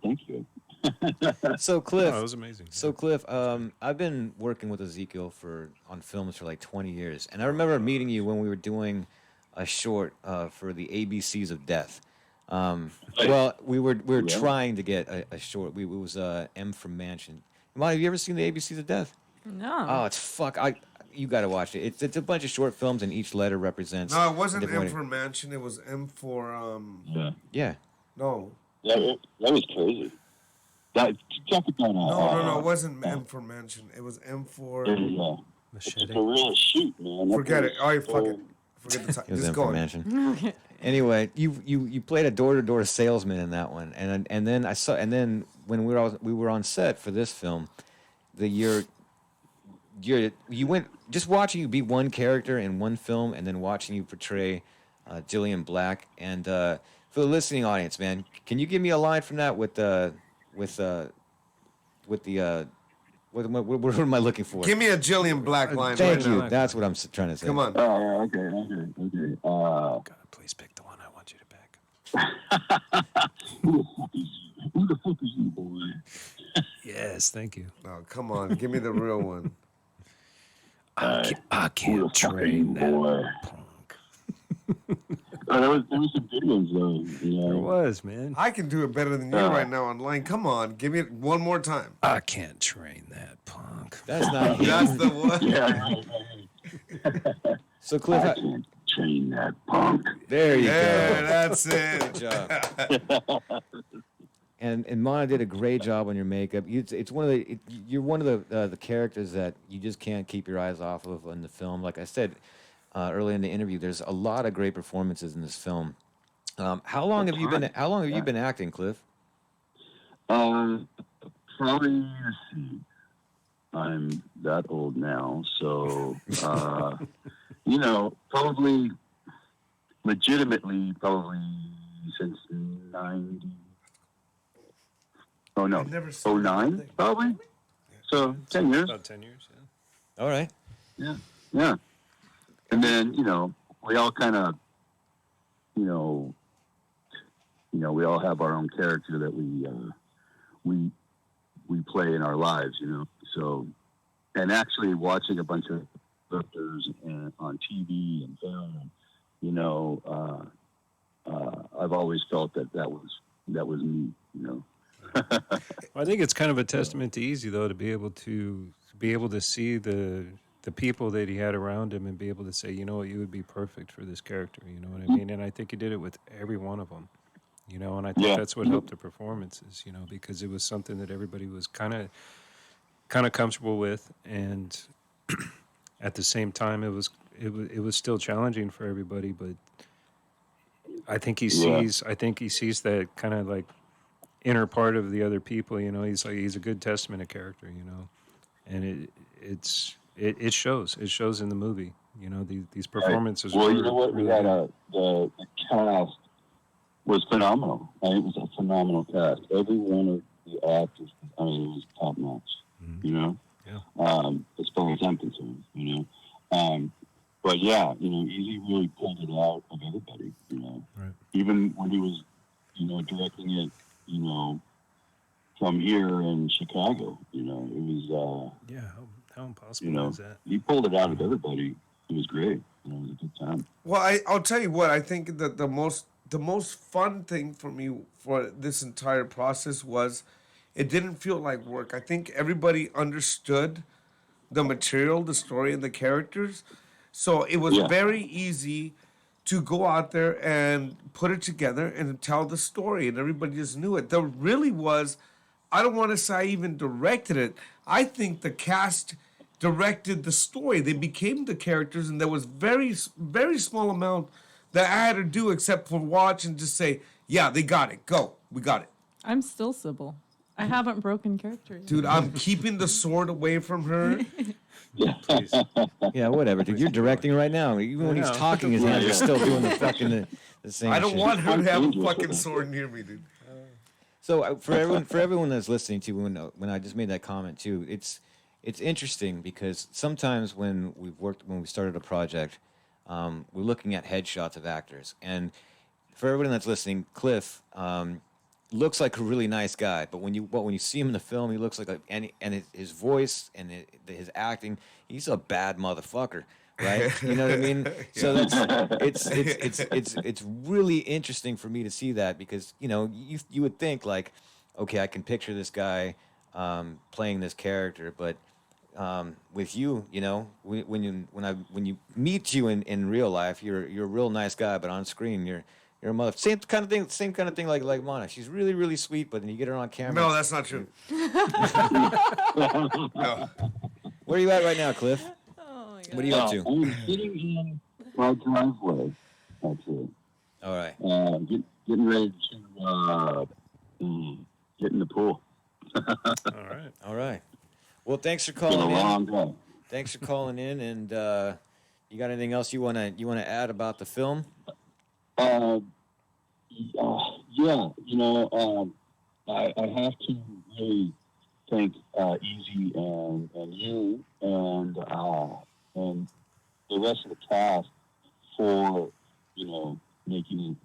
[SPEAKER 10] thank you.
[SPEAKER 1] So Cliff,
[SPEAKER 5] Oh, it was amazing.
[SPEAKER 1] So Cliff, I've been working with Ezekiel on films for like 20 years, and I remember meeting you when we were doing a short for the ABCs of Death. Well, we were trying to get a short. It was M from Mansion. Monty, have you ever seen the ABCs of Death?
[SPEAKER 2] No.
[SPEAKER 1] Oh, it's you got to watch it. It's a bunch of short films, and each letter represents.
[SPEAKER 4] No, it wasn't
[SPEAKER 1] a different
[SPEAKER 4] M for Mansion. It was M for
[SPEAKER 1] Yeah.
[SPEAKER 4] No.
[SPEAKER 10] That was crazy. Talk about
[SPEAKER 4] No. It wasn't M for Mansion. It was M for.
[SPEAKER 10] It's a real shoot, man.
[SPEAKER 4] Forget it. All right, Forget the time.
[SPEAKER 1] He was
[SPEAKER 4] Just
[SPEAKER 1] in
[SPEAKER 4] go
[SPEAKER 1] for
[SPEAKER 4] on.
[SPEAKER 1] Mansion. Anyway, you played a door-to-door salesman in that one, and then I saw, and then when we were on set for this film, you went just watching you be one character in one film, and then watching you portray Jillian Black. And for the listening audience, man, can you give me a line from that what am I looking for?
[SPEAKER 4] Give me a Jillian Black line.
[SPEAKER 1] Thank
[SPEAKER 4] right
[SPEAKER 1] you.
[SPEAKER 4] now.
[SPEAKER 1] That's what I'm trying to say.
[SPEAKER 4] Come on.
[SPEAKER 10] Oh, okay.
[SPEAKER 5] God, please pick the one I want you to pick.
[SPEAKER 10] Who the fuck is you, boy?
[SPEAKER 5] Yes, thank you.
[SPEAKER 4] Oh, come on. Give me the real one.
[SPEAKER 5] I can't train that
[SPEAKER 10] boy.
[SPEAKER 5] punk.
[SPEAKER 10] There was some videos though. You know?
[SPEAKER 5] There was, man.
[SPEAKER 4] I can do it better than you right now online. Come on. Give me it one more time.
[SPEAKER 5] I can't train that punk.
[SPEAKER 1] That's not him.
[SPEAKER 4] That's the one.
[SPEAKER 10] Yeah.
[SPEAKER 1] So Cliff,
[SPEAKER 10] I can't train that punk.
[SPEAKER 1] there you
[SPEAKER 4] Yeah,
[SPEAKER 1] go.
[SPEAKER 4] that's it.
[SPEAKER 1] Good job. And Mana did a great job on your makeup. You're one of the characters that you just can't keep your eyes off of in the film. Like I said earlier in the interview, there's a lot of great performances in this film. How long have you been acting, Cliff?
[SPEAKER 10] Probably. Let's see. I'm that old now, so probably legitimately, probably since 90. Oh no,
[SPEAKER 4] I've never seen
[SPEAKER 10] 09
[SPEAKER 4] that.
[SPEAKER 10] probably. So 10 years.
[SPEAKER 5] About 10 years, yeah.
[SPEAKER 1] All right.
[SPEAKER 10] Yeah. And then we all kind of we all have our own character that we play in our lives, So, and actually watching a bunch of actors on TV and film, I've always felt that was me,
[SPEAKER 5] Well, I think it's kind of a testament to Easy, though, to be able to see the people that he had around him and be able to say, you know what, you would be perfect for this character. You know what I mean? And I think he did it with every one of them. And I think that's what helped the performances. Because it was something that everybody was kind of comfortable with, and at the same time, it was still challenging for everybody. But I think he sees that kind of like inner part of the other people. He's a good testament of character. And it shows. It shows in the movie. These performances.
[SPEAKER 10] Well,
[SPEAKER 5] were
[SPEAKER 10] you know what? We
[SPEAKER 5] really
[SPEAKER 10] had the cast was phenomenal. It was a phenomenal cast. Every one of the actors, it was top notch.
[SPEAKER 5] Yeah.
[SPEAKER 10] As far as I'm concerned, But yeah, Easy really pulled it out of everybody.
[SPEAKER 5] Right.
[SPEAKER 10] Even when he was, directing it, from here in Chicago, it was.
[SPEAKER 5] Yeah. How impossible is that?
[SPEAKER 10] He pulled it out of everybody. It was great. It was a good time.
[SPEAKER 4] Well, I'll tell you what. I think that the most fun thing for me for this entire process was it didn't feel like work. I think everybody understood the material, the story, and the characters. So it was very easy to go out there and put it together and tell the story, and everybody just knew it. There really was, I don't want to say I even directed it. I think the cast directed the story. They became the characters, and there was very, very small amount that I had to do except for watch and just say, yeah, they got it. Go. We got it.
[SPEAKER 2] I'm still Sybil. I haven't broken character yet.
[SPEAKER 4] Dude, I'm keeping the sword away from her.
[SPEAKER 1] Yeah, whatever, dude. You're directing right now. Even when he's talking, his hands are still doing the fucking the same
[SPEAKER 4] I don't
[SPEAKER 1] shit.
[SPEAKER 4] want her to have a fucking sword near me, dude.
[SPEAKER 1] So for everyone that's listening to when I just made that comment too, it's interesting because sometimes when we started a project, we're looking at headshots of actors, and for everyone that's listening, Cliff looks like a really nice guy, but when you see him in the film, he looks like his voice and his acting, he's a bad motherfucker, right? You know what I mean? So it's really interesting for me to see that because you would think like, okay, I can picture this guy playing this character, but with you, when you meet you in real life, you're a real nice guy, but on screen you're a mother. Same kind of thing like Mana. She's really, really sweet, but then you get her on camera.
[SPEAKER 4] No, that's not true. No.
[SPEAKER 1] Where are you at right now, Cliff?
[SPEAKER 2] Oh my god.
[SPEAKER 1] What are you up to?
[SPEAKER 10] I'm sitting in my driveway. Actually,
[SPEAKER 1] All right.
[SPEAKER 10] getting ready to get in the pool.
[SPEAKER 5] All right.
[SPEAKER 1] All right. Well, thanks for
[SPEAKER 10] It's been a
[SPEAKER 1] calling in.
[SPEAKER 10] long day.
[SPEAKER 1] Thanks for calling in. And you got anything else you wanna add about the film?
[SPEAKER 10] Yeah, I have to really thank Easy and you and the rest of the cast for making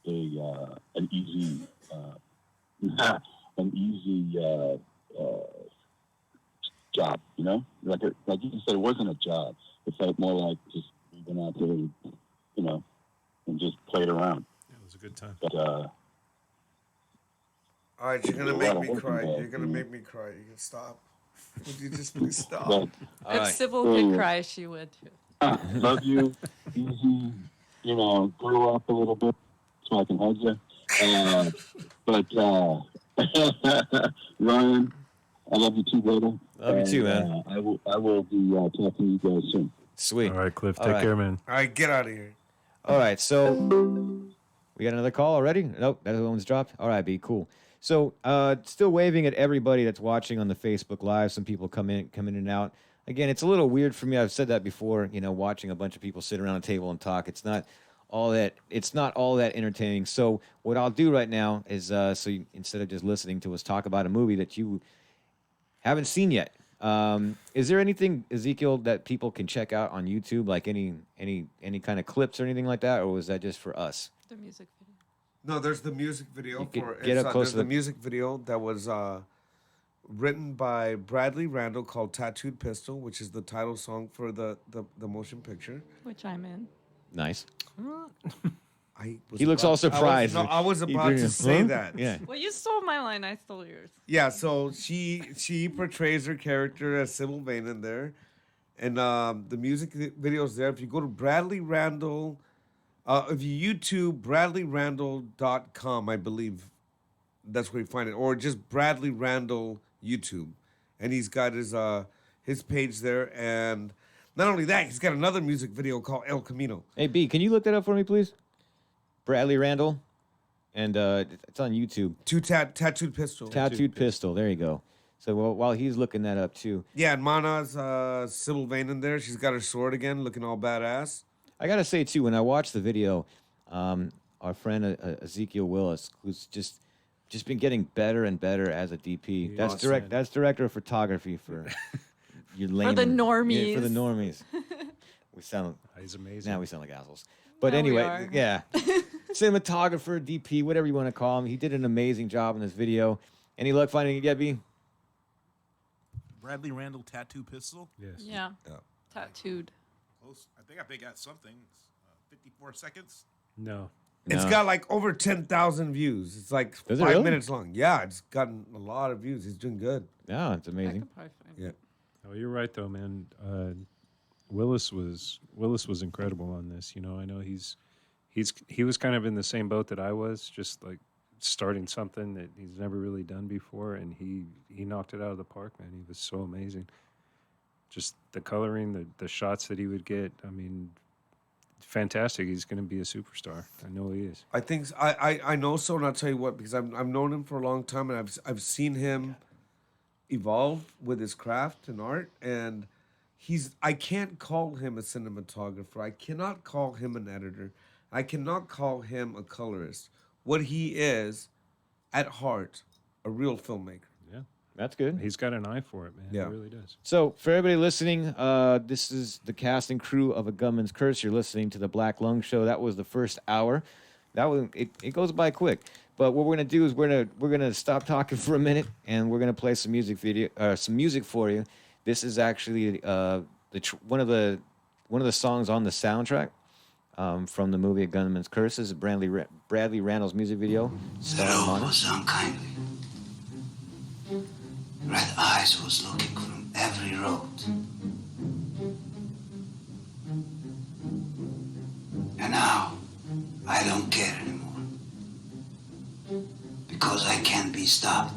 [SPEAKER 10] an easy job. Like you said, it wasn't a job. It felt more like just we went out there, and just played around.
[SPEAKER 5] Yeah, it was a good time.
[SPEAKER 10] But
[SPEAKER 4] All right, you're gonna
[SPEAKER 10] Yeah,
[SPEAKER 4] make
[SPEAKER 10] well,
[SPEAKER 4] me
[SPEAKER 10] working
[SPEAKER 4] cry.
[SPEAKER 10] bad,
[SPEAKER 4] You're gonna
[SPEAKER 10] yeah.
[SPEAKER 4] make me cry. You can stop. Would you just please stop?
[SPEAKER 10] but
[SPEAKER 1] All
[SPEAKER 2] If
[SPEAKER 1] right.
[SPEAKER 2] Sybil could
[SPEAKER 10] Yeah.
[SPEAKER 2] cry, she would too.
[SPEAKER 10] love you, Easy. Grow up a little bit so I can hug you. But Ryan, I love you too, brother.
[SPEAKER 1] Love you too, man.
[SPEAKER 10] I will be talking to you guys soon.
[SPEAKER 1] Sweet.
[SPEAKER 5] All right, Cliff.
[SPEAKER 1] All
[SPEAKER 5] Take
[SPEAKER 1] right.
[SPEAKER 5] care, man.
[SPEAKER 4] All right, get out of here.
[SPEAKER 1] All right, so we got another call already? Nope, that one's dropped. All right, B, cool. So, still waving at everybody that's watching on the Facebook Live. Some people come in and out. Again, it's a little weird for me. I've said that before. Watching a bunch of people sit around a table and talk. It's not all that entertaining. So, what I'll do right now is, instead of just listening to us talk about a movie that you haven't seen yet, is there anything, Ezekiel, that people can check out on YouTube, like any kind of clips or anything like that, or was that just for us?
[SPEAKER 2] The music video.
[SPEAKER 4] No, there's the music video
[SPEAKER 1] You
[SPEAKER 4] for
[SPEAKER 1] get up close
[SPEAKER 4] there's
[SPEAKER 1] to
[SPEAKER 4] the
[SPEAKER 1] the-
[SPEAKER 4] music video that was written by Bradley Randall called Tattooed Pistol, which is the title song for the motion picture.
[SPEAKER 2] Which I'm in.
[SPEAKER 1] Nice.
[SPEAKER 4] He
[SPEAKER 1] looks all surprised.
[SPEAKER 4] I was
[SPEAKER 1] He
[SPEAKER 4] about to
[SPEAKER 1] didn't-
[SPEAKER 4] say
[SPEAKER 1] huh?
[SPEAKER 4] that.
[SPEAKER 1] Yeah.
[SPEAKER 2] Well, you stole my line. I stole yours.
[SPEAKER 4] Yeah, so she portrays her character as Sybil Vane in there. And the music video's there. If you go to Bradley Randall, if you YouTube BradleyRandall.com, I believe that's where you find it. Or just Bradley Randall YouTube. And he's got his page there. And not only that, he's got another music video called El Camino.
[SPEAKER 1] Hey, B, can you look that up for me, please? Bradley Randall. And it's on YouTube.
[SPEAKER 4] Tattooed Pistol.
[SPEAKER 1] Tattooed Pistol. There you go. So while he's looking that up, too.
[SPEAKER 4] Yeah, and Mana's Sybil Vane in there. She's got her sword again, looking all badass.
[SPEAKER 1] I got to say, too, when I watched the video, our friend Ezekiel Willis, who's just been getting better and better as a DP. That's
[SPEAKER 4] Awesome.
[SPEAKER 1] That's director of photography for your layman.
[SPEAKER 2] the
[SPEAKER 1] Yeah, for the
[SPEAKER 2] normies.
[SPEAKER 1] normies. We sound
[SPEAKER 5] He's amazing.
[SPEAKER 1] now we sound like assholes. But
[SPEAKER 2] Now we
[SPEAKER 1] anyway,
[SPEAKER 2] are.
[SPEAKER 1] yeah. Cinematographer, DP, whatever you want to call him. He did an amazing job in this video. Any luck finding it yet, B?
[SPEAKER 3] Bradley Randall Tattoo Pistol.
[SPEAKER 5] Yes.
[SPEAKER 2] Yeah.
[SPEAKER 4] Yeah.
[SPEAKER 2] Tattooed.
[SPEAKER 3] Close. I think they got something. 54 seconds.
[SPEAKER 5] No.
[SPEAKER 4] It's
[SPEAKER 1] No.
[SPEAKER 4] got like over 10,000 views. It's like
[SPEAKER 1] Does it
[SPEAKER 4] 5
[SPEAKER 1] really?
[SPEAKER 4] minutes long. Yeah, it's gotten a lot of views. He's doing good.
[SPEAKER 1] Yeah, it's
[SPEAKER 2] I
[SPEAKER 1] amazing.
[SPEAKER 2] could probably find
[SPEAKER 4] Yeah.
[SPEAKER 2] it.
[SPEAKER 5] Oh, you're right though, man. Willis was incredible on this. I know he was kind of in the same boat that I was, just like starting something that he's never really done before, and he knocked it out of the park, man. He was so amazing. Just the coloring, the shots that he would get. I mean, fantastic. He's going to be a superstar. I know he is.
[SPEAKER 4] I think I know so, and I'll tell you what, because I've known him for a long time, and I've seen him evolve with his craft and art, and I can't call him a cinematographer. I cannot call him an editor. I cannot call him a colorist. What he is, at heart, a real filmmaker.
[SPEAKER 5] Yeah,
[SPEAKER 1] That's good.
[SPEAKER 5] he's got an eye for it, man.
[SPEAKER 4] Yeah.
[SPEAKER 5] He really does.
[SPEAKER 1] So, for everybody listening, this is the cast and crew of A Gunman's Curse. You're listening to the Black Lung Show. That was the first hour. It goes by quick. But what we're gonna do is we're gonna stop talking for a minute, and we're gonna play some music for you. This is actually one of the songs on the soundtrack from the movie A Gunman's Curse. This is Bradley Randall's music video.
[SPEAKER 7] The road was unkind. Red eyes was looking from every road. And now, I don't care anymore. Because I can't be stopped.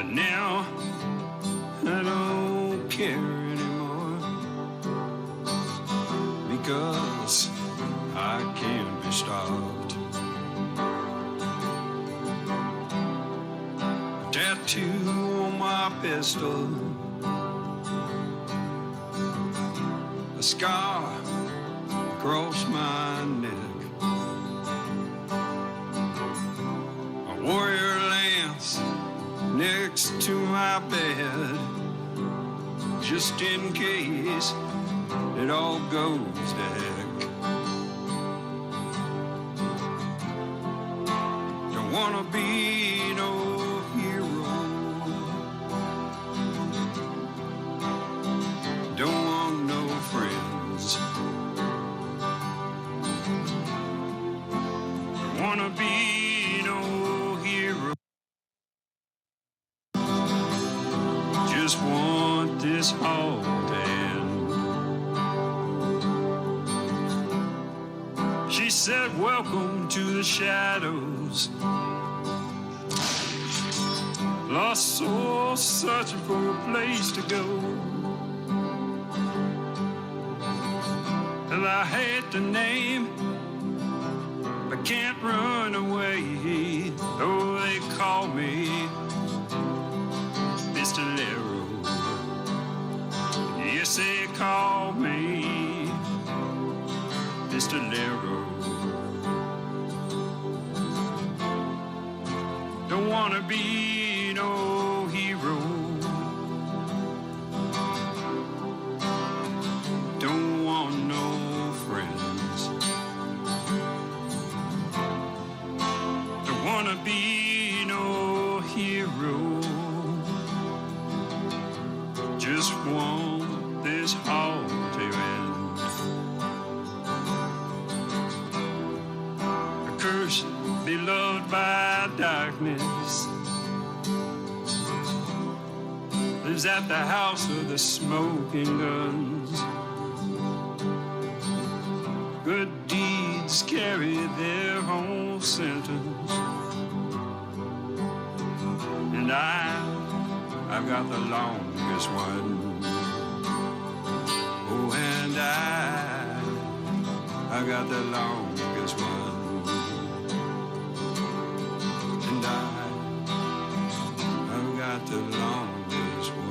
[SPEAKER 8] But now I don't care anymore, because I can't be stopped. Tattoo on my pistol, a scar across my neck, a warrior lance next to my bed, just in case it all goes to heck. Don't wanna be no hero, don't want no friends, don't wanna be no hero, just want this all to end. She said, welcome to the shadows. Lost soul searching for a place to go. And I hate the name, but can't run away. Oh, they call me Mr. Lero. Yes, they call me Mr. Lero. Don't wanna be no hero, don't want no friends, don't wanna be no hero, just want this all to end. A curse beloved by darkness lives at the house of the smoking guns. Good deeds carry their own sentence, and I've got the longest one. Oh, and I've got the longest one. And I've got the longest one.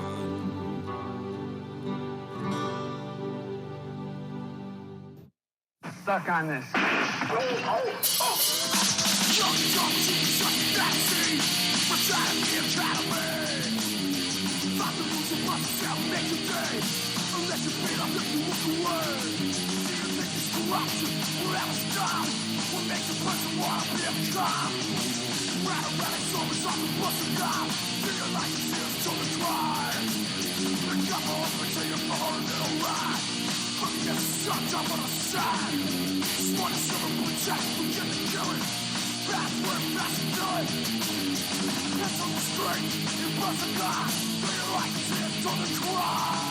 [SPEAKER 7] Stuck on this. Young Jesus, fancy, we're trying to be a academy. Find the rules of myself, make your day. Unless you beat up, if you walk away. See you think it's corruption, whatever style. What makes a person wanna be a cop? Right around it's always on the bus and down. Feel like it's here till the cry. Pick up off until you're for a little ride. But get sucked up on the side. Just wanna serve a protect from getting killing. That's where fast and good. It's on the street, you buzz a gun. Feel like it's here till the cry.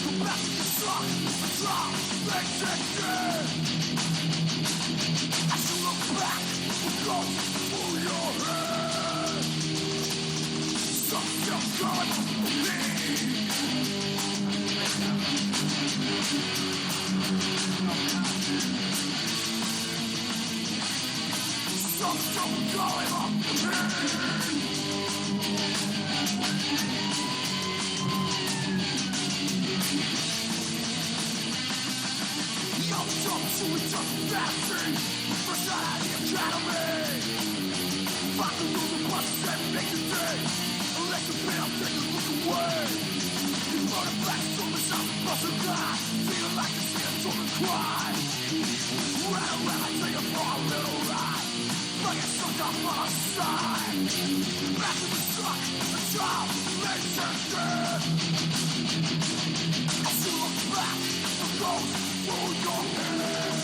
[SPEAKER 7] Go back to the sun, the drum, makes it dead. As you look back, what goes through your head? Something good for me. Something going on for me. Young jump to it just fancy. First night at the academy. Find the rules of buses and make the day. Unless you pay, I'll take a look away. You run it back to the sound of bus and die. Feel like it's here till the cry. Right around, I tell you for a little ride. But get sucked up on a side. Back to the suck, the job, makes it dead. As you look back, the ghost through your head.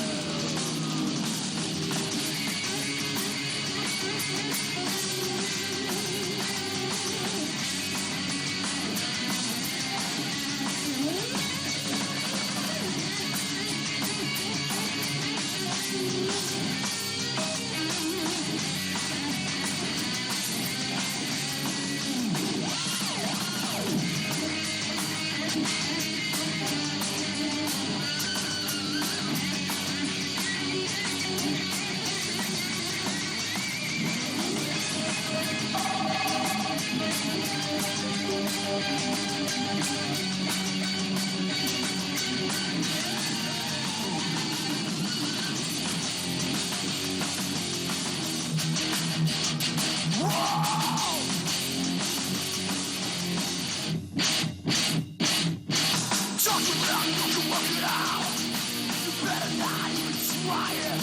[SPEAKER 8] riot.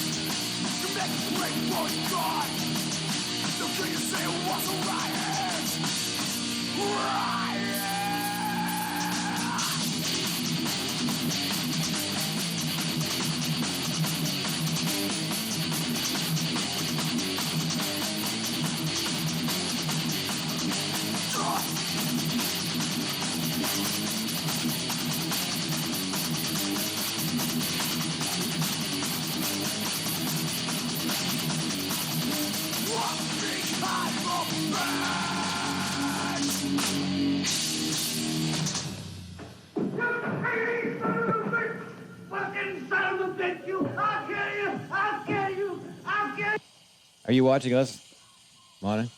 [SPEAKER 8] You make it great for God. So can you say it was a riot? Riot.
[SPEAKER 1] Are you watching us, Mona?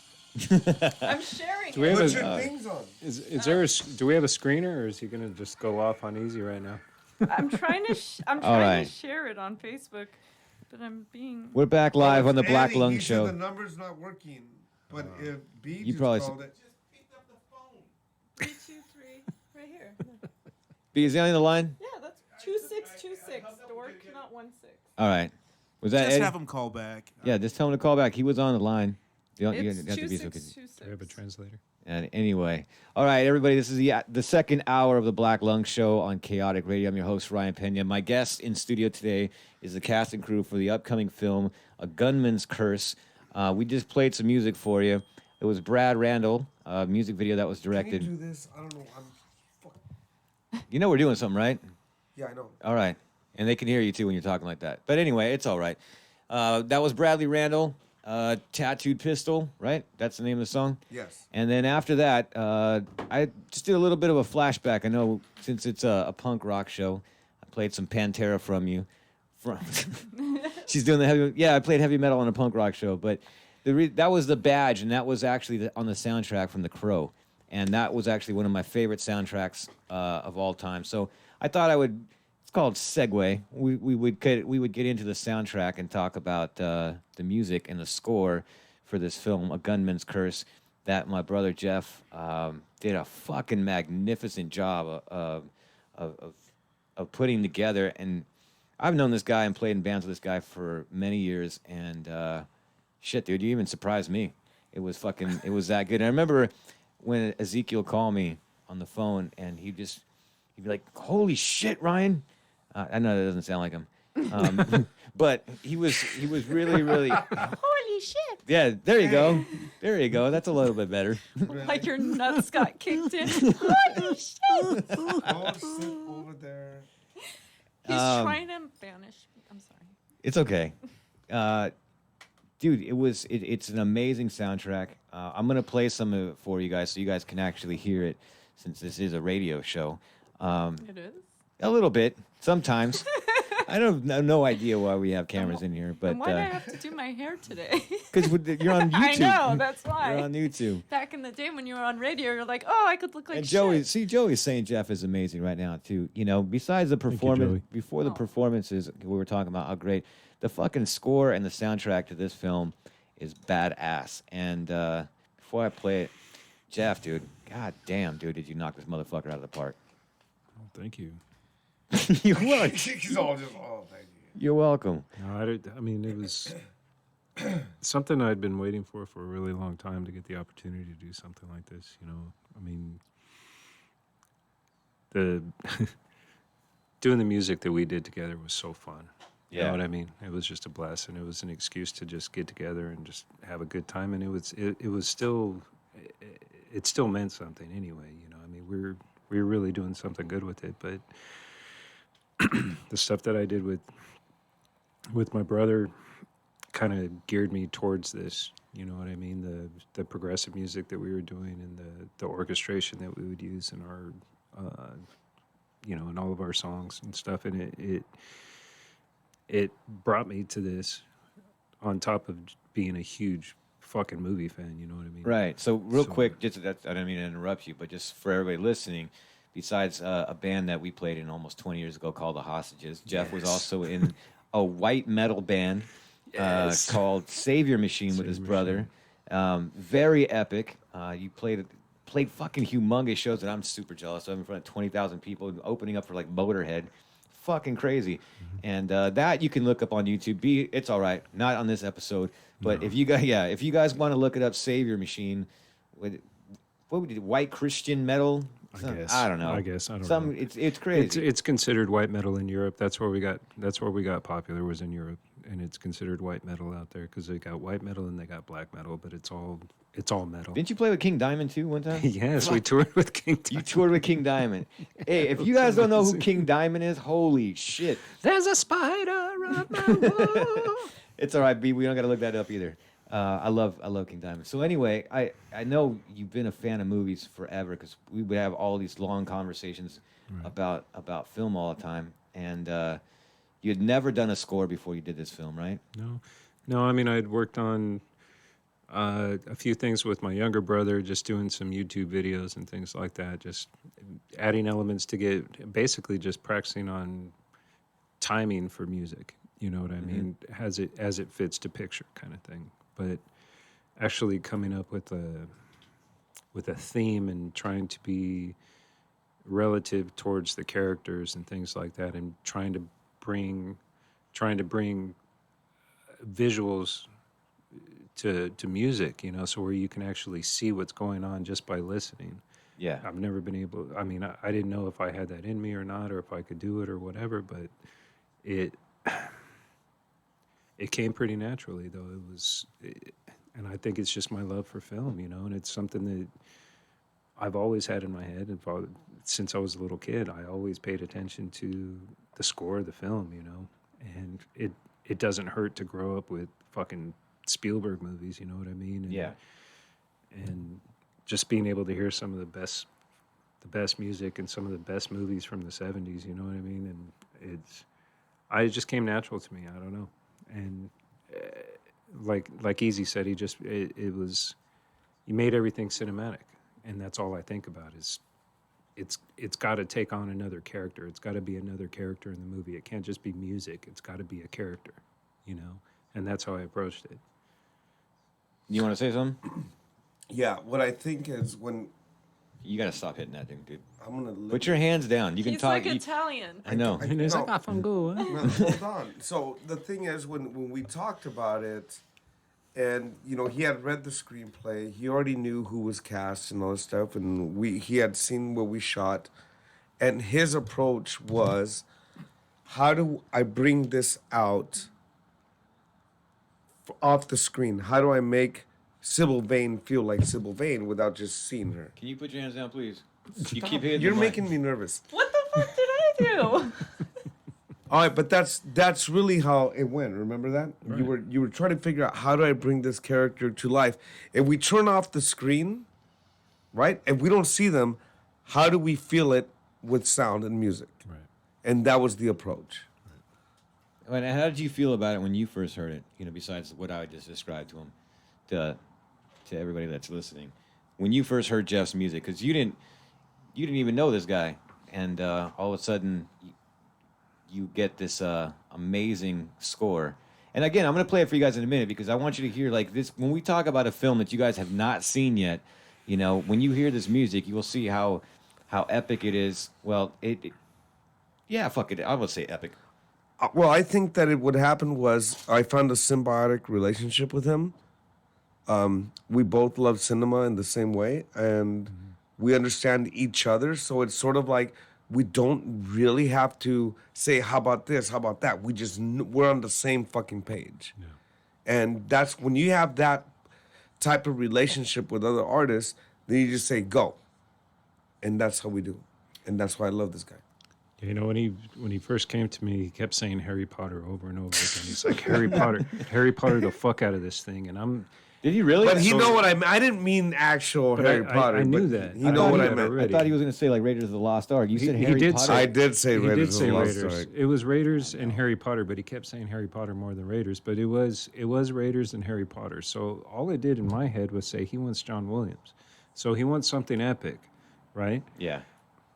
[SPEAKER 2] I'm sharing
[SPEAKER 5] Do we
[SPEAKER 2] it.
[SPEAKER 5] have
[SPEAKER 4] Put
[SPEAKER 5] a,
[SPEAKER 4] your things on.
[SPEAKER 5] is there do we have a screener, or is he gonna just go off on easy right now?
[SPEAKER 2] I'm trying to
[SPEAKER 1] All right.
[SPEAKER 2] share it on Facebook, but I'm being.
[SPEAKER 1] We're back live on the
[SPEAKER 4] Andy,
[SPEAKER 1] Black
[SPEAKER 4] he
[SPEAKER 1] Lung
[SPEAKER 4] said
[SPEAKER 1] Show.
[SPEAKER 4] the number's not working, but if B
[SPEAKER 1] You
[SPEAKER 4] just
[SPEAKER 1] probably
[SPEAKER 4] called it,
[SPEAKER 2] 323 right here.
[SPEAKER 1] B, is he on the line?
[SPEAKER 2] Yeah, that's 2626. Dork, not 16.
[SPEAKER 1] All right. Was that
[SPEAKER 3] Just
[SPEAKER 1] Eddie?
[SPEAKER 3] have him call back.
[SPEAKER 1] Yeah, just tell him to call back. He was on the line. You don't, you
[SPEAKER 2] It's
[SPEAKER 1] have to be so
[SPEAKER 2] 2626.
[SPEAKER 5] Do we have a translator?
[SPEAKER 1] And anyway, all right, everybody, this is the second hour of the Black Lung Show on Chaotic Radio. I'm your host, Ryan Pena. My guest in studio today is the cast and crew for the upcoming film, A Gunman's Curse. We just played some music for you. It was Brad Randall, a music video that was
[SPEAKER 4] can you
[SPEAKER 1] directed.
[SPEAKER 4] do this? I don't know.
[SPEAKER 1] You know we're doing something, right?
[SPEAKER 4] Yeah, I know.
[SPEAKER 1] All right. And they can hear you, too, when you're talking like that. But anyway, it's all right. That was Bradley Randall, Tattooed Pistol, right? That's the name of the song?
[SPEAKER 4] Yes.
[SPEAKER 1] And then after that, I just did a little bit of a flashback. I know since it's a punk rock show, I played some Pantera from you. She's doing the heavy. Yeah, I played heavy metal on a punk rock show, but that was the badge, and that was actually on the soundtrack from The Crow, and that was actually one of my favorite soundtracks of all time. So I thought I would. It's called Segue. We would get into the soundtrack and talk about the music and the score for this film, A Gunman's Curse, that my brother Jeff did a fucking magnificent job of putting together. And I've known this guy and played in bands with this guy for many years. And shit, dude, you even surprised me. It was that good. And I remember when Ezekiel called me on the phone, and he'd be like, "Holy shit, Ryan." I know that doesn't sound like him, but he was really, really.
[SPEAKER 2] Holy shit!
[SPEAKER 1] Yeah, there you go. There you go. That's a little bit better.
[SPEAKER 2] Like your nuts got kicked in. Holy shit!
[SPEAKER 4] Go sit over there.
[SPEAKER 2] He's trying to banish me. I'm sorry.
[SPEAKER 1] It's okay. Dude, it's an amazing soundtrack. I'm going to play some of it for you guys so you guys can actually hear it, since this is a radio show.
[SPEAKER 2] It is?
[SPEAKER 1] A little bit, sometimes. I don't have no idea why we have cameras in here, but
[SPEAKER 2] And why do I have to do my hair today?
[SPEAKER 1] because you're on YouTube.
[SPEAKER 2] I know, that's why.
[SPEAKER 1] You're on YouTube.
[SPEAKER 2] Back in the day when you were on radio, you're like, oh, I could look like
[SPEAKER 1] And
[SPEAKER 2] shit.
[SPEAKER 1] Joey's saying Jeff is amazing right now too. You know, besides the performance,
[SPEAKER 5] Joey.
[SPEAKER 1] before the performances, we were talking about how great the fucking score and the soundtrack to this film is badass. And before I play it, Jeff, dude, god damn, dude, did you knock this motherfucker out of the park?
[SPEAKER 5] Oh, thank you.
[SPEAKER 1] You're welcome.
[SPEAKER 4] He's all just, oh, thank you.
[SPEAKER 1] You're welcome.
[SPEAKER 5] No, I mean, it was something I'd been waiting for a really long time to get the opportunity to do something like this. You know, I mean, the doing the music that we did together was so fun. You know what I mean? It was just a blast, and it was an excuse to just get together and just have a good time. And it still meant something anyway. You know, I mean, we were really doing something good with it, but the stuff that I did with my brother kind of geared me towards this. You know what I mean? The progressive music that we were doing, and the orchestration that we would use in our, in all of our songs and stuff. And it brought me to this, on top of being a huge fucking movie fan. You know what I mean?
[SPEAKER 1] Right. So real quick, I don't mean to interrupt you, but just for everybody listening, besides a band that we played in almost 20 years ago called The Hostages, Jeff was also in a white metal band called Savior Machine with his brother. Very epic. You played fucking humongous shows that I'm super jealous of, in front of 20,000 people, opening up for like Motorhead. fucking crazy. And that you can look up on YouTube. It's all right, not on this episode. But if you guys want to look it up, Savior Machine, what would you, white Christian metal? I don't know.
[SPEAKER 5] I guess I don't
[SPEAKER 1] Some,
[SPEAKER 5] know.
[SPEAKER 1] It's crazy.
[SPEAKER 5] It's considered white metal in Europe. That's where we got popular, was in Europe, and it's considered white metal out there because they got white metal and they got black metal, but it's all metal.
[SPEAKER 1] Didn't you play with King Diamond too one time?
[SPEAKER 5] Yes, we toured with King Diamond.
[SPEAKER 1] You toured with King Diamond. Hey, if you guys don't know who King Diamond is, holy shit.
[SPEAKER 5] There's a spider on my wall.
[SPEAKER 1] It's all right, B. We don't got to look that up either. I love King Diamond. So anyway, I know you've been a fan of movies forever because we would have all these long conversations about film all the time, and you had never done a score before you did this film, right?
[SPEAKER 5] No. I mean, I'd worked on a few things with my younger brother, just doing some YouTube videos and things like that, just adding elements to get basically just practicing on timing for music. You know what I mean? As it fits to picture, kind of thing. But actually coming up with a theme and trying to be relative towards the characters and things like that, and trying to bring visuals to music, you know, so where you can actually see what's going on just by listening.
[SPEAKER 1] Yeah.
[SPEAKER 5] I've never been able, I mean, I didn't know if I had that in me or not, or if I could do it or whatever, but it came pretty naturally, though. And I think it's just my love for film, you know, and it's something that I've always had in my head. Since I was a little kid, I always paid attention to the score of the film, you know, and it doesn't hurt to grow up with fucking Spielberg movies, you know what I mean? And,
[SPEAKER 1] yeah.
[SPEAKER 5] And just being able to hear some of the best music and some of the best movies from the 70s, you know what I mean? And it just came natural to me. I don't know. And like Easy said, he made everything cinematic, and that's all I think about is it's got to take on another character. It's got to be another character in the movie. It can't just be music. It's got to be a character, you know? And that's how I approached it.
[SPEAKER 1] You want to say something?
[SPEAKER 4] Yeah, what I think is when
[SPEAKER 1] you got to stop hitting that thing, dude.
[SPEAKER 4] I'm gonna
[SPEAKER 1] put your hands down. You can
[SPEAKER 2] He's
[SPEAKER 1] talk.
[SPEAKER 2] like Italian.
[SPEAKER 1] I know.
[SPEAKER 5] He's like,
[SPEAKER 4] hold on. So the thing is, when we talked about it, and you know, he had read the screenplay. He already knew who was cast and all this stuff, and he had seen what we shot, and his approach was, how do I bring this out off the screen? How do I make Sybil Vane feel like Sybil Vane without just seeing her?
[SPEAKER 1] Can you put your hands down, please? You keep hitting.
[SPEAKER 4] You're
[SPEAKER 1] the mic.
[SPEAKER 4] making me nervous.
[SPEAKER 2] What the fuck did I do?
[SPEAKER 4] All right, but that's really how it went. Remember that?
[SPEAKER 5] Right.
[SPEAKER 4] You were trying to figure out, how do I bring this character to life? If we turn off the screen, right? If we don't see them, how do we feel it with sound and music?
[SPEAKER 5] Right.
[SPEAKER 4] And that was the approach.
[SPEAKER 1] And how did you feel about it when you first heard it? You know, besides what I just described to him, to everybody that's listening, when you first heard Jeff's music, because you didn't even know this guy, and all of a sudden you get this amazing score. And again, I'm going to play it for you guys in a minute because I want you to hear, like, this. When we talk about a film that you guys have not seen yet, you know, when you hear this music, you will see how epic it is. Well, yeah, fuck it. I would say epic.
[SPEAKER 4] Well, I think that what happened was I found a symbiotic relationship with him. We both love cinema in the same way, and we understand each other. So it's sort of like we don't really have to say, how about this, how about that. We're on the same fucking page. Yeah. And that's when you have that type of relationship with other artists, then you just say, go. And that's how we do. And that's why I love this guy.
[SPEAKER 5] You know, when he first came to me, he kept saying Harry Potter over and over again. He's like, Harry Potter the fuck out of this thing. And
[SPEAKER 1] Did he really?
[SPEAKER 4] But know what I mean. I didn't mean actual Harry Potter.
[SPEAKER 5] I knew that.
[SPEAKER 4] You know what I meant.
[SPEAKER 5] Already.
[SPEAKER 1] I thought he was going to say like Raiders of the Lost Ark. You said Harry Potter.
[SPEAKER 4] I did say Raiders of the Lost Ark.
[SPEAKER 5] It was Raiders and Harry Potter, but he kept saying Harry Potter more than Raiders. But it was Raiders and Harry Potter. So all it did in my head was say he wants John Williams. So he wants something epic, right?
[SPEAKER 1] Yeah.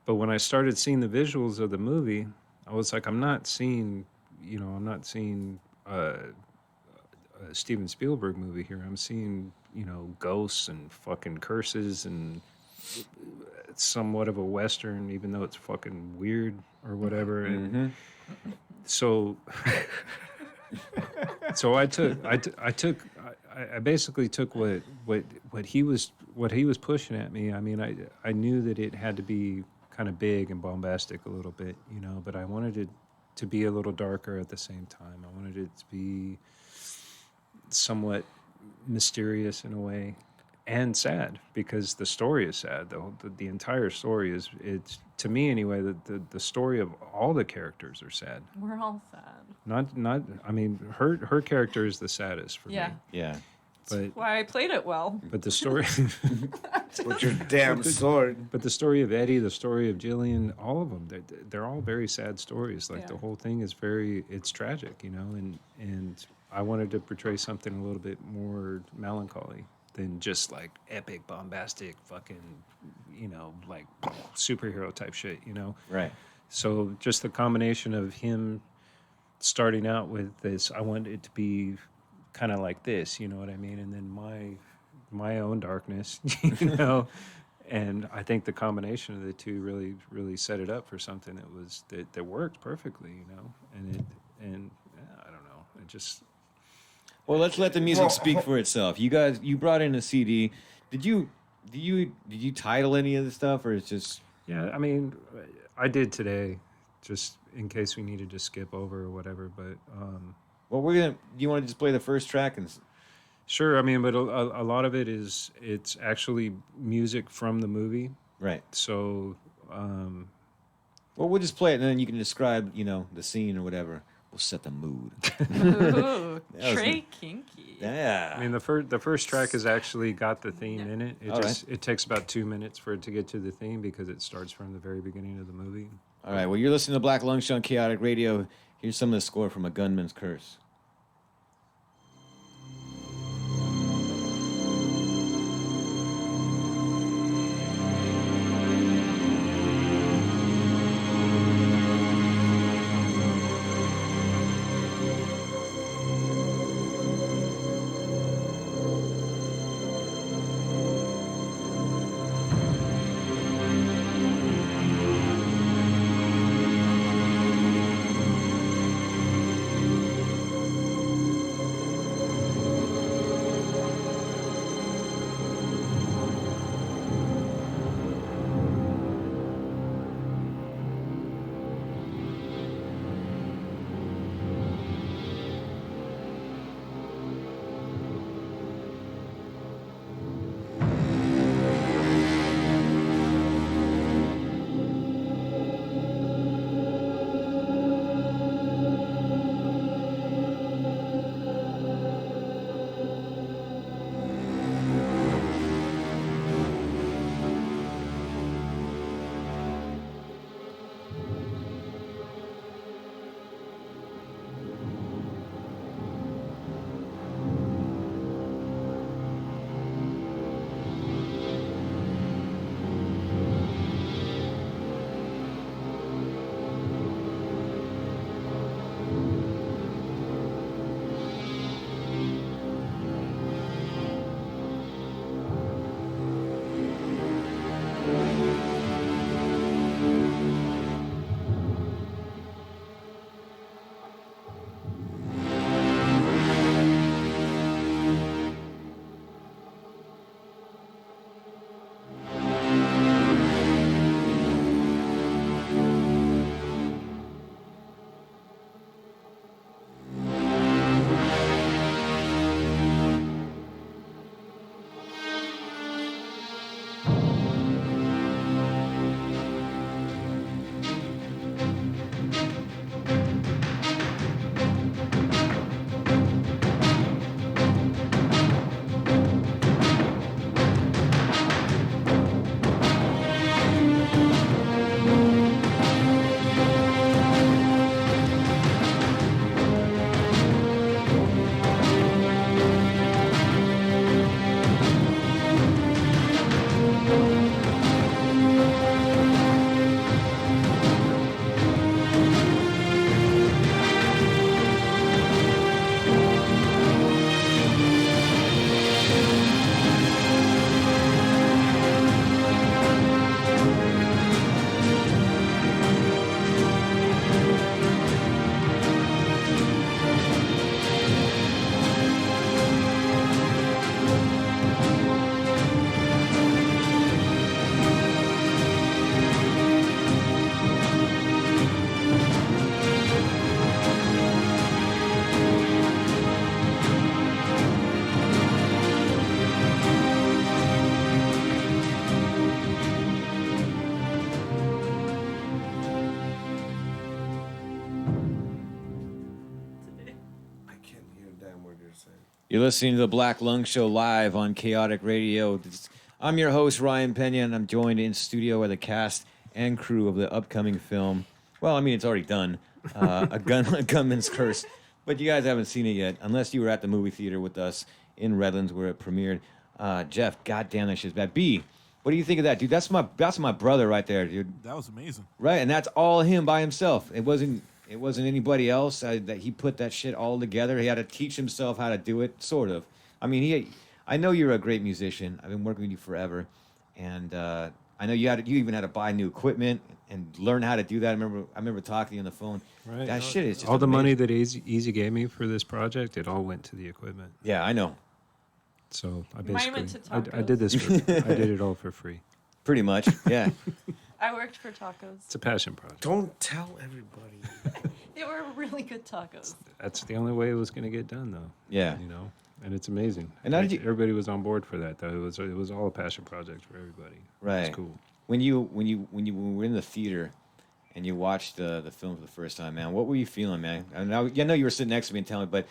[SPEAKER 5] But when I started seeing the visuals of the movie, I was like, I'm not seeing a Steven Spielberg movie here. I'm seeing, you know, ghosts and fucking curses and somewhat of a Western, even though it's fucking weird or whatever. And so, so I basically took what he was pushing at me. I mean, I knew that it had to be kind of big and bombastic a little bit, you know, but I wanted it to be a little darker at the same time. I wanted it to be somewhat mysterious in a way and sad, because the story is sad. The entire story is, it's, to me anyway, the story of all the characters are sad.
[SPEAKER 2] We're all sad.
[SPEAKER 5] Not I mean, her character is the saddest for
[SPEAKER 2] Yeah.
[SPEAKER 5] me.
[SPEAKER 1] Yeah.
[SPEAKER 5] But
[SPEAKER 2] Why I played it well.
[SPEAKER 5] the story
[SPEAKER 4] With your damn sword.
[SPEAKER 5] but the story of Eddie, the story of Jillian, all of them, they're all very sad stories. Like
[SPEAKER 2] Yeah.
[SPEAKER 5] the whole thing is it's tragic, you know, and I wanted to portray something a little bit more melancholy than just like epic, bombastic, fucking, you know, like superhero type shit, you know?
[SPEAKER 1] Right.
[SPEAKER 5] So just the combination of him starting out with this, I wanted it to be kind of like this, you know what I mean? And then my own darkness, you know? And I think the combination of the two really set it up for something that worked perfectly, you know? And I don't know, it just...
[SPEAKER 1] Well, let's let the music speak for itself. You guys, you brought in a CD. Did you title any of the stuff, or it's just?
[SPEAKER 5] Yeah, I mean, I did today, just in case we needed to skip over or whatever. But
[SPEAKER 1] Well, do you want to just play the first track and?
[SPEAKER 5] sure, I mean, but a lot of it's actually music from the movie.
[SPEAKER 1] Right.
[SPEAKER 5] So
[SPEAKER 1] Well, we'll just play it, and then you can describe, you know, the scene or whatever. We'll set the mood.
[SPEAKER 2] Ooh,
[SPEAKER 1] That was
[SPEAKER 2] Trey Kinky.
[SPEAKER 1] Yeah.
[SPEAKER 5] I mean, the first track has actually got the theme in it.
[SPEAKER 1] All right.
[SPEAKER 5] It takes about 2 minutes for it to get to the theme because it starts from the very beginning of the movie.
[SPEAKER 1] All right. Well, you're listening to Black Lung Show on Chaotic Radio. Here's some of the score from A Gunman's Curse. You're listening to the Black Lung Show live on Chaotic Radio. I'm your host, Ryan Pena, and I'm joined in studio by the cast and crew of the upcoming film. Well, I mean, it's already done. A Gunman's Curse. But you guys haven't seen it yet, unless you were at the movie theater with us in Redlands where it premiered. Jeff, goddamn, that shit's bad. B, what do you think of that, dude? That's my brother right there, dude.
[SPEAKER 3] That was amazing.
[SPEAKER 1] Right, and that's all him by himself. It wasn't anybody else that he put that shit all together. He had to teach himself how to do it, sort of. I mean, I know you're a great musician. I've been working with you forever, and I know you even had to buy new equipment and learn how to do that. I remember talking to you on the phone.
[SPEAKER 5] Right.
[SPEAKER 1] That shit is just
[SPEAKER 5] all the
[SPEAKER 1] amazing.
[SPEAKER 5] money that Easy gave me for this project. It all went to the equipment.
[SPEAKER 1] Yeah, I know.
[SPEAKER 5] So I
[SPEAKER 2] Mine went
[SPEAKER 5] basically
[SPEAKER 2] to
[SPEAKER 5] I did this. I did it all for free.
[SPEAKER 1] Pretty much, yeah.
[SPEAKER 2] I worked for tacos.
[SPEAKER 5] It's a passion project.
[SPEAKER 4] Don't tell everybody.
[SPEAKER 2] They were really good tacos.
[SPEAKER 5] That's the only way it was going to get done, though.
[SPEAKER 1] Yeah.
[SPEAKER 5] You know, and it's amazing.
[SPEAKER 1] And how did you-
[SPEAKER 5] Everybody was on board for that, though. It was all a passion project for everybody.
[SPEAKER 1] Right.
[SPEAKER 5] It's cool.
[SPEAKER 1] When you were in the theater and you watched the film for the first time, man, what were you feeling, man? I know you were sitting next to me and telling me, but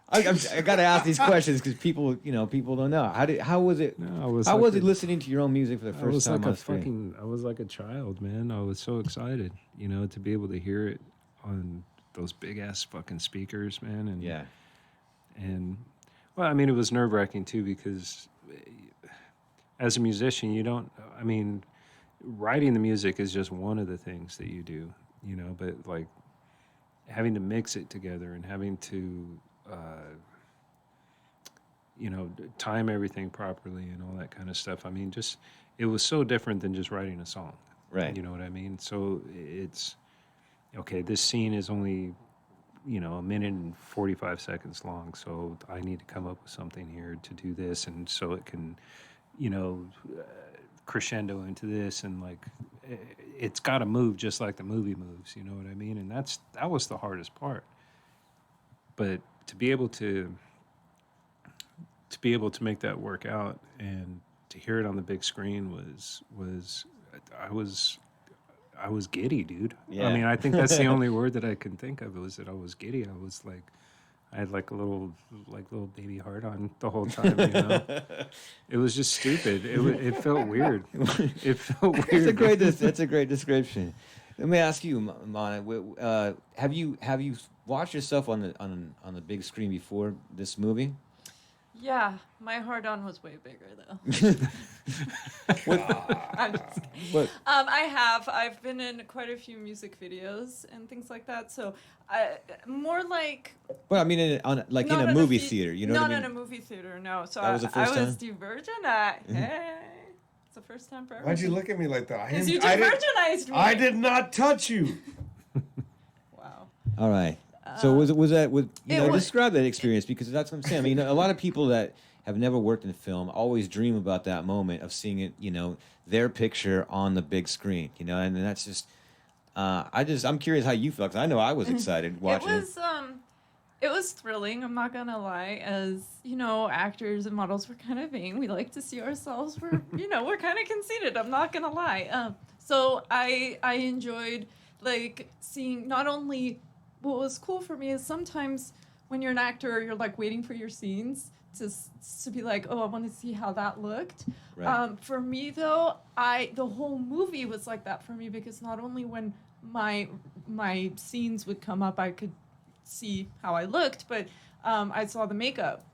[SPEAKER 1] I got to ask these questions because people don't know. How was it?
[SPEAKER 5] No,
[SPEAKER 1] how was it listening to your own music for the first time on screen?
[SPEAKER 5] I was like a child, man. I was so excited, to be able to hear it on those big ass fucking speakers, man. And
[SPEAKER 1] Yeah.
[SPEAKER 5] And well, I mean, it was nerve wracking too because as a musician, writing the music is just one of the things that you do, but like having to mix it together and having to, time everything properly and all that kind of stuff. I mean, it was so different than just writing a song.
[SPEAKER 1] Right.
[SPEAKER 5] You know what I mean? So it's, okay, this scene is only, a minute and 45 seconds long. So I need to come up with something here to do this. And so it can, crescendo into this. And like, it's got to move just like the movie moves. You know what I mean? And that was the hardest part. But to be able to make that work out and to hear it on the big screen I was giddy, dude.
[SPEAKER 1] Yeah.
[SPEAKER 5] I mean, I think that's the only word that I can think of. It was that I was giddy. I was like, I had like a little baby heart on the whole time. It was just stupid. It felt weird. It felt weird.
[SPEAKER 1] That's a great description. Let me ask you, Mana, have you watched yourself on the big screen before this movie?
[SPEAKER 2] Yeah, my hard-on was way bigger though. I'm just kidding.
[SPEAKER 1] What?
[SPEAKER 2] I have. I've been in quite a few music videos and things like that. So, more like.
[SPEAKER 1] Well, I mean, in a movie theater, you know what I mean?
[SPEAKER 2] Not in a movie theater, no. So
[SPEAKER 1] That was the first
[SPEAKER 2] I was
[SPEAKER 1] time?
[SPEAKER 2] de-virginized. Hey, it's the first time for
[SPEAKER 4] Why'd
[SPEAKER 2] everything.
[SPEAKER 4] you look at me like that?
[SPEAKER 2] Because you de-virginized me.
[SPEAKER 4] I did not touch you.
[SPEAKER 2] Wow.
[SPEAKER 1] All right. So was that
[SPEAKER 2] it was-
[SPEAKER 1] describe that experience because that's what I'm saying. I mean, a lot of people that have never worked in film always dream about that moment of seeing it, their picture on the big screen, and that's just. I'm curious how you felt because I know I was excited watching it.
[SPEAKER 2] It was thrilling. I'm not gonna lie. As actors and models, we're kind of vain. We like to see ourselves. We're we're kind of conceited. I'm not gonna lie. So I enjoyed like seeing not only. What was cool for me is sometimes when you're an actor, you're like waiting for your scenes to be like, oh, I want to see how that looked.
[SPEAKER 1] Right.
[SPEAKER 2] For me though, the whole movie was like that for me because not only when my scenes would come up, I could see how I looked, but I saw the makeup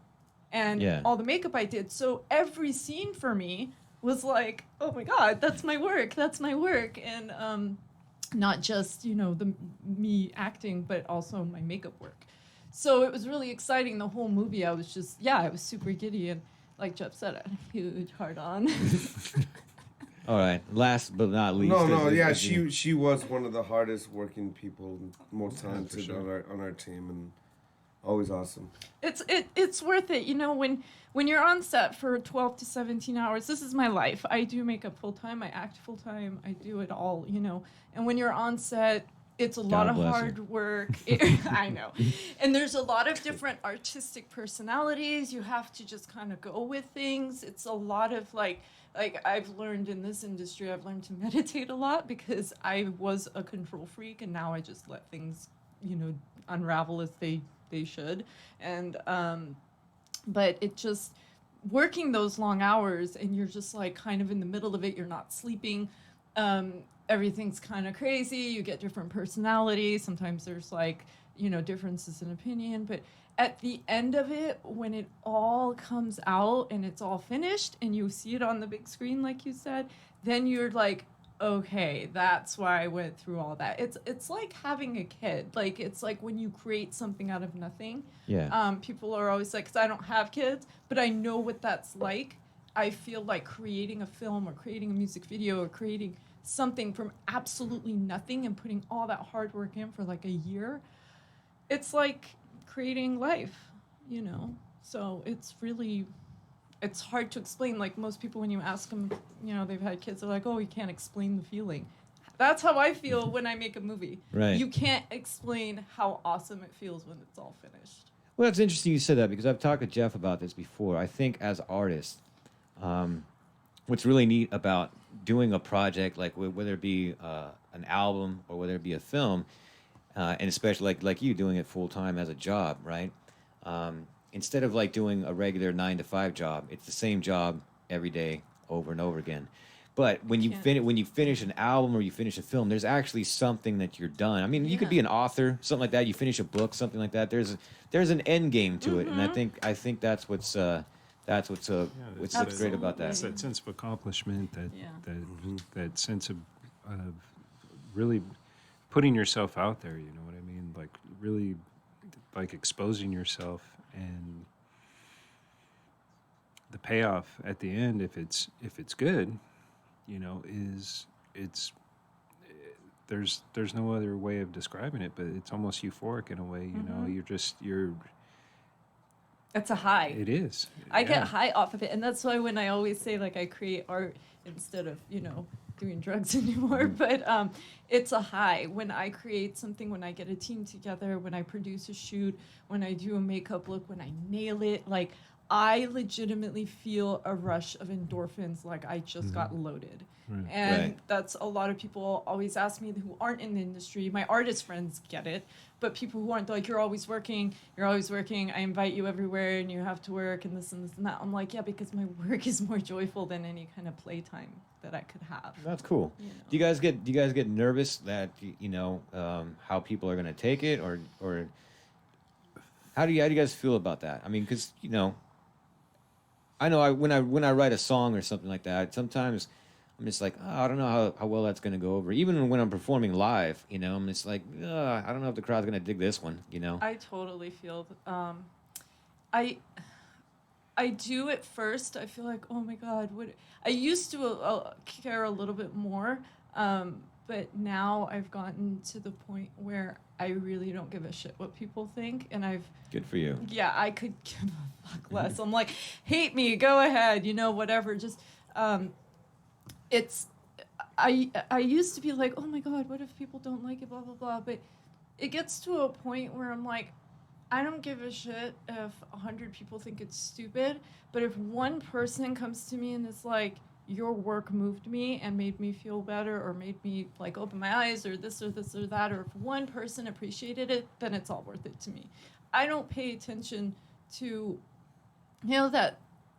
[SPEAKER 2] and all the makeup I did. So every scene for me was like, oh my God, that's my work. That's my work. And not just me acting, but also my makeup work. So it was really exciting. The whole movie, I was super giddy, and like Jeff said, I had a huge heart on.
[SPEAKER 1] All right. Last but not least.
[SPEAKER 4] She was one of the hardest working people, most talented on our team, and always awesome.
[SPEAKER 2] It's worth it, when you're on set for 12 to 17 hours. This is my life. I do makeup full time. I act full time. I do it all, And when you're on set, it's a lot of hard work. I know. And there's a lot of different artistic personalities. You have to just kind of go with things. It's a lot of like I've learned in this industry, I've learned to meditate a lot because I was a control freak and now I just let things, unravel as they they should. And but it just working those long hours, and you're just like kind of in the middle of it. You're not sleeping. Everything's kind of crazy. You get different personalities. Sometimes there's like, you know, differences in opinion. But at the end of it, when it all comes out and it's all finished and you see it on the big screen, like you said, then you're like, okay, that's why I went through all that. It's like having a kid. Like, it's like when you create something out of nothing.
[SPEAKER 1] Yeah.
[SPEAKER 2] People are always like, 'cause I don't have kids, but I know what that's like. I feel like creating a film or creating a music video or creating something from absolutely nothing and putting all that hard work in for like a year, it's like creating life, you know? So it's hard to explain. Like most people, when you ask them, you know, they've had kids, they're like, oh, you can't explain the feeling. That's how I feel when I make a movie.
[SPEAKER 1] Right.
[SPEAKER 2] You can't explain how awesome it feels when it's all finished.
[SPEAKER 1] Well, it's interesting you said that because I've talked to Jeff about this before. I think as artists, what's really neat about doing a project, like whether it be an album or whether it be a film, and especially like you doing it full time as a job, right? Instead of like doing a regular 9-to-5 job, it's the same job every day over and over again. But when you finish an album or you finish a film, there's actually something that you're done. I mean, you could be an author, something like that. You finish a book, something like that. There's an end game to it, and I think that's what's great about that.
[SPEAKER 5] It's that sense of accomplishment, that sense of really putting yourself out there. You know what I mean? Like really, like exposing yourself, and the payoff at the end, if it's good, you know, there's no other way of describing it, but it's almost euphoric in a way. You know, you're.
[SPEAKER 2] It's a high.
[SPEAKER 5] It is.
[SPEAKER 2] I get high off of it, and that's why when I always say like I create art instead of, you know, doing drugs anymore, but it's a high when I create something, when I get a team together, when I produce a shoot, when I do a makeup look, when I nail it, like I legitimately feel a rush of endorphins, like I just got loaded.
[SPEAKER 5] Right.
[SPEAKER 2] And that's a lot of people always ask me who aren't in the industry. My artist friends get it, but people who aren't, they're like, you're always working. I invite you everywhere and you have to work and this and this and that. I'm like, yeah, because my work is more joyful than any kind of playtime that I could have.
[SPEAKER 1] That's cool.
[SPEAKER 2] You know.
[SPEAKER 1] Do you guys get nervous that you know how people are going to take it, or how do you guys feel about that? I mean, because you know, I know when I write a song or something like that, sometimes I'm just like, oh, I don't know how well that's going to go over. Even when I'm performing live, you know, I'm just like, I don't know if the crowd's going to dig this one, you know.
[SPEAKER 2] I totally feel I do at first. I feel like, oh my God, what? I used to care a little bit more, but now I've gotten to the point where I really don't give a shit what people think, and I've.
[SPEAKER 1] Good for you.
[SPEAKER 2] Yeah, I could give a fuck less. I'm like, hate me, go ahead, you know, whatever. Just, it's. I used to be like, oh my God, what if people don't like it, blah blah blah. But it gets to a point where I'm like, I don't give a shit if 100 people think it's stupid, but if one person comes to me and is like, your work moved me and made me feel better or made me like open my eyes or this or this or that, or if one person appreciated it, then it's all worth it to me. I don't pay attention to, you know, that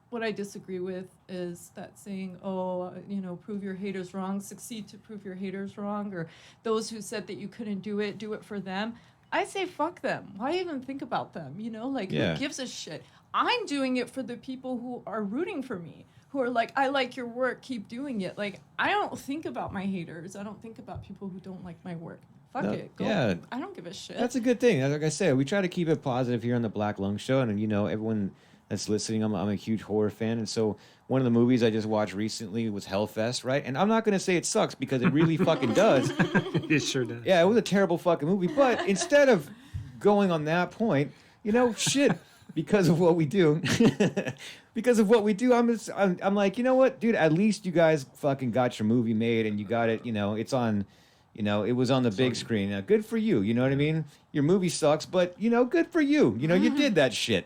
[SPEAKER 2] what I disagree with is that saying, oh, you know, prove your haters wrong, succeed to prove your haters wrong, or those who said that you couldn't do it for them. I say fuck them. Why even think about them? You know, like who gives a shit? I'm doing it for the people who are rooting for me, who are like, I like your work, keep doing it. Like, I don't think about my haters. I don't think about people who don't like my work. Fuck it. Go.
[SPEAKER 1] Yeah.
[SPEAKER 2] I don't give a shit.
[SPEAKER 1] That's a good thing. Like I said, we try to keep it positive here on the Black Lung Show, and you know, everyone that's listening, I'm a huge horror fan, and so one of the movies I just watched recently was Hellfest, right? And I'm not going to say it sucks because it really fucking does.
[SPEAKER 5] It sure does.
[SPEAKER 1] Yeah, it was a terrible fucking movie, but instead of going on that point, you know, shit, because of what we do, I'm like, you know what, dude, at least you guys fucking got your movie made and you got it, you know, it's on, you know, it was on the big screen. Good for you, you know what I mean? Your movie sucks, but, you know, good for you. You know, you did that shit.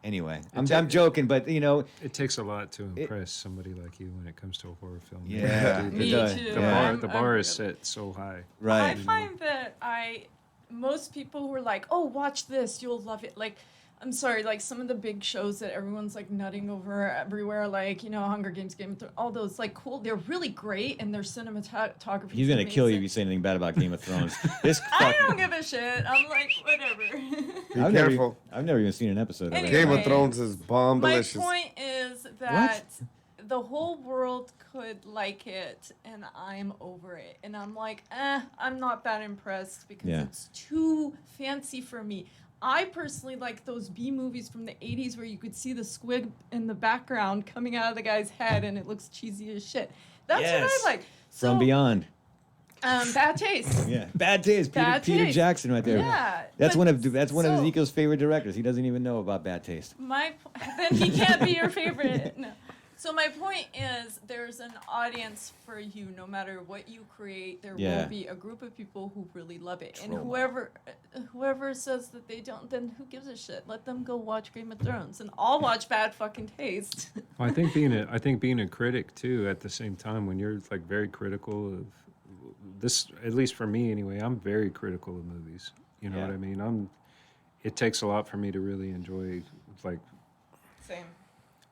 [SPEAKER 1] Anyway, I'm joking, but, you know.
[SPEAKER 5] It takes a lot to impress somebody like you when it comes to a horror film.
[SPEAKER 1] Yeah.
[SPEAKER 2] Me too.
[SPEAKER 5] The bar is set so high.
[SPEAKER 1] Right.
[SPEAKER 2] I find that I most people were like, "Oh, watch this, you'll love it." Like, I'm sorry, like some of the big shows that everyone's like nutting over everywhere, like Hunger Games, Game of Thrones, all those like cool. They're really great, and their cinematography.
[SPEAKER 1] He's gonna kill you if you say anything bad about Game of Thrones. This
[SPEAKER 2] I
[SPEAKER 1] fucking,
[SPEAKER 2] don't give a shit. I'm like, whatever.
[SPEAKER 4] Be careful.
[SPEAKER 1] I've never even seen an episode of it.
[SPEAKER 4] Game
[SPEAKER 2] Anyway,
[SPEAKER 4] of Thrones is bomb
[SPEAKER 2] My
[SPEAKER 4] delicious.
[SPEAKER 2] point is that the whole world could like it, and I'm over it. And I'm like, I'm not that impressed because
[SPEAKER 1] Yeah.
[SPEAKER 2] it's too fancy for me. I personally like those B movies from the 80s where you could see the squid in the background coming out of the guy's head and it looks cheesy as shit. That's
[SPEAKER 1] Yes.
[SPEAKER 2] what I like. So,
[SPEAKER 1] From Beyond.
[SPEAKER 2] Bad taste.
[SPEAKER 1] Yeah, Bad Taste.
[SPEAKER 2] Bad
[SPEAKER 1] Peter
[SPEAKER 2] Taste.
[SPEAKER 1] Jackson right there.
[SPEAKER 2] Yeah,
[SPEAKER 1] That's
[SPEAKER 2] but
[SPEAKER 1] one of
[SPEAKER 2] so-
[SPEAKER 1] Ezekiel's favorite directors. He doesn't even know about Bad Taste.
[SPEAKER 2] Then he can't be your favorite. No. So my point is, there's an audience for you. No matter what you create, there
[SPEAKER 1] Yeah.
[SPEAKER 2] will be a group of people who really love it. And
[SPEAKER 1] Trauma.
[SPEAKER 2] whoever says that they don't, then who gives a shit? Let them go watch Game of Thrones, and I'll watch Bad Fucking Taste.
[SPEAKER 5] Well, I think being a critic too at the same time, when you're like very critical of this, at least for me anyway, I'm very critical of movies. You know
[SPEAKER 1] Yeah.
[SPEAKER 5] what I mean? It takes a lot for me to really enjoy. Like,
[SPEAKER 2] Same.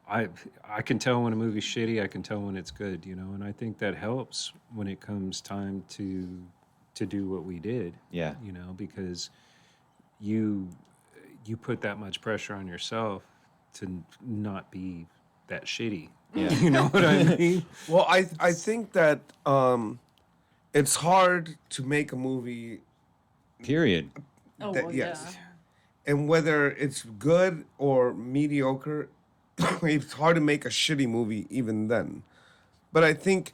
[SPEAKER 5] I can tell when a movie's shitty. I can tell when it's good. You know, and I think that helps when it comes time to do what we did.
[SPEAKER 1] Yeah.
[SPEAKER 5] You know, because you put that much pressure on yourself to not be that shitty.
[SPEAKER 1] Yeah.
[SPEAKER 5] You know what I mean?
[SPEAKER 4] Well, I think that it's hard to make a movie,
[SPEAKER 1] Period.
[SPEAKER 2] Oh,
[SPEAKER 4] That-
[SPEAKER 2] well,
[SPEAKER 4] yes.
[SPEAKER 2] yeah.
[SPEAKER 4] and whether it's good or mediocre, it's hard to make a shitty movie even then. But I think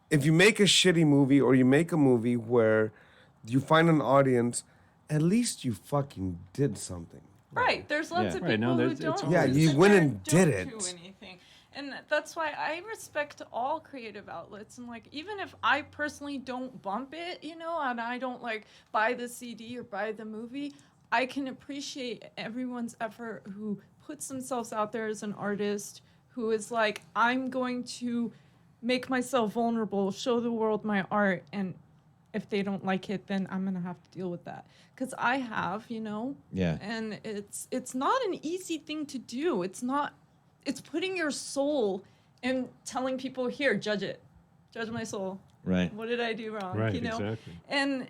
[SPEAKER 4] if you make a shitty movie or you make a movie where you find an audience, at least you fucking did something.
[SPEAKER 2] Right. There's lots
[SPEAKER 1] Yeah.
[SPEAKER 2] of
[SPEAKER 5] Right,
[SPEAKER 2] people
[SPEAKER 5] no,
[SPEAKER 2] who
[SPEAKER 5] there's- it's
[SPEAKER 2] don't.
[SPEAKER 4] Yeah,
[SPEAKER 2] who
[SPEAKER 4] you
[SPEAKER 2] sit
[SPEAKER 4] went
[SPEAKER 2] there
[SPEAKER 4] and
[SPEAKER 2] don't
[SPEAKER 4] did
[SPEAKER 2] do
[SPEAKER 4] it.
[SPEAKER 2] anything. And that's why I respect all creative outlets. And like, even if I personally don't bump it, and I don't like buy the CD or buy the movie, I can appreciate everyone's effort who puts themselves out there as an artist, who is like, I'm going to make myself vulnerable, show the world my art, and if they don't like it, then I'm gonna have to deal with that. Because I have,
[SPEAKER 1] Yeah.
[SPEAKER 2] and it's not an easy thing to do. It's putting your soul and telling people, here, judge my soul.
[SPEAKER 1] Right.
[SPEAKER 2] What did I do wrong?
[SPEAKER 5] Right, exactly.
[SPEAKER 2] And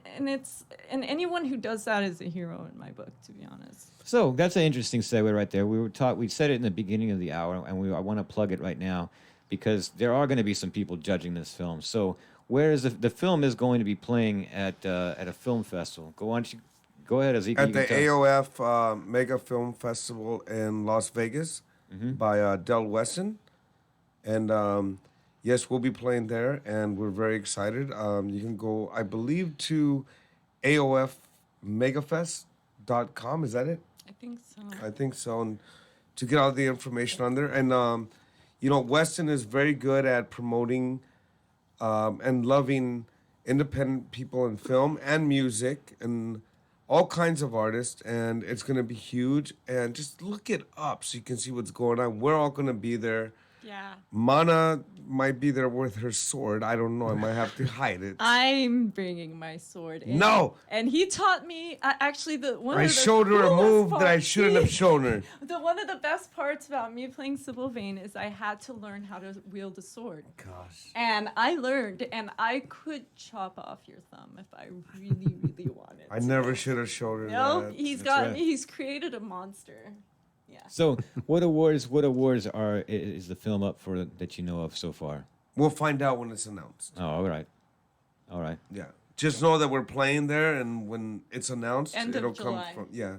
[SPEAKER 2] anyone who does that is a hero in my book, to be honest.
[SPEAKER 1] So that's an interesting segue right there. We said it in the beginning of the hour, and I want to plug it right now because there are going to be some people judging this film. So whereas the film is going to be playing at a film festival, go ahead, Ezekiel.
[SPEAKER 4] At
[SPEAKER 1] you
[SPEAKER 4] the
[SPEAKER 1] can tell.
[SPEAKER 4] AOF Mega Film Festival in Las Vegas by Del Weston. And yes, we'll be playing there, and we're very excited. You can go, I believe, to AOFmegafest.com. Is that it?
[SPEAKER 2] I think so.
[SPEAKER 4] I think so. And to get all the information on there. And, Weston is very good at promoting and loving independent people in film and music and all kinds of artists. And it's going to be huge. And just look it up so you can see what's going on. We're all going to be there.
[SPEAKER 2] Yeah.
[SPEAKER 4] Mana might be there with her sword. I don't know. I might have to hide it.
[SPEAKER 2] I'm bringing my sword in.
[SPEAKER 4] No!
[SPEAKER 2] And he taught me, actually, one
[SPEAKER 4] I
[SPEAKER 2] of the
[SPEAKER 4] showed her a
[SPEAKER 2] coolest
[SPEAKER 4] move that I
[SPEAKER 2] parts-
[SPEAKER 4] shouldn't have shown her.
[SPEAKER 2] One of the best parts about me playing Sybil Vane is I had to learn how to wield a sword.
[SPEAKER 4] Gosh.
[SPEAKER 2] And I learned, and I could chop off your thumb if I really, really wanted
[SPEAKER 4] I
[SPEAKER 2] to.
[SPEAKER 4] never should have showed her
[SPEAKER 2] No,
[SPEAKER 4] that.
[SPEAKER 2] he's
[SPEAKER 1] That's
[SPEAKER 2] got
[SPEAKER 1] right.
[SPEAKER 2] me. He's created a monster. Yeah.
[SPEAKER 1] So what awards is the film up for that you know of so far?
[SPEAKER 4] We'll find out when it's announced.
[SPEAKER 1] Oh, all right.
[SPEAKER 4] Yeah. Just know that we're playing there, and when it's announced,
[SPEAKER 2] End of
[SPEAKER 4] it'll come
[SPEAKER 2] July.
[SPEAKER 4] from. Yeah.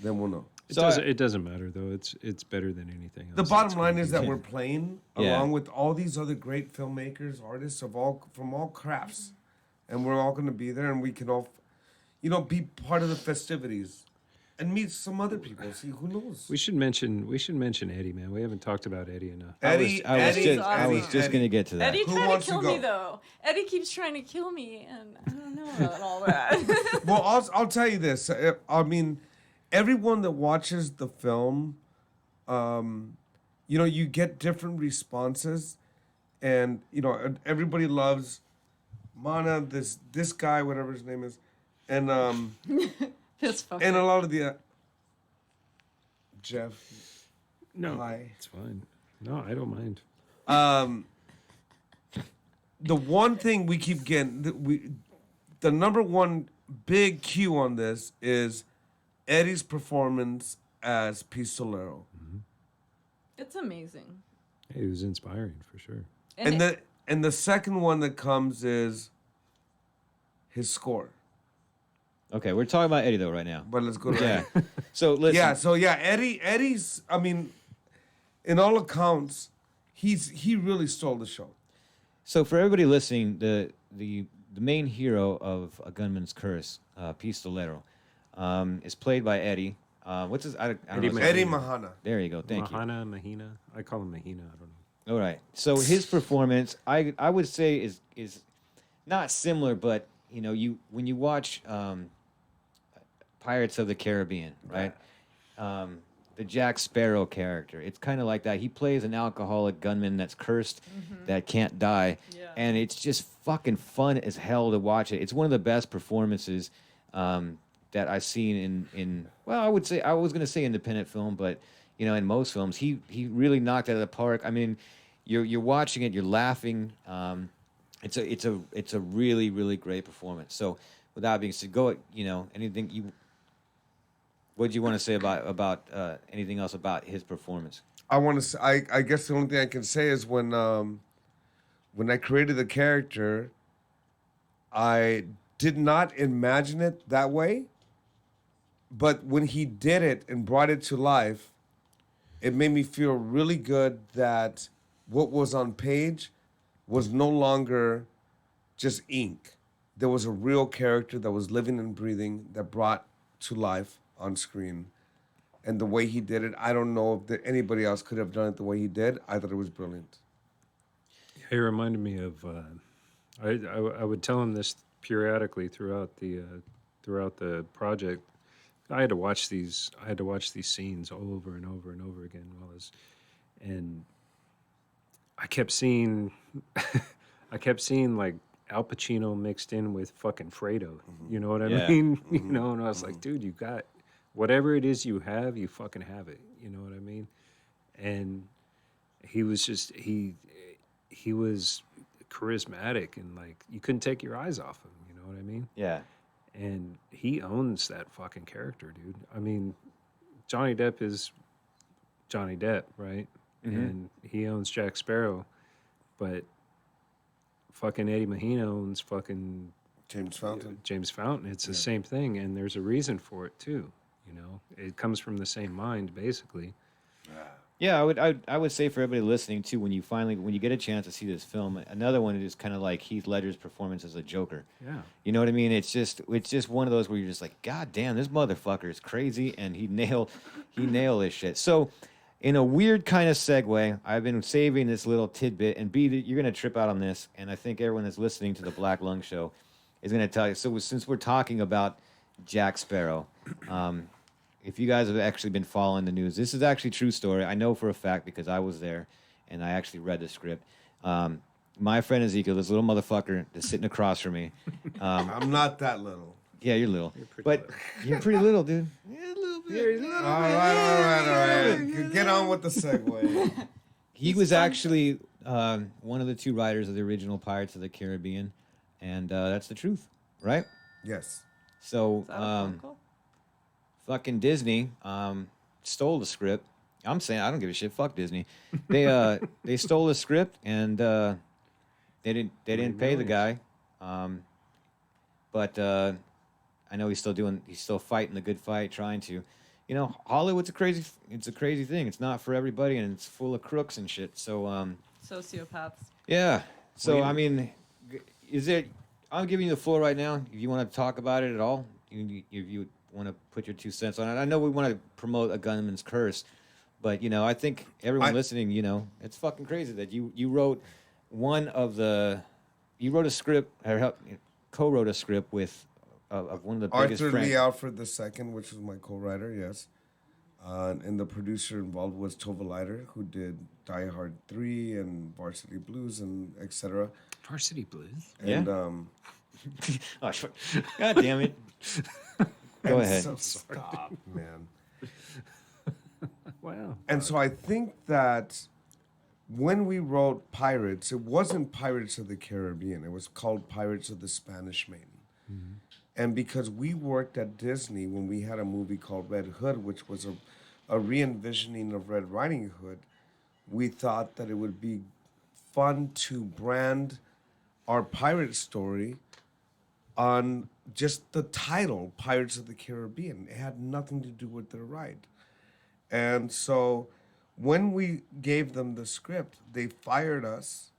[SPEAKER 4] Then we'll know.
[SPEAKER 5] It doesn't matter though. It's better than anything else.
[SPEAKER 4] The bottom
[SPEAKER 5] It's
[SPEAKER 4] line
[SPEAKER 5] gonna
[SPEAKER 4] is
[SPEAKER 5] be-
[SPEAKER 4] that we're playing
[SPEAKER 1] Yeah.
[SPEAKER 4] along with all these other great filmmakers, artists from all crafts, and we're all going to be there, and we can all, be part of the festivities, and meet some other people. See, who knows?
[SPEAKER 5] We should mention Eddie, man. We haven't talked about Eddie enough.
[SPEAKER 4] Eddie,
[SPEAKER 1] I was
[SPEAKER 2] Eddie's
[SPEAKER 1] just, I was
[SPEAKER 2] awesome.
[SPEAKER 1] just going to get to that.
[SPEAKER 2] Eddie
[SPEAKER 4] Who
[SPEAKER 2] tried to
[SPEAKER 4] wants to
[SPEAKER 2] kill me
[SPEAKER 4] go?
[SPEAKER 2] though. Eddie keeps trying to kill me, and I don't know about all that.
[SPEAKER 4] Well, I'll tell you this. I mean, everyone that watches the film, you get different responses, and everybody loves Mana. This guy, whatever his name is, And
[SPEAKER 2] That's fucking.
[SPEAKER 4] and a lot of the Jeff.
[SPEAKER 5] No,
[SPEAKER 4] Hi.
[SPEAKER 5] it's fine. No, I don't mind.
[SPEAKER 4] The one thing we keep getting, the number one big cue on this is Eddie's performance as Pistolero.
[SPEAKER 2] It's amazing.
[SPEAKER 5] It was inspiring for sure.
[SPEAKER 4] And the second one that comes is his score.
[SPEAKER 1] Okay, we're talking about Eddie though right now.
[SPEAKER 4] But let's go to
[SPEAKER 1] Yeah.
[SPEAKER 4] Eddie.
[SPEAKER 1] So listen.
[SPEAKER 4] Eddie's. I mean, in all accounts, he really stole the show.
[SPEAKER 1] So for everybody listening, the main hero of A Gunman's Curse, Pistolero, is played by Eddie. What's his? I don't know.
[SPEAKER 4] Eddie Mahana.
[SPEAKER 1] There you go. Thank you.
[SPEAKER 5] Mahina. I call him Mahina. I don't know.
[SPEAKER 1] All right. So his performance, I would say is not similar, but you know, when you watch Pirates of the Caribbean, right? The Jack Sparrow character, it's kind of like that. He plays an alcoholic gunman that's cursed, that can't die, and it's just fucking fun as hell to watch it. It's one of the best performances that I've seen in well, I would say, I was gonna say independent film, but you know, in most films, he really knocked it out of the park. I mean, you're watching it, you're laughing. It's a really, really great performance. So, with that being said, anything you. What do you want to say about anything else about his performance?
[SPEAKER 4] I want to say, I guess the only thing I can say is when I created the character, I did not imagine it that way. But when he did it and brought it to life, it made me feel really good that what was on page was no longer just ink. There was a real character that was living and breathing that brought to life on screen. And the way he did it, I don't know if anybody else could have done it the way he did. I thought it was brilliant.
[SPEAKER 5] It reminded me of. I would tell him this periodically throughout the project. I had to watch these scenes all over and over and over again and I kept seeing like Al Pacino mixed in with fucking Fredo. You know what I mean? You know, and I was like, dude, you got whatever it is you have, you fucking have it. You know what I mean? And he was just he was charismatic and like you couldn't take your eyes off him. You know what I mean?
[SPEAKER 1] Yeah.
[SPEAKER 5] And he owns that fucking character, dude. I mean, Johnny Depp is Johnny Depp, right? And he owns Jack Sparrow, but fucking Eddie Mahina owns fucking
[SPEAKER 4] James Fountain.
[SPEAKER 5] James Fountain. It's the same thing, and there's a reason for it too. You know, it comes from the same mind, basically.
[SPEAKER 1] Yeah, I would say for everybody listening too, when you get a chance to see this film, another one is kind of like Heath Ledger's performance as a Joker.
[SPEAKER 5] Yeah.
[SPEAKER 1] You know what I mean? It's just one of those where you're just like, God damn, this motherfucker is crazy, and he nailed this shit. So, in a weird kind of segue, I've been saving this little tidbit, and B, you're gonna trip out on this, and I think everyone that's listening to the Black Lung Show is gonna tell you. So, since we're talking about Jack Sparrow, if you guys have actually been following the news, this is actually a true story. I know for a fact because I was there and I actually read the script. My friend Ezekiel, this little motherfucker that's sitting across from me.
[SPEAKER 4] I'm not that little.
[SPEAKER 1] Yeah, you're little. You're pretty little, dude. Yeah, a little bit.
[SPEAKER 4] All right. Get on with the segue.
[SPEAKER 1] He was actually one of the two writers of the original Pirates of the Caribbean, and that's the truth, right?
[SPEAKER 4] Yes.
[SPEAKER 1] So,
[SPEAKER 2] Is that a phone call?
[SPEAKER 1] fucking Disney stole the script. I'm saying I don't give a shit. Fuck Disney. They stole the script and they didn't pay the guy. But I know he's still fighting the good fight, trying to. You know, Hollywood's a crazy thing. It's not for everybody, and it's full of crooks and shit. So
[SPEAKER 2] Sociopaths.
[SPEAKER 1] yeah. So I mean, I'm giving you the floor right now. If you want to talk about it at all, if you want to put your 2 cents on it. I know we want to promote A Gunman's Curse, but you know, I think everyone listening, you know, it's fucking crazy that you wrote a script or co-wrote a script with of one of the biggest
[SPEAKER 4] Arthur Lee Alfred II, which was my co-writer, yes. And the producer involved was Tova Leiter, who did Die Hard 3 and Varsity Blues and etc.
[SPEAKER 5] Varsity Blues?
[SPEAKER 4] And
[SPEAKER 1] Oh, God damn it. Go ahead.
[SPEAKER 4] So stop, man.
[SPEAKER 5] Wow.
[SPEAKER 4] And so I think that when we wrote Pirates, it wasn't Pirates of the Caribbean. It was called Pirates of the Spanish Main. And because we worked at Disney when we had a movie called Red Hood, which was a re-envisioning of Red Riding Hood, we thought that it would be fun to brand our pirate story on just the title, Pirates of the Caribbean. It had nothing to do with their ride. And so when we gave them the script, they fired us.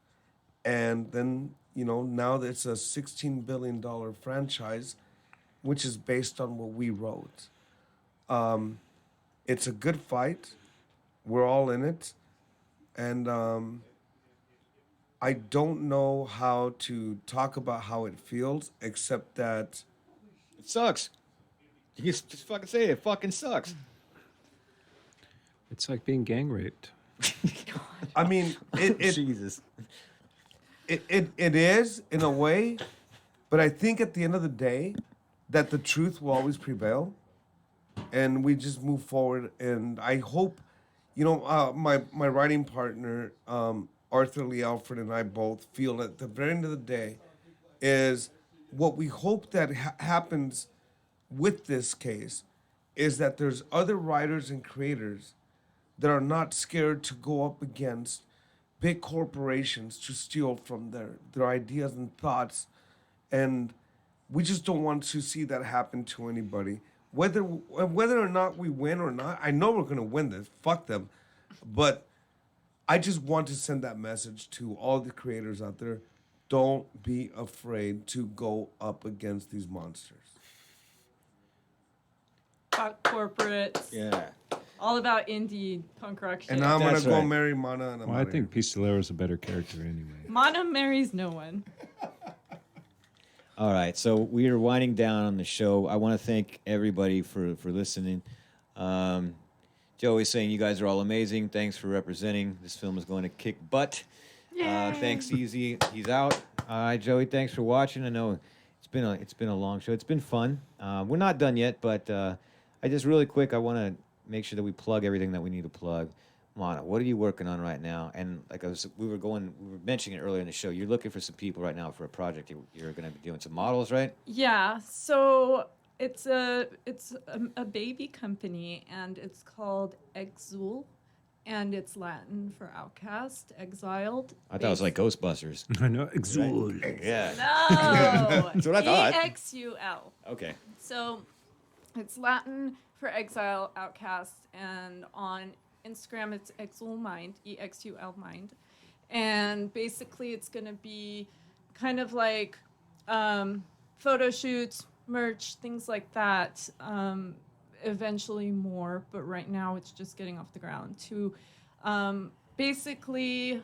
[SPEAKER 4] And then, now it's a $16 billion franchise, which is based on what we wrote. It's a good fight. We're all in it. And I don't know how to talk about how it feels, except that
[SPEAKER 1] It sucks. You just fucking say it. It fucking sucks.
[SPEAKER 5] It's like being gang raped.
[SPEAKER 4] I mean, it
[SPEAKER 1] Jesus.
[SPEAKER 4] it is in a way, but I think at the end of the day, that the truth will always prevail, and we just move forward. And I hope, my writing partner, Arthur Lee Alfred, and I both feel at the very end of the day is what we hope that happens with this case is that there's other writers and creators that are not scared to go up against big corporations to steal from their ideas and thoughts. And we just don't want to see that happen to anybody. Whether or not we win or not, I know we're going to win this. Fuck them. But I just want to send that message to all the creators out there. Don't be afraid to go up against these monsters.
[SPEAKER 2] Fuck corporates.
[SPEAKER 1] Yeah.
[SPEAKER 2] All about indie punk rock shit.
[SPEAKER 4] And now I'm going to
[SPEAKER 1] That's
[SPEAKER 4] go
[SPEAKER 1] right.
[SPEAKER 4] marry Mana. And I'm
[SPEAKER 5] Well, I
[SPEAKER 4] outta
[SPEAKER 5] think Pistolero's a better character anyway.
[SPEAKER 2] Mana marries no one.
[SPEAKER 1] All right, so we are winding down on the show. I want to thank everybody for listening. Joey's saying you guys are all amazing. Thanks for representing. This film is going to kick butt. Thanks, Easy. He's out. All right, Joey. Thanks for watching. I know it's been a long show. It's been fun. We're not done yet, but I just really quick. I want to make sure that we plug everything that we need to plug. Mana, what are you working on right now? And like we were mentioning it earlier in the show. You're looking for some people right now for a project. You're going to be doing some models, right?
[SPEAKER 2] Yeah, so it's a baby company, and it's called Exul, and it's Latin for outcast, exiled.
[SPEAKER 1] I thought it was like Ghostbusters.
[SPEAKER 5] I know. Exul.
[SPEAKER 1] Yeah.
[SPEAKER 2] No,
[SPEAKER 1] That's what I thought.
[SPEAKER 2] EXUL.
[SPEAKER 1] Okay.
[SPEAKER 2] So it's Latin for exile, outcast, and on Instagram it's Exul Mind, EXUL Mind, and basically it's gonna be kind of like photo shoots, merch, things like that. Eventually more, but right now it's just getting off the ground. To basically,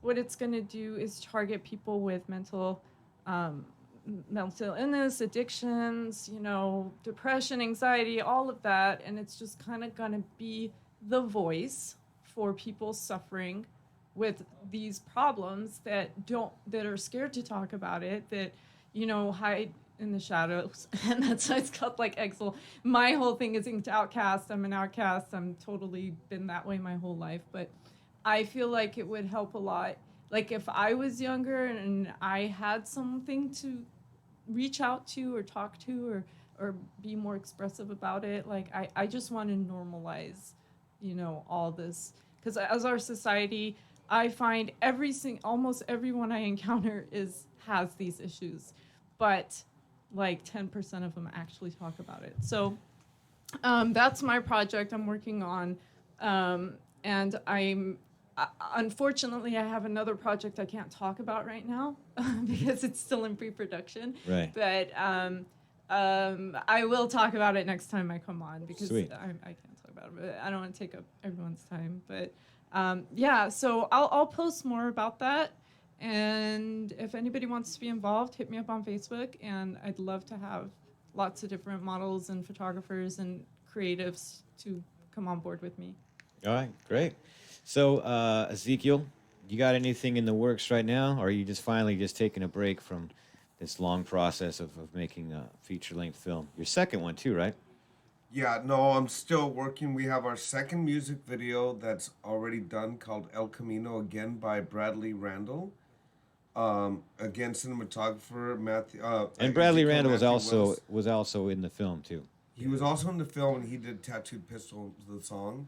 [SPEAKER 2] what it's gonna do is target people with mental illness, addictions, depression, anxiety, all of that, and it's just kind of gonna be the voice for people suffering with these problems that are scared to talk about it, that hide in the shadows. And that's why it's called like Exile. My whole thing is into outcast. I'm an outcast. I'm totally been that way my whole life, but I feel like it would help a lot. Like if I was younger and I had something to reach out to or talk to or be more expressive about it, like I just want to normalize all this, because as our society, I find almost everyone I encounter has these issues, but like 10% of them actually talk about it. So that's my project I'm working on, and unfortunately I have another project I can't talk about right now because it's still in pre-production.
[SPEAKER 1] Right.
[SPEAKER 2] But I will talk about it next time I come on, because I can't talk about it, but I don't want to take up everyone's time. But yeah, so I'll post more about that. And if anybody wants to be involved, hit me up on Facebook, and I'd love to have lots of different models and photographers and creatives to come on board with me.
[SPEAKER 1] All right, great. So, Ezekiel, you got anything in the works right now, or are you just finally taking a break from this long process of making a feature-length film. Your second one too, right?
[SPEAKER 4] Yeah, no, I'm still working. We have our second music video that's already done called El Camino, again by Bradley Randall. Again, cinematographer Matthew.
[SPEAKER 1] And Bradley
[SPEAKER 4] Ezekiel
[SPEAKER 1] Randall
[SPEAKER 4] Matthew
[SPEAKER 1] was also in the film too.
[SPEAKER 4] He was also in the film, and he did Tattooed Pistol, the song.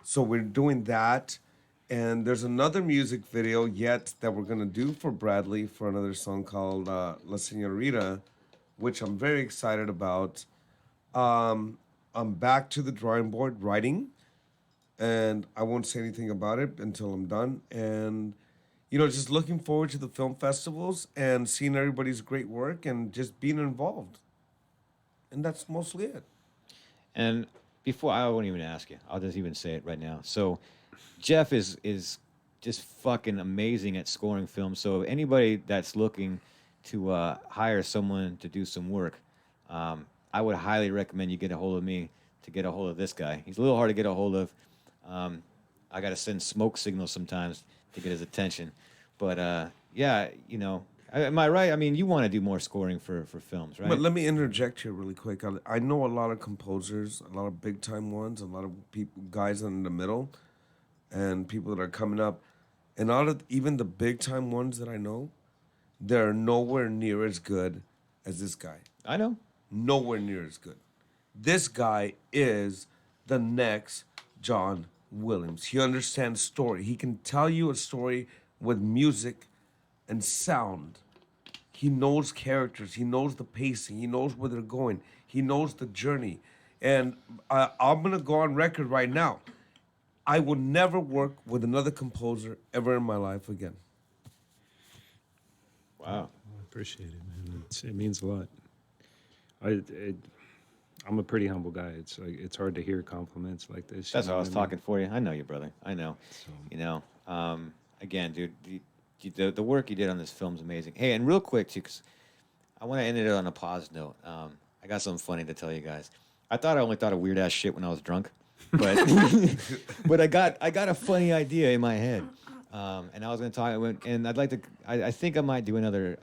[SPEAKER 4] So we're doing that. And there's another music video yet that we're going to do for Bradley for another song called La Señorita, which I'm very excited about. I'm back to the drawing board writing, and I won't say anything about it until I'm done. And, you know, just looking forward to the film festivals and seeing everybody's great work and just being involved. And that's mostly it.
[SPEAKER 1] And before, I won't even ask you. I'll just even say it right now. So Jeff is just fucking amazing at scoring films. So anybody that's looking to hire someone to do some work, I would highly recommend you get a hold of me to get a hold of this guy. He's a little hard to get a hold of. I got to send smoke signals sometimes to get his attention. But yeah, you know, am I right? I mean, you want to do more scoring for films, right?
[SPEAKER 4] But let me interject here really quick. I know a lot of composers, a lot of big time ones, a lot of people, guys in the middle, and people that are coming up. And out of even the big time ones that I know, they're nowhere near as good as this guy.
[SPEAKER 1] I know.
[SPEAKER 4] Nowhere near as good. This guy is the next John Williams. He understands story. He can tell you a story with music and sound. He knows characters. He knows the pacing. He knows where they're going. He knows the journey. And I'm going to go on record right now. I will never work with another composer ever in my life again.
[SPEAKER 1] Wow.
[SPEAKER 5] I appreciate it, man. It means a lot. I'm a pretty humble guy. It's like it's hard to hear compliments like this.
[SPEAKER 1] That's
[SPEAKER 5] you
[SPEAKER 1] why I
[SPEAKER 5] know
[SPEAKER 1] was
[SPEAKER 5] what mean?
[SPEAKER 1] talking for you. I know you, brother. I know. You know, again, dude, the work you did on this film's amazing. Hey, and real quick, too, 'cause I want to end it on a positive note. I got something funny to tell you guys. I only thought of weird ass shit when I was drunk, but but I got a funny idea in my head, and I was going to talk. And I'd like to. I think I might do another,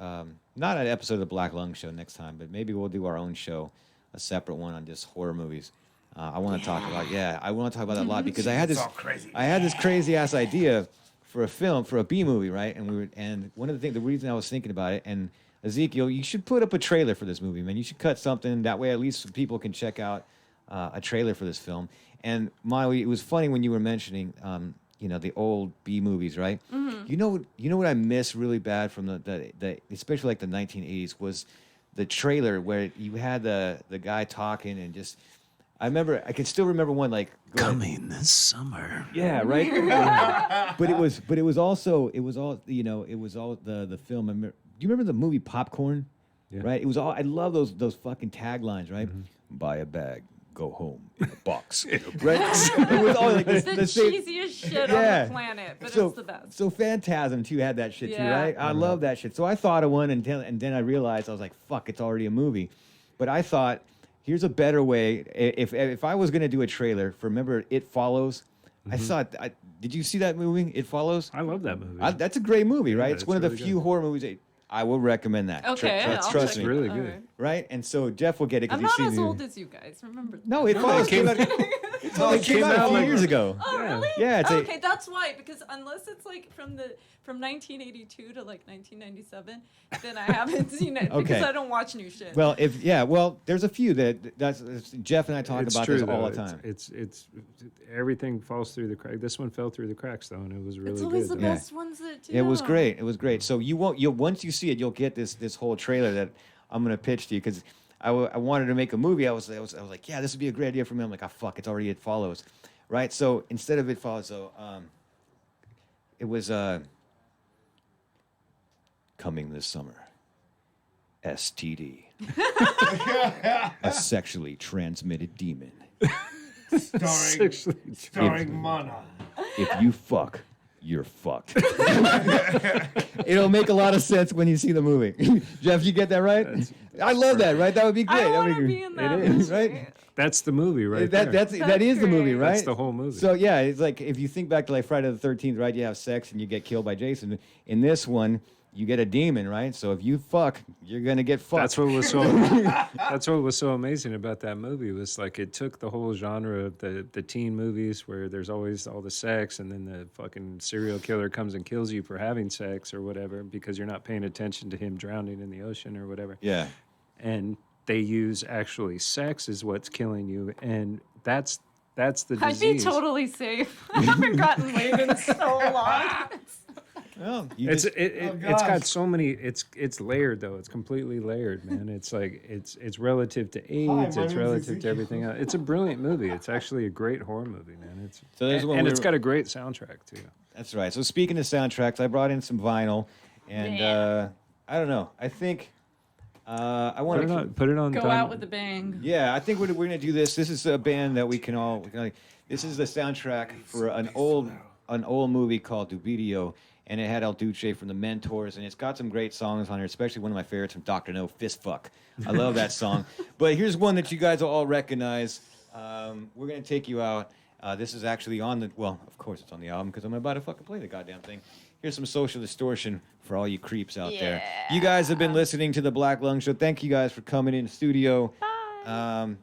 [SPEAKER 1] not an episode of the Black Lung Show next time, but maybe we'll do our own show, a separate one on just horror movies. I want to talk about I want to talk about that a lot because I had this crazy ass idea for a film, for a B movie, right? And one of the things, the reason I was thinking about it, and Ezekiel, you should put up a trailer for this movie, man. You should cut something that way, at least people can check out a trailer for this film. And Miley, it was funny when you were mentioning, the old B movies, right? Mm-hmm. You know what I miss really bad from the especially like the 1980s was the trailer where you had the guy talking and just. I can still remember one like
[SPEAKER 6] coming this summer.
[SPEAKER 1] Yeah, right. but it was all the film. Do you remember the movie Popcorn?
[SPEAKER 5] Yeah.
[SPEAKER 1] Right. It was all. I love those fucking taglines. Right. Mm-hmm. Buy a bag, go home in a box. Right. It was all like
[SPEAKER 2] it's the cheesiest shit on the planet, but it's the best.
[SPEAKER 1] So Phantasm too had that shit too, right? I love that shit. So I thought of one, and then I realized I was like, fuck, it's already a movie. But I thought. Here's a better way. If I was going to do a trailer for, remember, It Follows? Mm-hmm. I saw it. Did you see that movie, It Follows?
[SPEAKER 5] I love that movie.
[SPEAKER 1] That's a great movie, right?
[SPEAKER 5] Yeah,
[SPEAKER 1] it's one of the
[SPEAKER 5] really
[SPEAKER 1] few
[SPEAKER 5] good.
[SPEAKER 1] horror movies I will recommend that.
[SPEAKER 2] Okay,
[SPEAKER 1] trust me.
[SPEAKER 5] It's really good.
[SPEAKER 1] Right? And so Jeff will get it.
[SPEAKER 2] I'm not as old as you guys, remember?
[SPEAKER 1] No, It Follows came out. It came out a few years ago.
[SPEAKER 2] Oh, really?
[SPEAKER 1] Yeah.
[SPEAKER 2] Okay, that's why. Because unless it's like from 1982 to like 1997, then I haven't seen it because I don't watch new shit.
[SPEAKER 1] Well, there's a few that's Jeff and I talk about this all the time.
[SPEAKER 5] It's everything falls through the crack. This one fell through the cracks though, and it was really
[SPEAKER 2] it's
[SPEAKER 5] good.
[SPEAKER 2] always the best ones that do.
[SPEAKER 1] It was great. It was great. So you'll once you see it, you'll get this whole trailer that I'm gonna pitch to you because I wanted to make a movie. I was like, yeah, this would be a great idea for me. I'm like, fuck, it's already It Follows, right? So instead of It Follows, it was coming this summer. STD, a sexually transmitted demon.
[SPEAKER 4] Starring Mana.
[SPEAKER 1] If you fuck, you're fucked. It'll make a lot of sense when you see the movie. Jeff, you get that right? I love that, right? That would be great.
[SPEAKER 2] I want to be in that movie.
[SPEAKER 1] Right?
[SPEAKER 5] That's the movie, right?
[SPEAKER 1] That is the movie, right?
[SPEAKER 5] That's the whole movie.
[SPEAKER 1] So yeah, it's like if you think back to like Friday the 13th, right? You have sex and you get killed by Jason. In this one, you get a demon, right? So if you fuck, you're gonna get fucked.
[SPEAKER 5] That's what was so. That's what was so amazing about that movie was like it took the whole genre of the teen movies where there's always all the sex and then the fucking serial killer comes and kills you for having sex or whatever because you're not paying attention to him drowning in the ocean or whatever.
[SPEAKER 1] Yeah.
[SPEAKER 5] And they use actually sex is what's killing you, and that's the disease.
[SPEAKER 2] I'd be totally safe. I haven't gotten laid in so long.
[SPEAKER 1] Well, you
[SPEAKER 5] It's
[SPEAKER 1] just-
[SPEAKER 5] it's got so many. It's layered though. It's completely layered, man. It's like it's relative to AIDS.
[SPEAKER 4] my
[SPEAKER 5] It's
[SPEAKER 4] name's
[SPEAKER 5] relative
[SPEAKER 4] Ezekiel.
[SPEAKER 5] to everything else. It's a brilliant movie. It's actually a great horror movie, man. It's
[SPEAKER 1] So there's one
[SPEAKER 5] and
[SPEAKER 1] we
[SPEAKER 5] it's
[SPEAKER 1] were-
[SPEAKER 5] got a great soundtrack too.
[SPEAKER 1] That's right. So speaking of soundtracks, I brought in some vinyl, and I don't know. I think I want to
[SPEAKER 5] Put it on.
[SPEAKER 2] Go
[SPEAKER 5] Don-
[SPEAKER 2] out with a bang.
[SPEAKER 1] Yeah, I think we're gonna do this. This is a band that we can all. This is the soundtrack for an old movie called Dubidio, and it had El Duce from the Mentors, and it's got some great songs on here, especially one of my favorites from Dr. No, Fist Fuck. I love that song. But here's one that you guys will all recognize. We're gonna take you out. This is actually on the. Well, of course it's on the album because I'm about to fucking play the goddamn thing. Here's some Social Distortion for all you creeps out there. You guys have been listening to the Black Lung Show. Thank you guys for coming in the studio. Bye.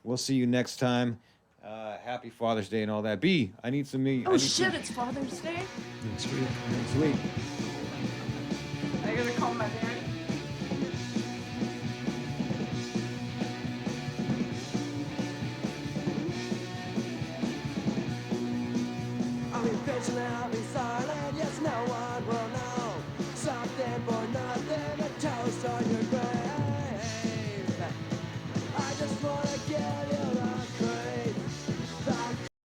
[SPEAKER 1] We'll see you next time. Happy Father's Day and all that. B, I need some meat.
[SPEAKER 2] Oh shit! It's Father's Day.
[SPEAKER 5] Sweet.
[SPEAKER 1] Sweet.